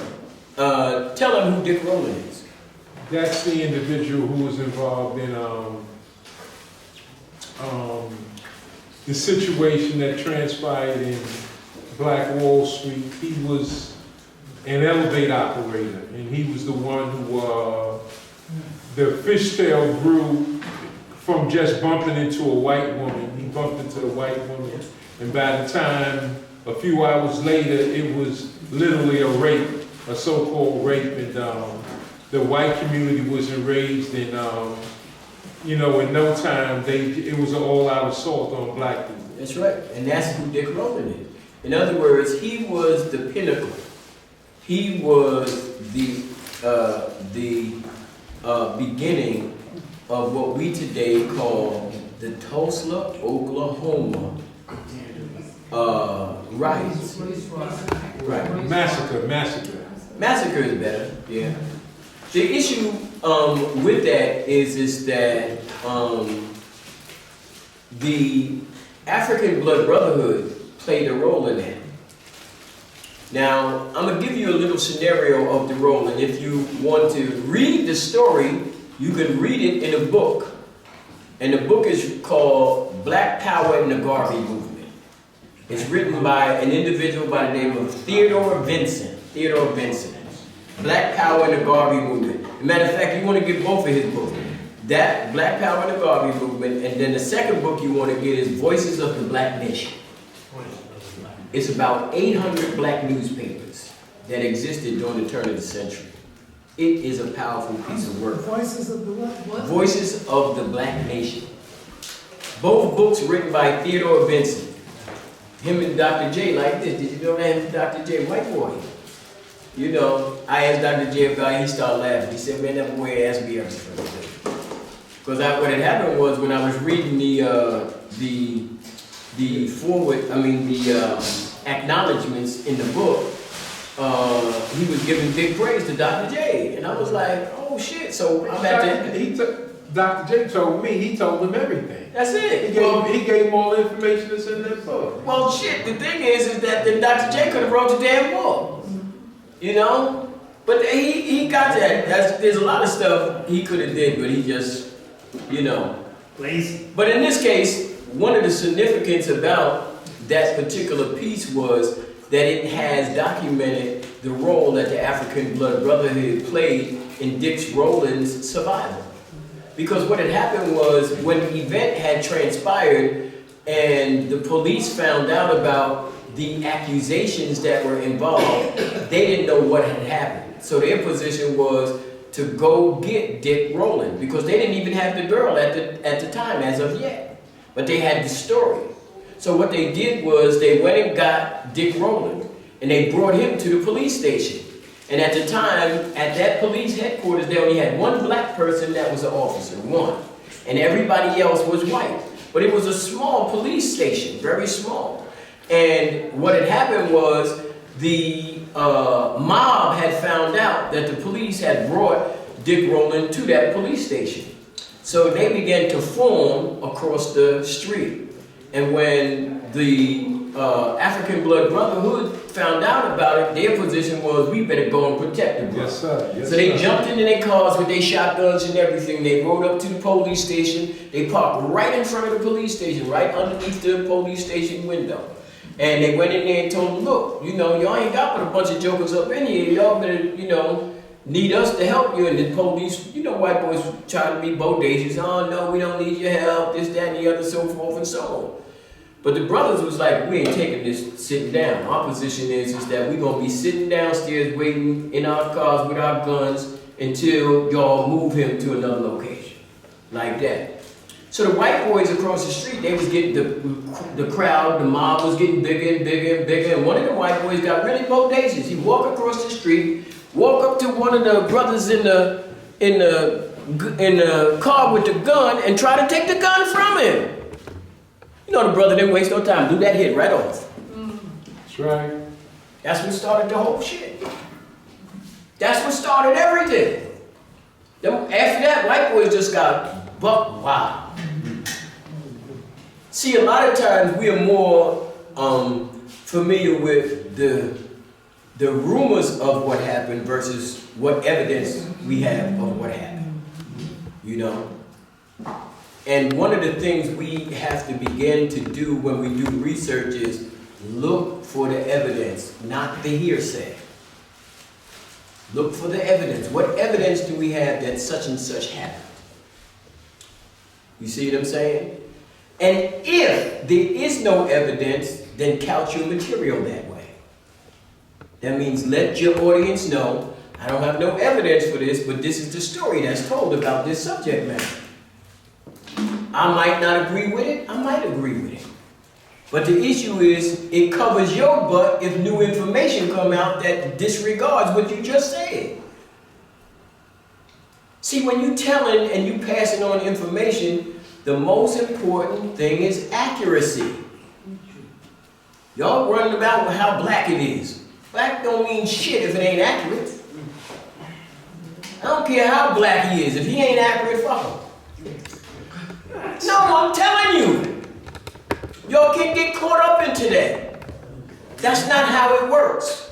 S1: Tell them who Dick Rowland is.
S4: That's the individual who was involved in the situation that transpired in Black Wall Street. He was an elevator operator, and he was the one who, the fishtail grew from just bumping into a white woman. He bumped into the white woman, and by the time, a few hours later, it was literally a rape, a so-called rape, and the white community was enraged, and you know, in no time, it was an all-out assault on black people.
S1: That's right, and that's who Dick Rowland is. In other words, he was the pinnacle. He was the beginning of what we today call the Tulsa, Oklahoma riots. Right.
S4: Massacre.
S1: Massacre is better, yeah. The issue with that is that the African Blood Brotherhood played a role in that. Now, I'm going to give you a little scenario of the role, and if you want to read the story, you can read it in a book. And the book is called Black Power in the Garvey Movement. It's written by an individual by the name of Theodore Vincent. Black Power in the Garvey Movement. As a matter of fact, you want to get both of his books. That, Black Power in the Garvey Movement, and then the second book you want to get is Voices of the Black Nation. It's about 800 black newspapers that existed during the turn of the century. It is a powerful piece of work.
S3: Voices of the what?
S1: Voices of the Black Nation. Both books written by Theodore Vincent. Him and Dr. J like this. Did you know that Dr. J, white boy? You know, I asked Dr. J about it, he started laughing. He said, man, that boy asked me everything. Because what had happened was when I was reading the acknowledgments in the book, he was giving big praise to Dr. J. And I was like, oh shit. So I'm at the...
S4: Dr. J told me, he told him everything.
S1: That's it.
S4: He gave him all the information that's in that book.
S1: Well, shit, the thing is that then Dr. J could have wrote the damn book. You know? But he got that. There's a lot of stuff he could have did, but he just, you know.
S6: Lazy.
S1: But in this case, one of the significance about that particular piece was that it has documented the role that the African Blood Brotherhood played in Dick Rowland's survival. Because what had happened was when the event had transpired and the police found out about the accusations that were involved, they didn't know what had happened. So their position was to go get Dick Rowland because they didn't even have the girl at the time as of yet. But they had the story. So what they did was they went and got Dick Rowland and they brought him to the police station. And at the time, at that police headquarters, they only had one black person that was an officer, one. And everybody else was white. But it was a small police station, very small. And what had happened was the mob had found out that the police had brought Dick Rowland to that police station. So they began to form across the street. And when the African Blood Brotherhood found out about it, their position was, we better go and protect the brother.
S4: Yes, sir. Yes,
S1: so they
S4: sir.
S1: jumped into their cars with their shotguns and everything. They rode up to the police station. They parked right in front of the police station, right underneath the police station window. And they went in there and told them, look, you know, y'all ain't got but a bunch of jokers up in here. Y'all better, you know, need us to help you. And the police, you know, white boys trying to be bodacious. Oh, no, we don't need your help, this, that, and the other, so forth and so on. But the brothers was like, we ain't taking this sitting down. Our position is that we're going to be sitting downstairs waiting in our cars with our guns until y'all move him to another location. Like that. So the white boys across the street, they was getting the crowd, the mob was getting bigger and bigger and bigger. And one of the white boys got really bodacious. He walked across the street, walked up to one of the brothers in the car with the gun and tried to take the gun from him. You know the brother didn't waste no time. Do that hit right off.
S4: That's right.
S1: That's what started the whole shit. That's what started everything. After that, white boys just got buck wild. See, a lot of times we are more familiar with the rumors of what happened versus what evidence we have of what happened, you know? And one of the things we have to begin to do when we do research is look for the evidence, not the hearsay. Look for the evidence. What evidence do we have that such and such happened? You see what I'm saying? And if there is no evidence, then couch your material that way. That means let your audience know, I don't have no evidence for this, but this is the story that's told about this subject matter. I might not agree with it, I might agree with it. But the issue is, it covers your butt if new information come out that disregards what you just said. See, when you telling and you passing on information, the most important thing is accuracy. Y'all running about with how black it is. Black don't mean shit if it ain't accurate. I don't care how black he is. If he ain't accurate, fuck him. No, I'm telling you. Y'all can get caught up into that. That's not how it works.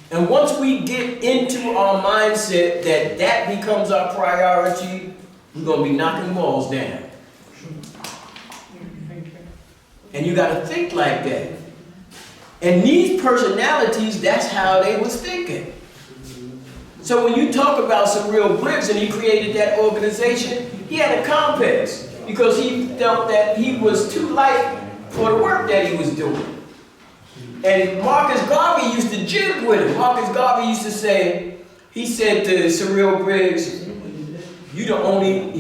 S1: And once we get into our mindset that that becomes our priority, we're going to be knocking walls down. And you got to think like that. And these personalities, that's how they was thinking. So when you talk about Surreal Briggs and he created that organization, he had a complex because he felt that he was too light for the work that he was doing. And Marcus Garvey used to jib with him. Marcus Garvey used to say, he said to Surreal Briggs, you the only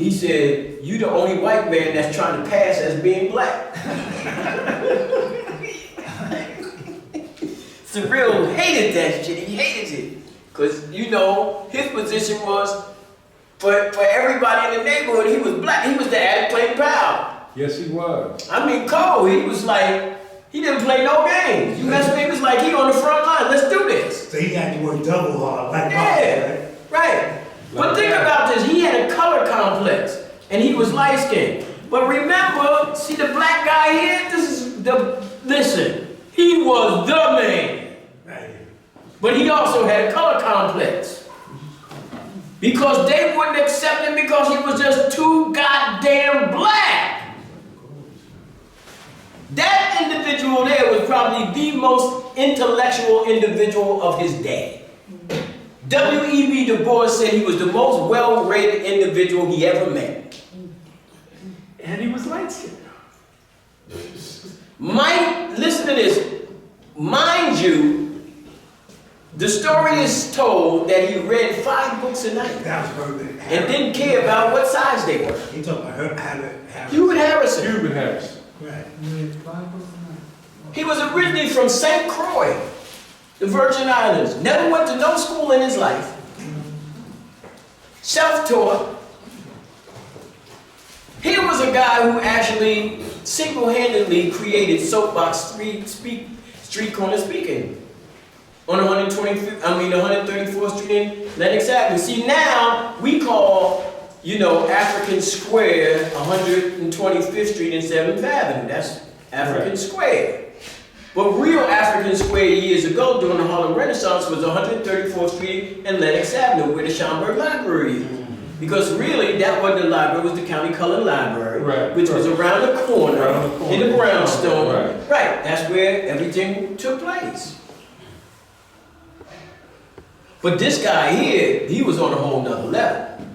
S1: white man that's trying to pass as being black. Surreal hated that shit, he hated it. Because, you know, his position was, for everybody in the neighborhood, he was black. He was the added playing pal.
S4: Yes, he was.
S1: I mean, Cole, he was like, he didn't play no games. You mess with him, he was like, he on the front line, let's do this.
S6: So he had to work double hard, like
S1: Yeah, right. But think about this, he had a color complex, and he was light-skinned. But remember, see the black guy here, listen, he was the man. But he also had a color complex. Because they wouldn't accept him because he was just too goddamn black. That individual there was probably the most intellectual individual of his day. W.E.B. Du Bois said he was the most well-rated individual he ever met.
S3: And he was light-skinned.
S1: Listen to this. Mind you, the story is told that he read 5 books a night.
S6: That was Herbert
S1: And didn't care about what size they were.
S6: He talking about Harrison.
S1: Hubert Harrison.
S4: Hubert Harrison.
S6: Right.
S8: He
S1: He was originally from St. Croix, the Virgin Islands. Never went to no school in his life. Self-taught. Here was a guy who actually single-handedly created Soapbox Street Corner Speaking on 134th Street in Lenox Avenue. See, now we call, you know, African Square 125th Street and 7th Avenue. That's African Square. But real African Square years ago during the Harlem Renaissance was 134th Street and Lenox Avenue where the Schomburg Library is. Because really, that wasn't the library, it was the County Cullen Library, which was around the corner in the brownstone. Right, that's where everything took place. But this guy here, he was on a whole nother level.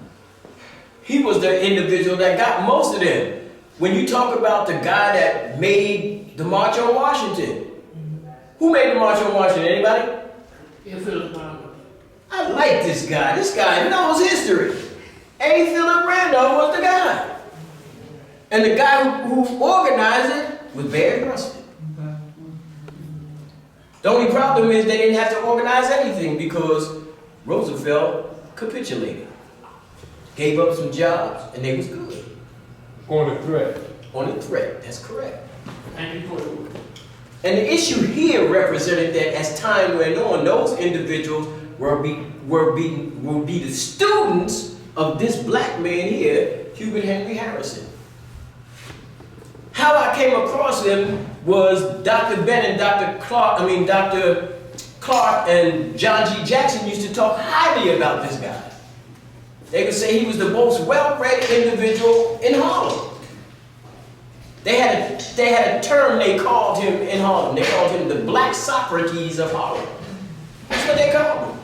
S1: He was the individual that got most of them. When you talk about the guy that made the March on Washington, who made the March on Washington? Anybody? I like this guy. This guy knows history. A. Philip Randolph was the guy. And the guy who organized it was Barry Rustin. The only problem is they didn't have to organize anything because Roosevelt capitulated. Gave up some jobs and they was good.
S4: On a threat.
S1: On a threat, that's correct. And the issue here represented that as time went on, those individuals will be the students of this black man here, Hubert Henry Harrison. How I came across him was Dr. Ben and Dr. Clark Clark and John G. Jackson used to talk highly about this guy. They would say he was the most well-read individual in Harlem. They had a term they called him in Harlem. They called him the Black Socrates of Harlem. That's what they called him.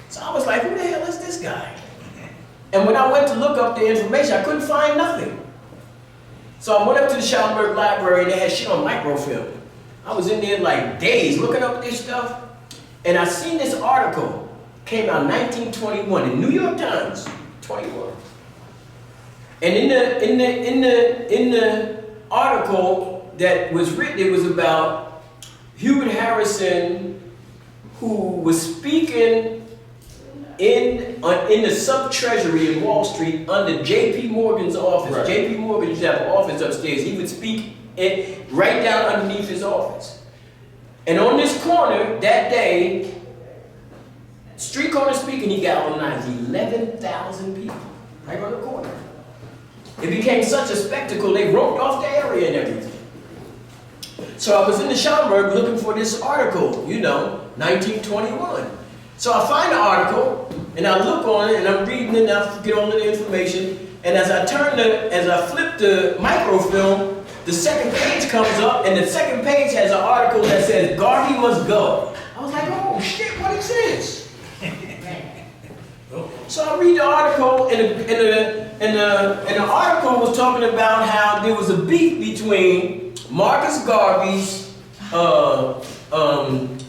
S1: So I was like, who the hell is this guy? And when I went to look up the information, I couldn't find nothing. So I went up to the Schaumburg Library and they had shit on microfilm. I was in there like days looking up this stuff. And I seen this article, came out in 1921 in New York Times, 21. And in the article that was written, it was about Hubert Harrison, who was speaking in the sub-treasury in Wall Street under J.P. Morgan's office. Right. J.P. Morgan used to have an office upstairs. He would speak right down underneath his office. And on this corner, that day, street corner speaking, he galvanized 11,000 people right on the corner. It became such a spectacle, they roped off the area and everything. So I was in the Schaumburg looking for this article, 1921. So I find the article, and I look on it, and I'm reading it, and I get all of the information, and as I flip the microfilm, the second page comes up, and the second page has an article that says, Garvey must go. I was like, oh shit, what is this? So I read the article, and the article was talking about how there was a beef between Marcus Garvey's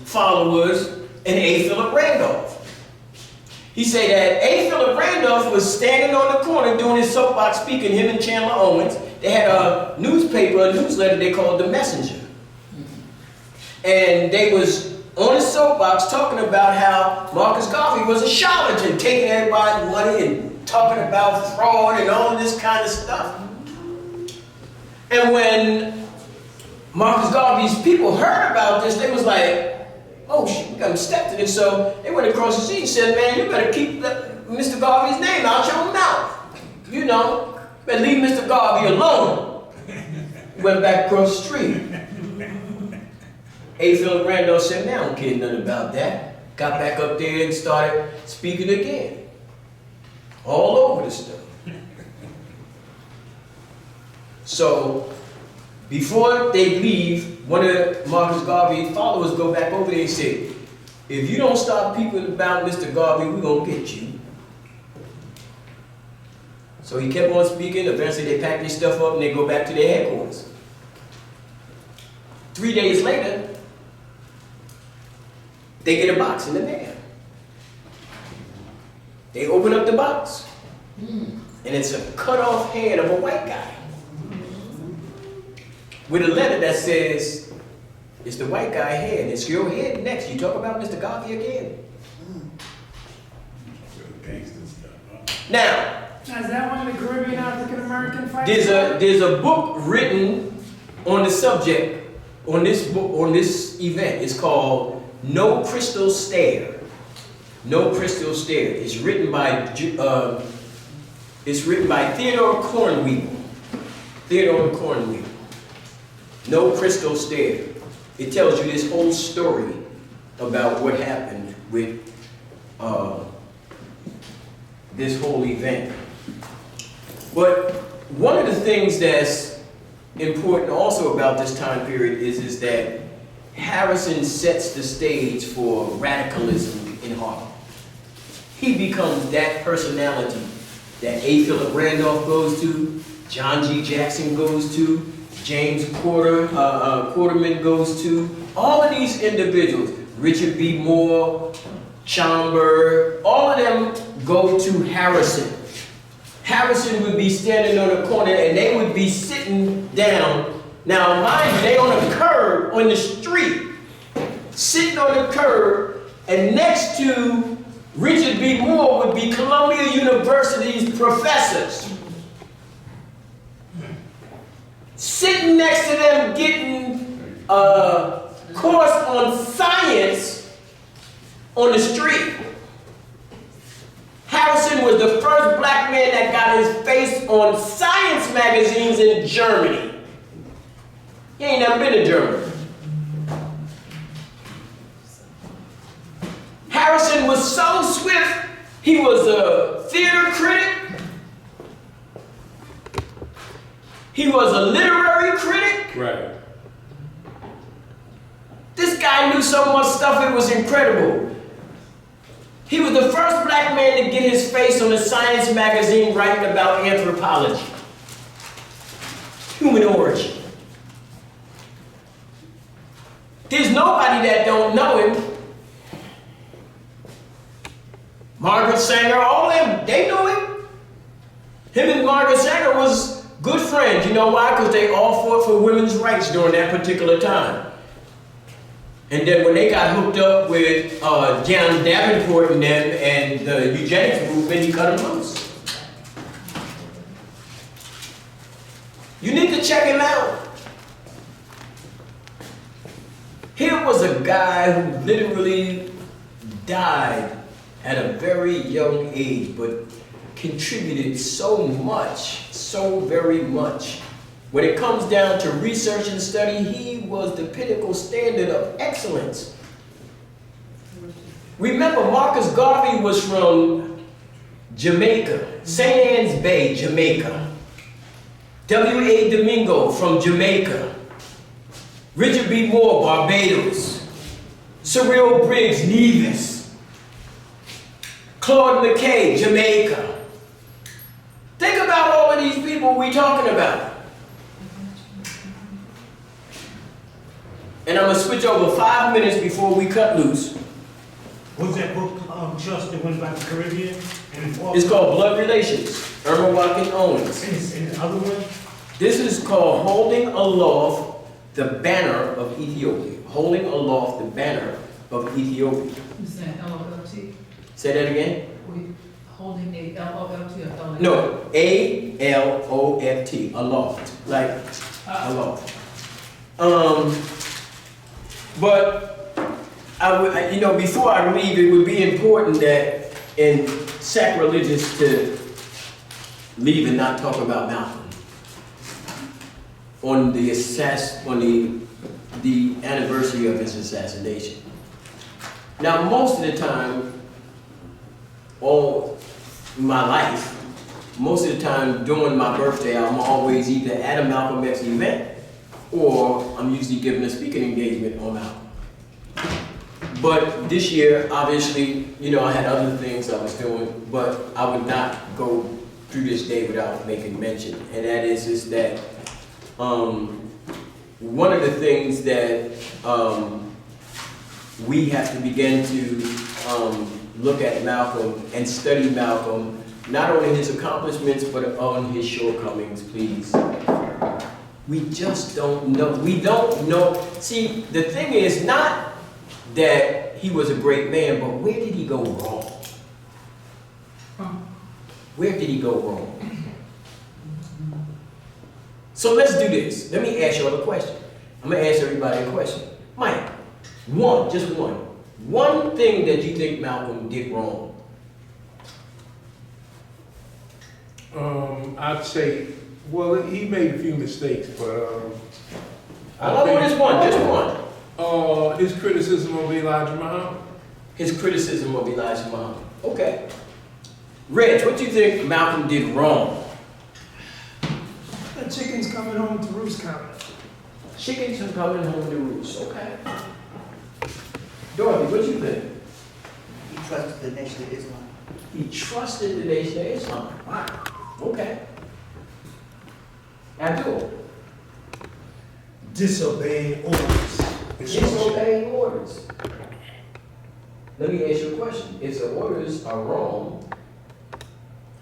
S1: followers and A. Philip Randolph. He said that A. Philip Randolph was standing on the corner doing his soapbox speaking, him and Chandler Owens. They had a newsletter they called The Messenger. And they was on his soapbox talking about how Marcus Garvey was a charlatan, taking everybody's money and talking about fraud and all of this kind of stuff. And when Marcus Garvey's people heard about this, they was like, oh shit, we got to step to this. So they went across the street and said, man, you better keep Mr. Garvey's name out your mouth. Better leave Mr. Garvey alone. Went back across the street. A. Philip Randolph said, man, I don't care nothing about that. Got back up there and started speaking again. All over the stuff. So, before they leave, one of Marcus Garvey's followers go back over there and say, if you don't stop people about Mr. Garvey, we're going to get you. So he kept on speaking. Eventually they pack their stuff up and they go back to their headquarters. 3 days later, they get a box in the mail. They open up the box, and it's a cut-off hand of a white guy with a letter that says, it's the white guy head, it's your head next. You talk about Mr. Garvey again. Now,
S3: is that one of the Caribbean African-American fighters?
S1: There's a book written on the subject, on this event. It's called No Crystal Stare. No Crystal Stare. It's written by Theodore Cornweaver. Theodore Cornweaver. No Crystal Stare. It tells you this whole story about what happened with this whole event. But one of the things that's important also about this time period is that Harrison sets the stage for radicalism in Harlem. He becomes that personality that A. Philip Randolph goes to, John G. Jackson goes to, James Quarterman goes to. All of these individuals, Richard B. Moore, Schaumburg, all of them go to Harrison. Harrison would be standing on the corner and they would be sitting down. Now, mind you, they on a curb on the street, sitting on the curb, and next to Richard B. Moore would be Columbia University's professors. Sitting next to them getting a course on science on the street. Harrison was the first black man that got his face on science magazines in Germany. He ain't never been to Germany. was so swift. He was a theater critic. He was a literary critic.
S4: Right.
S1: This guy knew so much stuff, it was incredible. He was the first black man to get his face on a science magazine writing about anthropology, human origin. There's nobody that don't know him. Margaret Sanger, all them, they knew him. Him and Margaret Sanger was good friends. You know why? Because they all fought for women's rights during that particular time. And then when they got hooked up with John Davenport and them and the eugenics movement, he cut them loose. You need to check him out. Here was a guy who literally died at a very young age, but contributed so much, so very much. When it comes down to research and study, he was the pinnacle standard of excellence. Remember, Marcus Garvey was from Jamaica, St. Ann's Bay, Jamaica. W.A. Domingo from Jamaica. Richard B. Moore, Barbados. Cyril Briggs, Nevis. Claude McKay, Jamaica. Think about all of these people we're talking about. And I'm going to switch over 5 minutes before we cut loose.
S6: What's that book, Trust, that went about the Caribbean?
S1: It's called Blood Relations, Irma Watkins Owens.
S6: And the other one?
S1: This is called Holding Aloft the Banner of Ethiopia. Holding Aloft the Banner of Ethiopia.
S8: You saying LOLT?
S1: Say that again?
S8: We holding a LOLT or LOLT?
S1: No, A-L-O-F-T, aloft, like aloft. But you know, before I leave, it would be important that, and sacrilegious to leave and not talk about Malcolm on the anniversary of his assassination. Now, most of the time, all my life, most of the time during my birthday, I'm always either at a Malcolm X event or I'm usually giving a speaking engagement on Malcolm. But this year, obviously, you know, I had other things I was doing, but I would not go through this day without making mention. And that is that one of the things that we have to begin to look at Malcolm and study Malcolm, not only his accomplishments, but on his shortcomings, please. We just don't know. We don't know. See, the thing is not that he was a great man, but where did he go wrong? Where did he go wrong? So let's do this. Let me ask you all a question. I'm going to ask everybody a question. Mike, just one. One thing that you think Malcolm did wrong.
S4: I'd say, well, he made a few mistakes, but
S1: I know just one.
S4: His criticism of Elijah Muhammad.
S1: His criticism of Elijah Muhammad. Okay. Reg, what do you think Malcolm did wrong?
S3: The chicken's coming home to roost comment.
S1: Chickens are coming home to roost. Okay. Dorothy, what do you think?
S9: He trusted the Nation of Islam.
S1: He trusted the Nation of Islam. Wow. Okay. Abdul.
S6: Disobeying orders.
S1: Disobeying orders. Let me ask you a question. If the orders are wrong,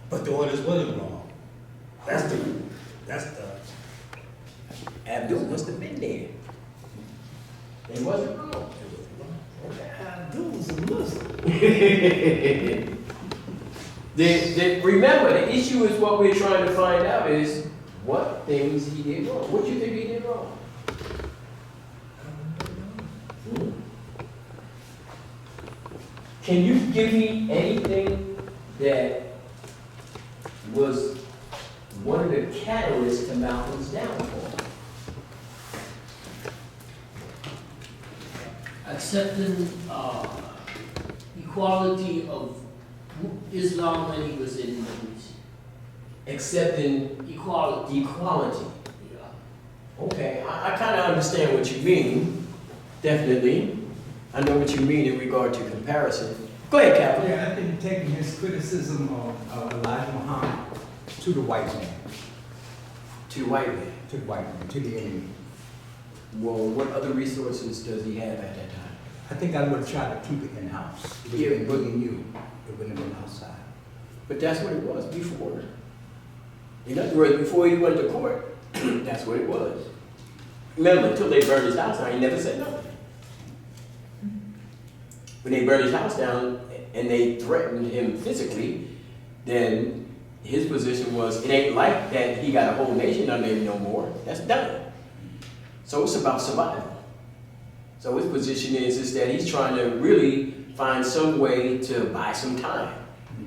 S6: But the orders wasn't wrong. That's the
S1: Abdul must have been there. It wasn't wrong.
S3: Abdul was a Muslim.
S1: Remember, the issue is what we're trying to find out is what things he did wrong. What do you think he did wrong? Can you give me anything that was one of the catalysts to Malcolm's downfall?
S5: Accepting
S10: equality of Islam when he was in the Middle East.
S1: Accepting
S10: Equality.
S1: equality.
S10: Yeah.
S1: Okay, I kind of understand what you mean. Definitely. I know what you mean in regard to comparison. Go ahead, Captain.
S11: Yeah, I think taking his criticism of Elijah Muhammad to the white man,
S1: To the white man.
S11: to the white man, to the enemy.
S1: Well, what other resources does he have at that time?
S11: I think I would try to keep it in-house. It would
S1: Yeah,
S11: have been
S1: but-
S11: me and you. It wouldn't have been outside.
S1: But that's what it was before. In other words, before he went to court, that's what it was. Remember, until they burned his house down, he never said nothing. When they burned his house down and they threatened him physically, then his position was, it ain't like that he got a whole nation under him no more. That's done. So it's about survival. So his position is that he's trying to really find some way to buy some time.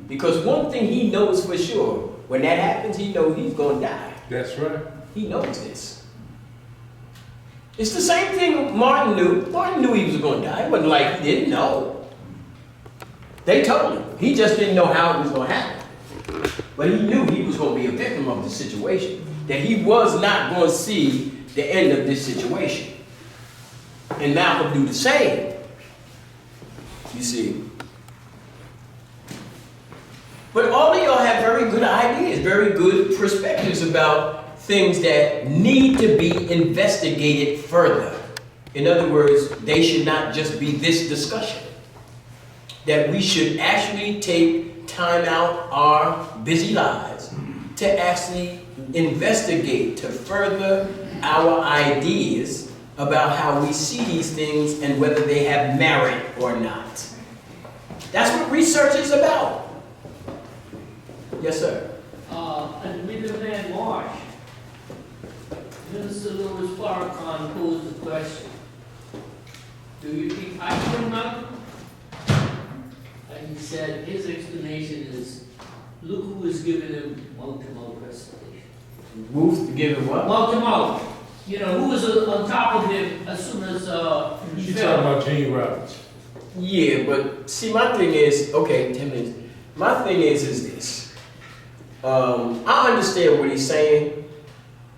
S1: Because one thing he knows for sure, when that happens, he knows he's going to die.
S4: That's right.
S1: He knows this. It's the same thing Martin knew. Martin knew he was going to die. It wasn't like he didn't know. They told him. He just didn't know how it was going to happen. But he knew he was going to be a victim of the situation. That he was not going to see the end of this situation. And Malcolm do the same. You see. But all of y'all have very good ideas, very good perspectives about things that need to be investigated further. In other words, they should not just be this discussion. That we should actually take time out our busy lives to actually investigate, to further our ideas about how we see these things and whether they have merit or not. That's what research is about. Yes, sir.
S10: At the Midland March, Minister Louis Farrakhan posed a question. Do you think I killed Malcolm? And he said his explanation is, look who is giving him mouth-to-mouth recitation.
S1: Ruth, give him what?
S10: Mouth-to-mouth. You know, who was on top of him as soon as he
S4: She's
S10: fell.
S4: talking about Gene Roberts.
S1: Yeah, but see, my thing is, okay, 10 minutes. My thing is this. I understand what he's saying,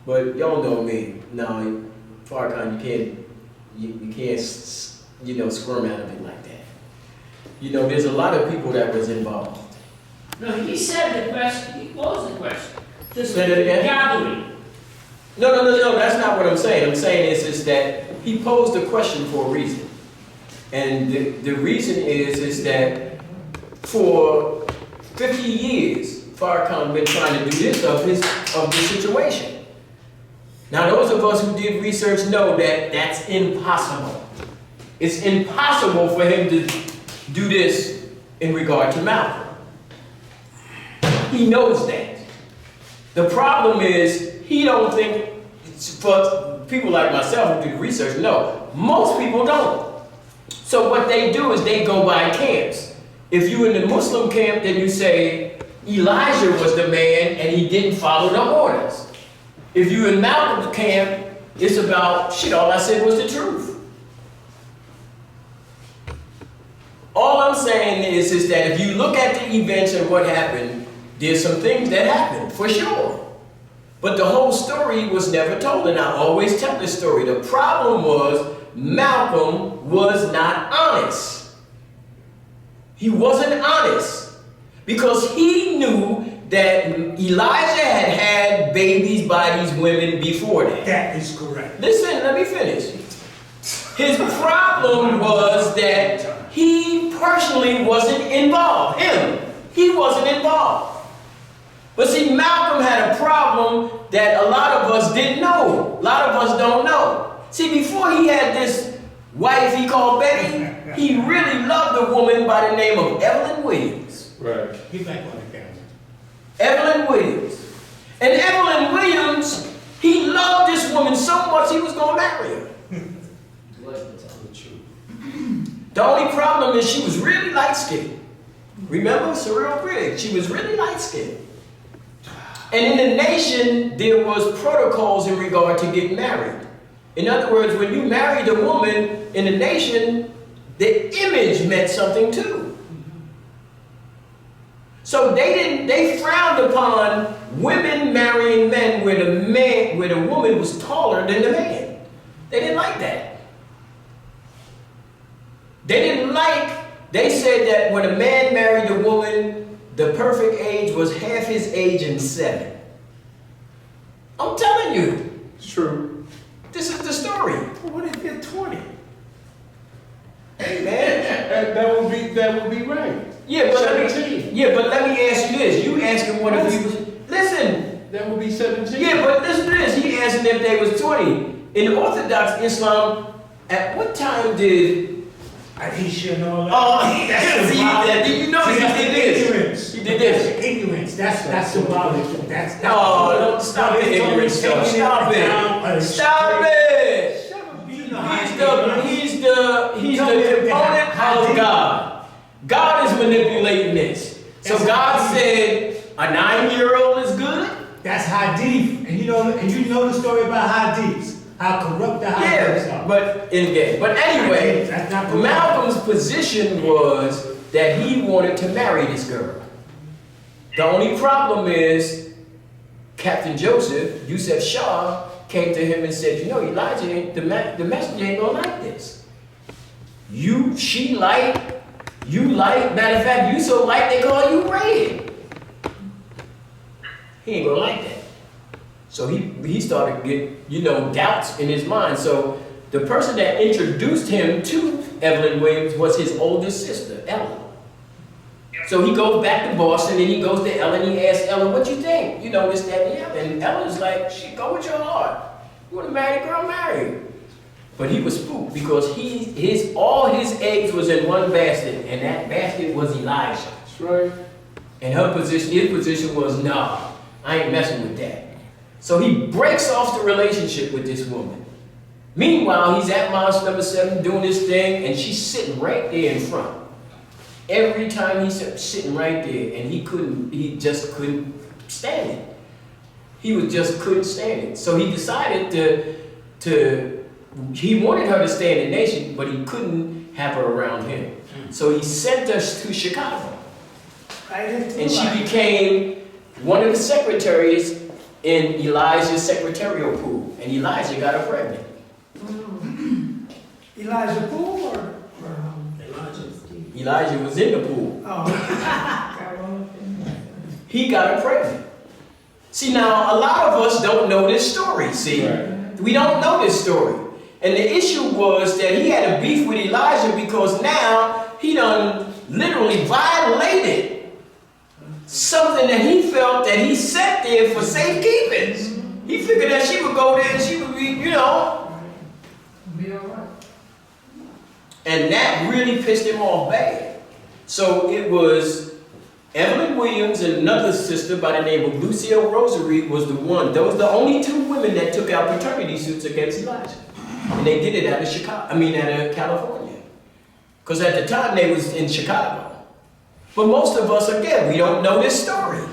S1: but y'all know me. No, Farrakhan, you can't, squirm out of it like that. You know, there's a lot of people that was involved.
S10: No, he said the question, he posed the question. Just
S1: Say that again?
S10: gathering.
S1: No, that's not what I'm saying. I'm saying is that he posed a question for a reason. And the reason is that for 50 years, Farrakhan been trying to do this of this situation. Now, those of us who did research know that that's impossible. It's impossible for him to do this in regard to Malcolm. He knows that. The problem is he don't think, for people like myself who do research, no, most people don't. So what they do is they go by camps. If you're in the Muslim camp, then you say Elijah was the man and he didn't follow the orders. If you're in Malcolm's camp, it's about, shit, all I said was the truth. All I'm saying is that if you look at the events and what happened, there's some things that happened, for sure. But the whole story was never told, and I always tell this story. The problem was Malcolm was not honest. He wasn't honest because he knew that Elijah had babies by these women before that.
S6: That is correct.
S1: Listen, let me finish. His problem was that he personally wasn't involved. He wasn't involved. But see, Malcolm had a problem that a lot of us didn't know. A lot of us don't know. See, before he had this wife he called Betty, he really loved a woman by the name of Evelyn Williams.
S4: Right.
S6: Get back on the camera.
S1: Evelyn Williams. And Evelyn Williams, he loved this woman so much he was going to marry her. The only problem is she was really light-skinned. Remember, Surreal Brig, she was really light-skinned. And in the nation, there was protocols in regard to getting married. In other words, when you married a woman in the nation, the image meant something too. So they frowned upon women marrying men where the woman was taller than the man. They didn't like that. They said that when a man married a woman, the perfect age was half his age and 7. I'm telling you.
S4: It's true.
S1: This is the story.
S3: Well, what if you're 20?
S1: Hey, man.
S4: That would be right.
S1: Yeah, but
S4: 17.
S1: let me ask you this. You asking what if he was... Listen.
S4: That would be 17.
S1: Yeah, but listen to this. He asking if they was 20. In Orthodox Islam, at what time did...
S6: Aisha and all that.
S1: Oh,
S6: That's
S1: see,
S6: symbolic.
S1: did you know
S6: See,
S1: he
S6: that's
S1: did
S6: the
S1: this?
S6: ignorance.
S1: He did this.
S6: That's ignorance. That's symbolic. That's
S1: No, don't stop the ignorance stuff. Stop it. Stop it.
S6: You know how
S1: He's the component of God. God is manipulating this. So God said a 9-year-old is good?
S6: That's hadith. And you know the story about hadiths. How corrupt the hadiths
S1: Yeah,
S6: are.
S1: but anyway,
S6: That's not correct.
S1: Malcolm's position was that he wanted to marry this girl. The only problem is Captain Joseph, Yusef Shah, came to him and said, you know, Elijah, the messenger ain't gonna like this. She light, you light, matter of fact, you so light they call you red. He ain't gonna like that. So he started to get, doubts in his mind. So the person that introduced him to Evelyn Williams was his oldest sister, Ellen. So he goes back to Boston and he goes to Ellen. He asks Ellen, what you think? This, that, and the other. And Ellen's like, shit, go with your heart. You want to marry a girl, marry her. But he was spooked because all his eggs was in one basket, and that basket was Elijah.
S4: That's right.
S1: And his position was, nah, I ain't messing with that. So he breaks off the relationship with this woman. Meanwhile, he's at Mosque number 7 doing this thing, and she's sitting right there in front. Every time he's sitting right there, and he just couldn't stand it. Couldn't stand it. So he decided he wanted her to stay in the nation, but he couldn't have her around him. So he sent us to Chicago. And she became one of the secretaries in Elijah's secretarial pool. And Elijah got her pregnant.
S3: Elijah Poole or
S1: Elijah was in the pool.
S3: Oh.
S1: He got her pregnant. See, now, a lot of us don't know this story, see?
S4: Right.
S1: We don't know this story. And the issue was that he had a beef with Elijah because now he done literally violated something that he felt that he sat there for safekeeping. He figured that she would go there and she would be,
S8: Be all right.
S1: And that really pissed him off bad. So it was Evelyn Williams and another sister by the name of Lucille Rosary was the one. Those were the only 2 women that took out paternity suits against Elijah. And they did it out of California. Because at the time they was in Chicago. But most of us, again, we don't know this story.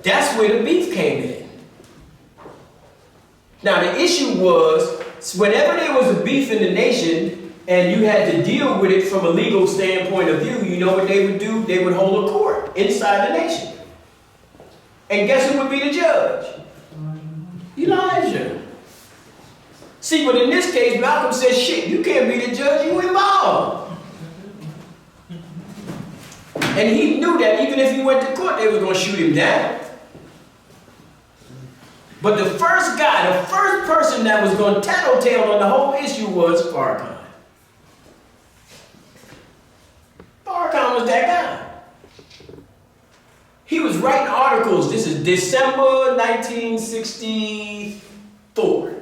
S1: That's where the beef came in. Now the issue was, whenever there was a beef in the nation and you had to deal with it from a legal standpoint of view, you know what they would do? They would hold a court inside the nation. And guess who would be the judge? Elijah. See, but in this case, Malcolm said, shit, you can't be the judge, you involved. And he knew that even if he went to court, they were going to shoot him down. But the first person that was going to tattletale on the whole issue was Farrakhan. Farrakhan was that guy. He was writing articles. This is December 1964.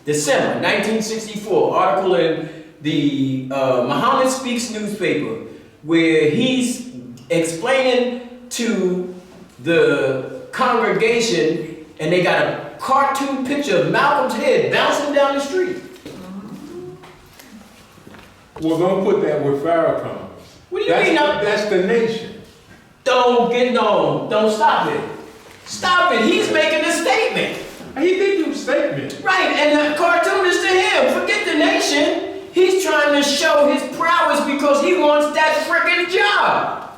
S1: December 1964, article in the Muhammad Speaks newspaper, where he's explaining to the congregation, and they got a cartoon picture of Malcolm's head bouncing down the street.
S4: Well, don't put that with Farrakhan.
S1: What do you mean?
S4: That's the nation.
S1: Don't stop it. Stop it, he's making a statement.
S4: He did do a statement.
S1: Right, and the cartoon is to him. Forget the nation. He's trying to show his prowess because he wants that freaking job. job.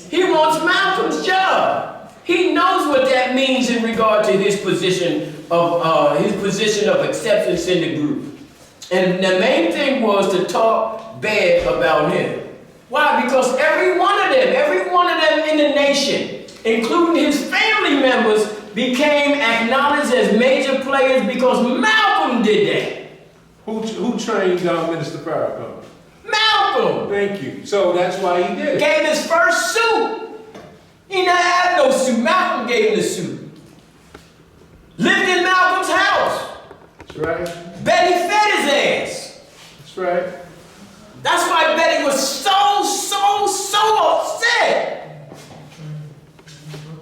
S1: He wants Malcolm's job. He knows what that means in regard to his position of acceptance in the group. And the main thing was to talk bad about him. Why? Because every one of them in the nation, including his family members, became acknowledged as major players because Malcolm did that.
S4: Who trained Minister Farrakhan?
S1: Malcolm!
S4: Thank you. So that's why he did it.
S1: Gave his first suit. He never had no suit. Malcolm gave him the suit. Lived in Malcolm's house.
S4: That's right.
S1: Betty fed his ass.
S4: That's right.
S1: That's why Betty was so upset.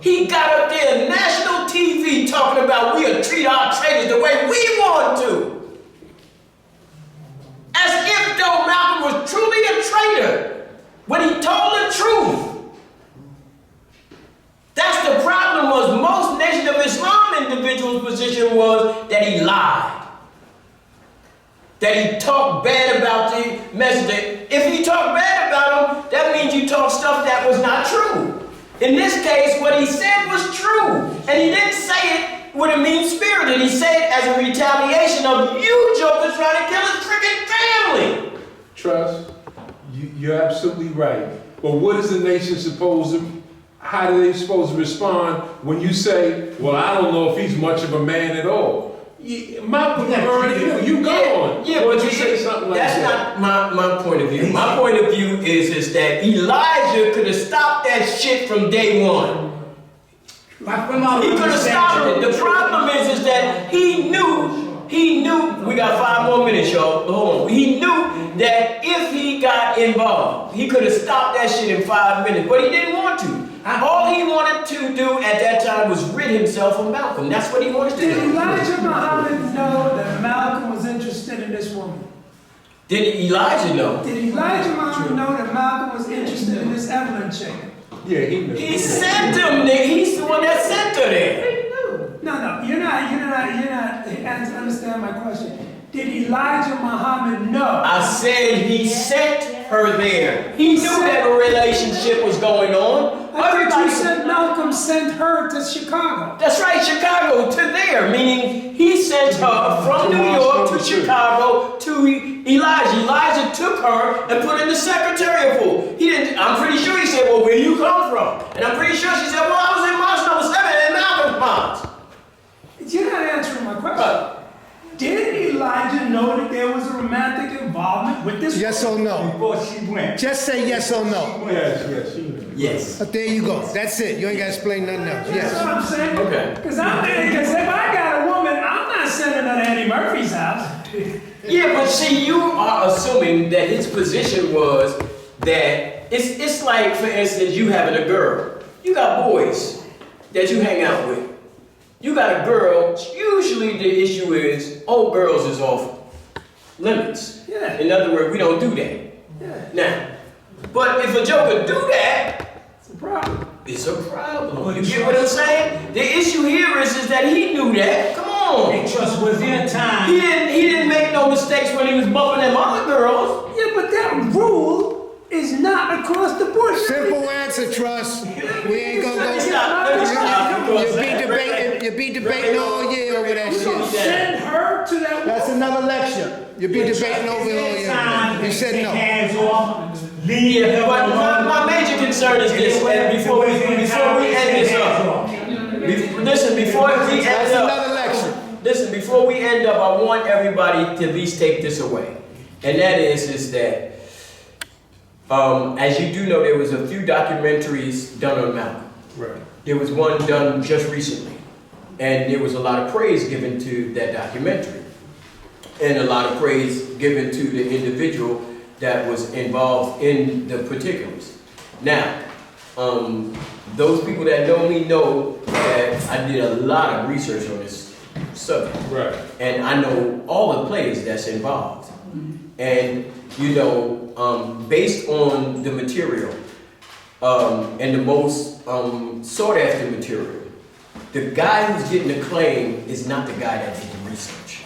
S1: He got up there on national TV talking about we'll treat our traitors the way we want to. As if though Malcolm was truly a traitor when he told the truth. That's the problem. Was most Nation of Islam individuals' position was that he lied. That he talked bad about the message. If he talked bad about him, that means you talk stuff that was not true. In this case, what he said was true. And he didn't say it with a mean spirit. And he said it as a retaliation of you jokers trying to kill his freaking family.
S4: Trust, you're absolutely right. But what is the nation supposed to, how are they supposed to respond when you say, well, I don't know if he's much of a man at all? Malcolm already, you gone.
S1: Yeah, but you say something like that. That's not my point of view. My point of view is that Elijah could have stopped that shit from day one. He could have stopped it. The problem is that he knew, we got 5 more minutes, y'all. Hold on. He knew that if he got involved, he could have stopped that shit in 5 minutes, but he didn't want to. All he wanted to do at that time was rid himself of Malcolm. That's what he wanted to do.
S3: Did Elijah Muhammad know that Malcolm was interested in this woman?
S1: Did Elijah know?
S3: Did Elijah Muhammad know that Malcolm was interested in this Evelyn chick?
S4: Yeah, he knew.
S1: He sent him there. He's the one that sent her there.
S3: No, you're not understand my question. Did Elijah Muhammad know?
S1: I said he sent her there. He knew that a relationship was going on.
S3: I thought you said Malcolm sent her to Chicago.
S1: That's right, Chicago to there, meaning he sent her from New York to Chicago to Elijah. Elijah took her and put her in the secretarial pool. He didn't. I'm pretty sure he said, "Well, where you come from?" And I'm pretty sure she said, "Well, I was in March number 7 in Malcolm's Ponds."
S3: You're not answering my question. Did Elijah know that there was a romantic involvement with this
S2: Yes or no?
S8: Before she went.
S2: Just say yes or no.
S4: Yes, she knew.
S1: Yes.
S2: But there you go. That's it. You ain't got to explain nothing else.
S3: That's what
S2: Yes.
S3: I'm saying.
S1: Okay.
S3: Because if I got a woman, I'm not sending her to Eddie Murphy's house.
S1: Yeah, but see, you are assuming that his position was that it's like, for instance, you having a girl. You got boys that you hang out with. You got a girl, usually the issue is, old girls is off limits.
S3: Yeah.
S1: In other words, we don't do that.
S3: Yeah.
S1: Now, but if a joker do that,
S3: It's a problem.
S1: it's a problem. You get what I'm saying? The issue here is that he knew that. Come on.
S6: They trust within time.
S1: He didn't make no mistakes when he was bumping them other girls.
S3: Yeah, but that rule is not across the board.
S2: Simple answer, Trust. We ain't gonna
S1: Let me
S2: go.
S1: stop.
S2: You be debating all year over that
S3: You don't
S2: shit.
S3: send her to that
S2: That's
S3: woman.
S2: another lecture. You be debating over it all year. You said no.
S6: Hands off. Leave
S1: Yeah,
S6: them
S1: but
S6: alone.
S1: my major concern is this, and before we end this up,
S2: That's another lecture.
S1: listen, before we end up, I want everybody to at least take this away. And that is that, as you do know, there was a few documentaries done on Malcolm.
S4: Right.
S1: There was one done just recently. And there was a lot of praise given to that documentary. And a lot of praise given to the individual that was involved in the particulars. Now, those people that know me know that I did a lot of research on this subject.
S4: Right.
S1: And I know all the players that's involved. And, you know, based on the material, and the most sought after material, the guy who's getting the claim is not the guy that did the research.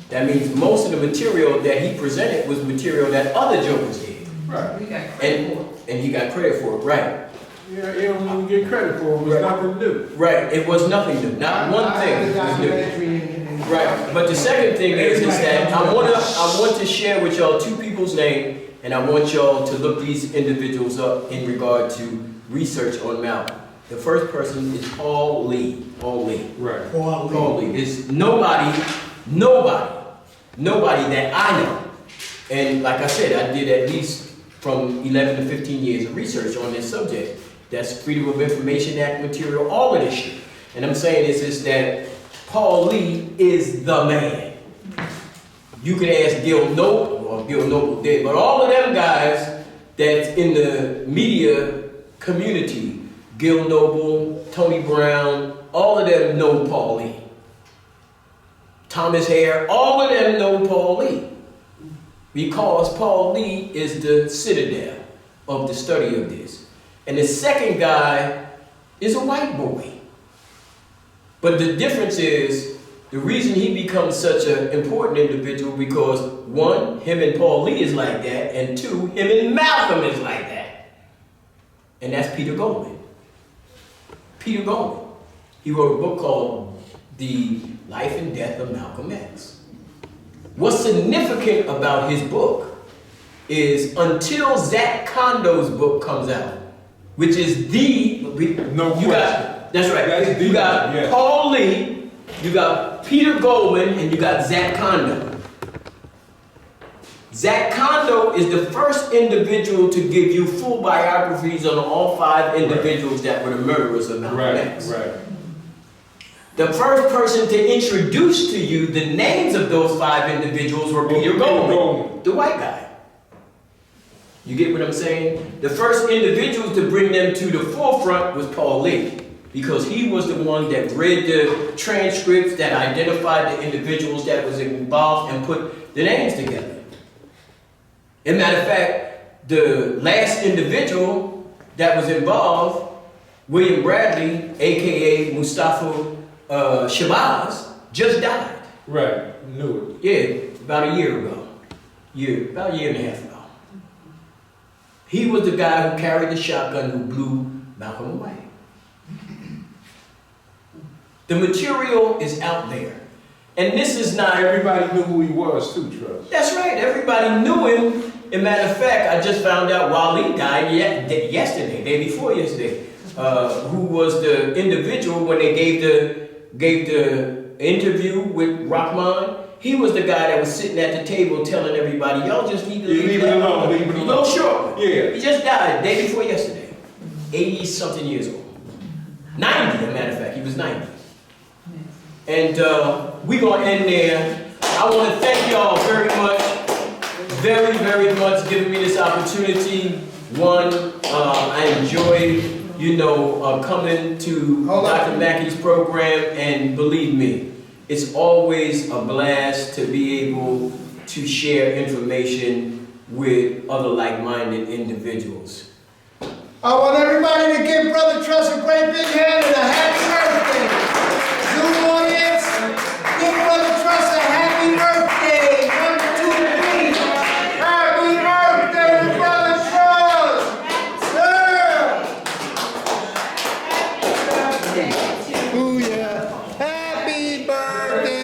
S1: That means most of the material that he presented was material that other jokers did.
S4: Right.
S8: We got credit for it.
S1: And he got credit for it, right?
S4: Yeah, you don't even get credit for it. It was nothing new.
S1: Right, it was nothing new, not one thing
S2: I
S1: was
S2: had a
S1: new.
S2: documentary in
S1: Right, but the second thing is that I want to share with y'all two people's names, and I want y'all to look these individuals up in regard to research on Malcolm. The first person is Paul Lee. Paul Lee.
S4: Right.
S1: Paul Lee. There's nobody that I know. And like I said, I did at least from 11 to 15 years of research on this subject. That's Freedom of Information Act material, all of this shit. And I'm saying is that Paul Lee is the man. You can ask Gil Noble, or Gil Noble did, but all of them guys that's in the media community, Gil Noble, Tony Brown, all of them know Paul Lee. Thomas Hare, all of them know Paul Lee. Because Paul Lee is the citadel of the study of this. And the second guy is a white boy. But the difference is, the reason he becomes such an important individual because one, him and Paul Lee is like that, and two, him and Malcolm is like that. And that's Peter Goldman. Peter Goldman. He wrote a book called The Life and Death of Malcolm X. What's significant about his book is until Zach Condo's book comes out, which is that's right. You got Paul Lee, you got Peter Goldman, and you got Zach Condo. Zach Condo is the first individual to give you full biographies on all 5 individuals that were the murderers of Malcolm X.
S4: Right.
S1: The first person to introduce to you the names of those 5 individuals were Peter Goldman, the white guy. You get what I'm saying? The first individual to bring them to the forefront was Paul Lee, because he was the one that read the transcripts that identified the individuals that was involved and put the names together. As a matter of fact, the last individual that was involved, William Bradley, aka Mustafa Shabazz, just died.
S4: Right, knew it.
S1: Yeah, about a year ago. About a year and a half ago. He was the guy who carried the shotgun who blew Malcolm away. The material is out there. And this is not...
S4: Everybody knew who he was too, Trust.
S1: That's right, everybody knew him. As a matter of fact, I just found out Waleed died yesterday, day before yesterday, who was the individual when they gave the interview with Rahman. He was the guy that was sitting at the table telling everybody, y'all just need to leave it alone.
S4: Leave it alone.
S1: No, sure.
S4: Yeah.
S1: He just died day before yesterday. 80-something years old. 90, as a matter of fact. He was 90. And we're going to end there. I want to thank y'all very much. Very, very much giving me this opportunity. One, I enjoyed, coming to Dr. Mackey's program, and believe me, it's always a blast to be able to share information with other like-minded individuals.
S2: I want everybody to give Brother Trust a great big hand and a happy